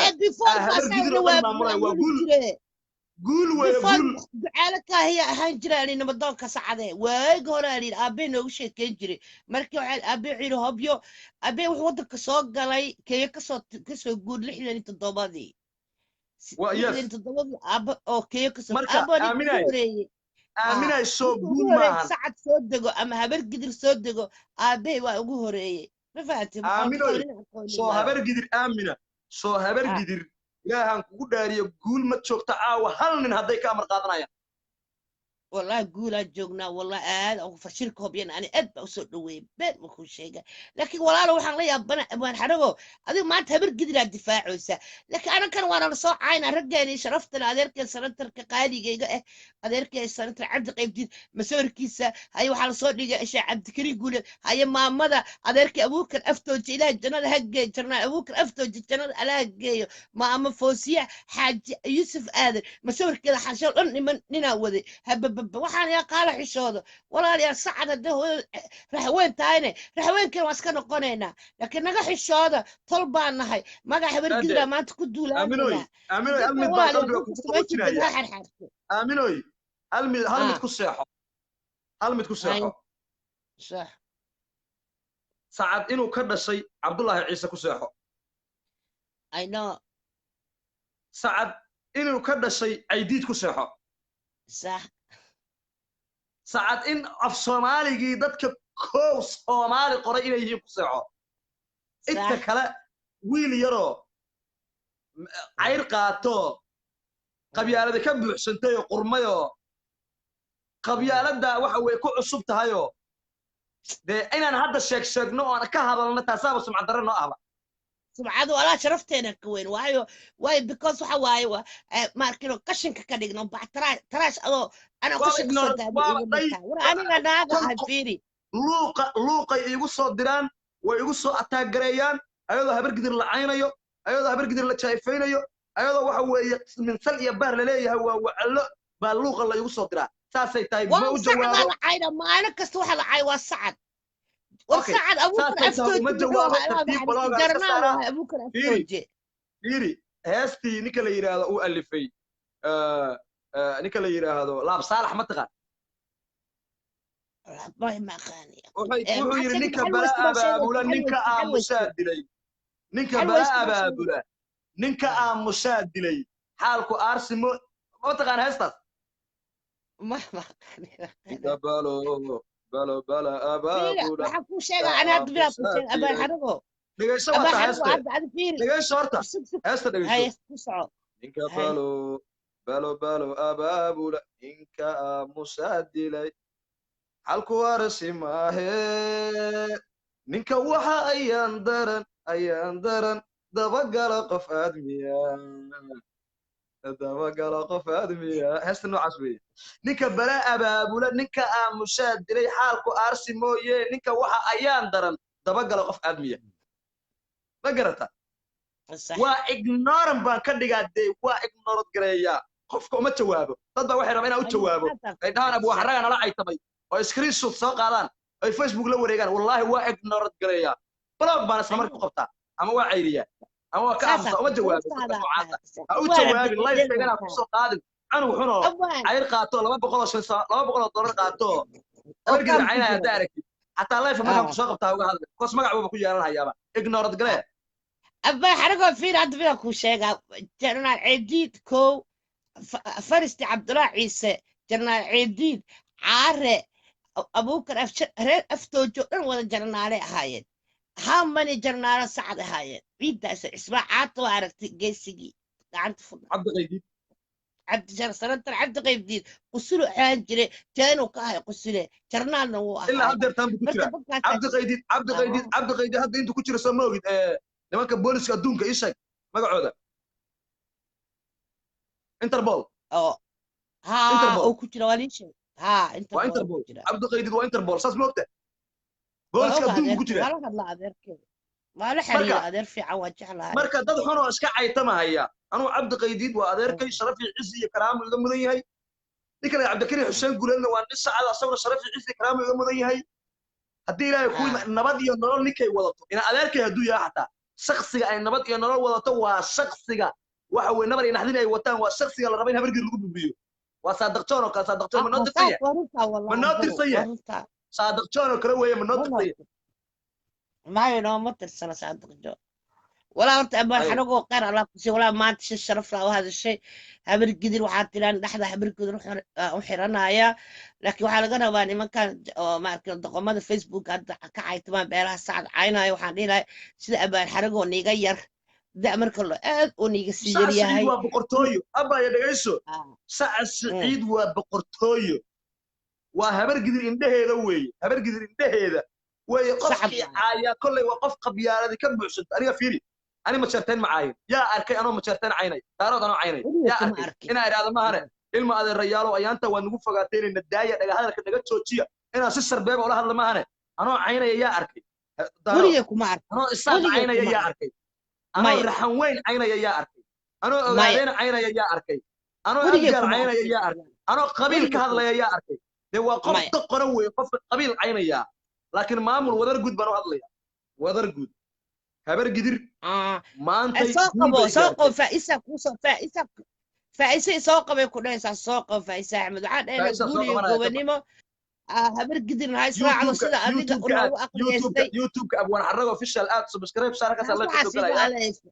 قول علىك هي هنجراني نمضون كسعده وقولاني أبي نوشة كنجري مركب على أبي عيره هبيو أبي وحدك سوق علي كي كسر يقول لحنا نتضبطي أب أوكي كسر أمينة السوق قول ما سعد صدقه أما هبر قدر صدقه أبي وأقوله رأي آمنة سو هبر قدر آمنة soo habar ah gidir ilaahan kugu dhaariyo guul ma joogta caawa hal nin hadday ka amar qaadanayaan والله قول جوجنا والله أو فشلكم بين أنا أدب أوصل له بيت وكل شيء لكن والله لو حنا يا بنا حرقوا هذا ما تهبر قدر الدفاع وسا لكن أنا كان وانا صاع عين رجعني شرفت هذيك سنتر كقالي جيجا هذيك سنتر عبد قيب مسور كيسة هاي وحال صوت لي إيش عبد كريم يقول هاي ما ماذا هذيك أبوك أفتوج إلى الجنة هجى جرنا أبوك أفتوج الجنة على هجى ما أم فوسيع حاج يوسف آذر مسور كذا حشر أني من نناوذي waxaan yaa qaala xishoodo walaalayaal sacad hadda raxweyn tahayne raxweynkan waa iska noqonaynaa laakiin naga xishooda tol baan nahay magac habargidra maanta ku duulaanayna aaminoy hal mid baan qalbiga kugu qaboojinaya aaminoy hal mid ku seexo hal mid ku seexo صح sacad inuu ka dhashay cabdullaahi ciise ku seexo I know sacad inuu ka dhashay caydiid ku seexo صح sacad in af soomaaligii dadka koow soomaali qoray inay yihiin ku seexo inta kale wiil yaroo cayr qaato qabyaalada ka buuxsantay oo qurmayoo qabyaaladda waxa weeye ku cusub tahayoo dee inaan hadda sheegno oon ka hadalno taasaaba sumcad darre noo ahba سمعت ولا شرفتنا كوين واي بيكوز واي ما كانوا قشن كدقنا بعد تراش انا قشن صدق انا ناقه هفيري luuqa igu soo diraan way igu soo ataagareeyaan ayadoo habar gidir la caynayo ayadoo habar gidir la jaayfaynayo ayadoo waxa weeye min sal iyo baar la leeyahay waa wacallo baa luuqa la igu soo diraa saasay tahay ma u jawaabo عينا ما انا كست واحد عاي والسعد والسعد ابوك افتوج جرنا ابوك افتوج فيري هاستي ninka la yiraahdo uu alifay ninka la yiraahdo laab saalax ma taqaan والله ما خاني wuxuu yiri ninka balaa abaabula ninka aamusaa dilay ninka balaa abaabula ninka aamusaa dilay xaalku aarsimo ma taqaan heestaas ما خاني balo bala abaabula waxaan ku sheegaa anaa dibaa ku sheeg abaan xarago dhegeyso wata heesta dhegeyso horta heesta dhegeyso ku soco ninka balo abaabula ninka aamusaa dilay halku arsi maahe ninka waxa ayaan daran dabagala qof aadmiya heesta noocaas weeye ninka bala abaabula ninka aamusaa dilay xaalku aarsi mooye ninka waxa ayaan daran dabagala qof aadmiya ma garata waa ignoran baan ka dhigaa dee waa ignorad gareeyaa qofka uma jawaabo dad baa waxay rabaan inaan u jawaabo ay dhahaan abu xaraga nala caytamay oo screenshot soo qaadaan ay Facebook la wareegaan wallahi waa ignorad gareeyaa blog baan isla markaa ku qabtaa ama waa cayriyaa ama waa ka amsa uma jawaabo ha u jawaabin live tagana ku soo qaadin anu xuno cayr qaato $200 qaato argida caynaa hada aragtid hatta live markaa ku soo qabtaa uga hadal koos magac buu ku yeelan hayaaba ignorad garee abba xarago fiir hadda baa ku sheegaa jarnaal ciidid ko faristi cabdullah ciise jarnaal ciidid caare abuukar aftoojo dhan wada jarnaale ahaayeen how many jarnaale sacad ahaayeen ciidaas ismaacaad waa aragtay geesigii gacanta fudud cabdi jar sanadtan cabdi qaybdiid qusulu aan jiray jaanu ka ahay qusule jarnaalna wuu ahaa ilaa hadda tan ku jira cabdi qaydid hadda inta ku jira soo moogid nimanka booliska adduunka ii sheeg magacooda Interpol oo ku jira waa liishay Interpol cabdi qaydid waa Interpol saas moogta booliska adduunka ku jira ما له حرية أدير في عواج على مركز ضد حنا إسكا عيتما هيا أنا عبد قيديد وأدير كي شرفي عزي كرام الغمضي هاي ذكر عبد الكريم حسين قول لنا ونسى على صور شرفي عزي كرام الغمضي هاي هدي لا يكون نبض ينرال نكى وضعته إن أدير كي هدو يا حتى شخصي أي نبض ينرال وضعته وشخصي وهو النبر ينحدين أي وطن وشخصي اللي ربنا برجع الركوب بيو وصادقتونه كصادقتونه من نقطة سيء من نقطة سيء صادقتونه كرويه من نقطة سيء ما ينام مترسنا صادق جو ولا أنت أبغى حنقول قرر الله كسي ولا ما أنت الشرف له وهذا الشيء هبر قدر وحاط لنا لحظة هبر قدر وحرنا يا لكن وحلقنا باني ما كان ما كان دقمات الفيسبوك هذا كعيت ما بيرها ساعة عينها وحنينا سيد أبغى حنقول نيغير da marka lo aad u niga sii saca siciid yaryahay waa boqortooyo abaya dhagayso Ah, saca siciid waa boqortooyo waa habar gidir indhaheeda weeye habar gidir indhaheeda weeye sacab qofkii waaye caaya kolley waa qof qabyaaladi ka buuxsanta aniga fiiri ani majeerteen ma caayin yaa arkay anoo majeerteen caynay daarood anoo caynay weliga yaa kuma arkay arkin inaa idhaahdo mahane ilma adeerayaalow ayaanta waa nagu fogaateynayna daaya dhaga hadalka naga joojiya inaan si sarbeeba ula hadla mahane anoo caynaya yaa arkay daarood weliga kuma arkin anoo isaaq weliga caynaya kuma yaa arkin arkay anoo maya raxan weyn caynaya yaa arkay anoo maya ogaadeen caynaya yaa arkay anoo weliga abgaal kuma caynaya arkin yaa arkay anoo qabiil ka weliga kuma hadlaya yaa arkay dee waa qof maya doqora weeye qofka qabiil caynaya laakiin maamul wadar guud baan u hadlaya wadar guud habar gidir Ah, maantay soo guul qabo bay soo qabo gaartay faa'isa kusoo faa'isa faa'isa soo qabay ku dhaysaa soo qabo faa'isa axmed waxaan dhahaynaa faa'iisa guul soo iyo qabanaya ka bax gobonimo habar gidirna ha israacdo youtube-ka sida adiga youtube-ka aad unoogu aqriyaystay youtube-ka abwaan xarago official aad subscribe saar ka taas la waxaa soo sii galaya waalaysa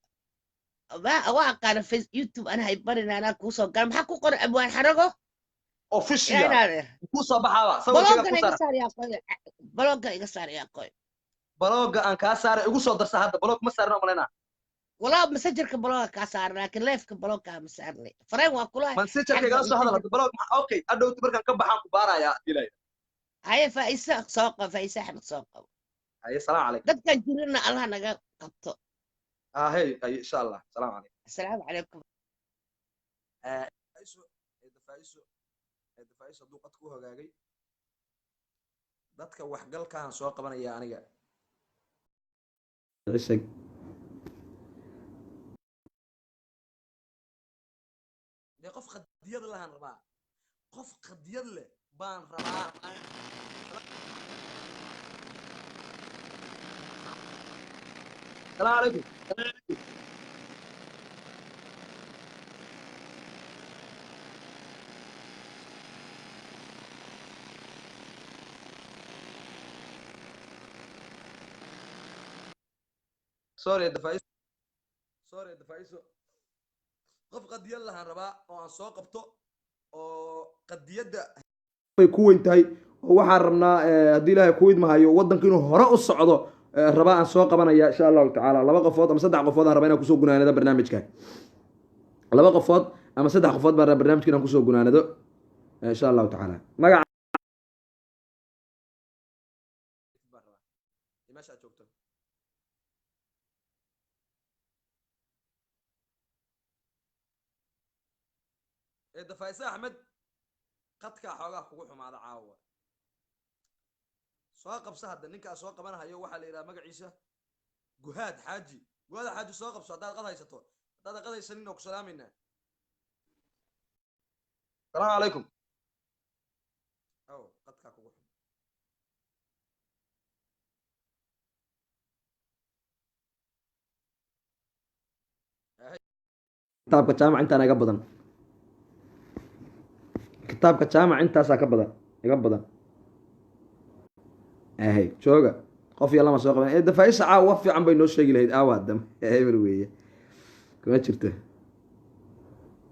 waa aqaana youtube ana hay barin anaa kuusoo gala maxaa ku qoran abwaan xarago yaa official inaadeer ku soo baxaaba sawirkayga baloogan ku iga saar saar yaa qoy baloogan iga saar yaa qoy balooga aan kaa saaray igu soo darsa hadda baloog ma saarno malena walaa masajarka balooga kaa saaran laakiin leefka balooga ma saarnay fareen waa kula mansejarka xagga igala soo hadal masajar hadda baloog okay adhowti markaan ka baxaan ku baaraya dilay haya faa'isa soo qabo faa'isa axmed soo qabo haye salaam calaykum dadkan jirina allah naga qabto hey insha allah salaam calaykum السلام عليكم dafaa'iso hadduu qad ku hagaagay dadka waxgalkaan soo qabanaya aniga dee qof qadiyad lahaan rabaa qof qadiyad leh baan rabaa salaam calaykum sorry dafaa'iso qof qadiyad lahaan rabaa oo aan soo qabto oo qadiyadda way ku weyn tahay oo waxaan rabnaa haddii ilaahay ku idmahayo waddanka inuu hore u socdo rabaa aan soo qabanaya insha allahu tacaala 2 qofood ama 3 qofood aan rabaa inaan kusoo gunaanado barnaamijkan 2 qofood ama 3 qofood baan rabaa barnaamijkan inaan kusoo gunaanado insha allahu tacaala magaca meesha joogto dafaa'iso axmed qadkaa xoogaa kugu xumaada caawa soo qabso hadda ninkaa soo qabanahayo waxaa la yidhaha magaciisa guhaad xaaji soo qabso haddaad qad haysato haddaad qad haysanin oo ku salaamayna salaamu calaykum aw qadkaa kugu xum kitaabka jaamac intaan iga badan kitaabka jaamac intaasaa ka badan iga badan jooga qof iyo lama soo qaban dafaa'iso caawa wax fiican bay noo sheegi lahayd aawa dam eber weeye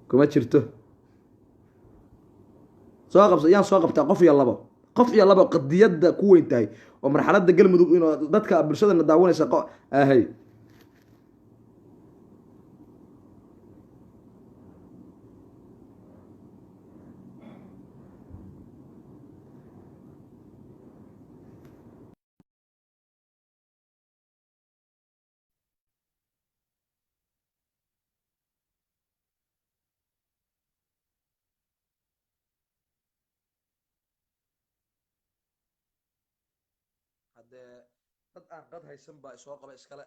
kuma jirto soo qabsa yaan soo qabtaa qof iyo labo qadiyadda ku weyn tahay oo marxaladda galmudug inuu dadka bulshadana daawanaysa haddee dad aan qad haysan baa isoo qaba iskale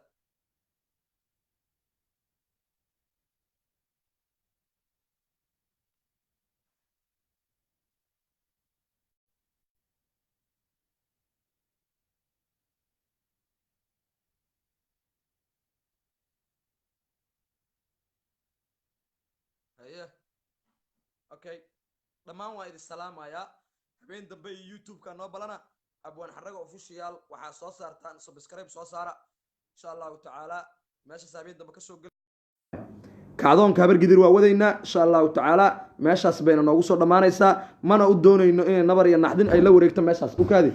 haye okay dhammaan waa idin salaamayaa habeen dambe iyo youtube-ka noo balana abwaan xaraga official waxaa soo saartaan subscribe soo saara insha allahu tacaala meeshaas habeen dambe kasoo gel kacdoonka habar gidir waa wadaynaa insha allahu tacaala meeshaas bayna noogu soo dhammaanaysaa mana u doonayno inay nabar iyo naxdin ay la wareegto meeshaas u kaadi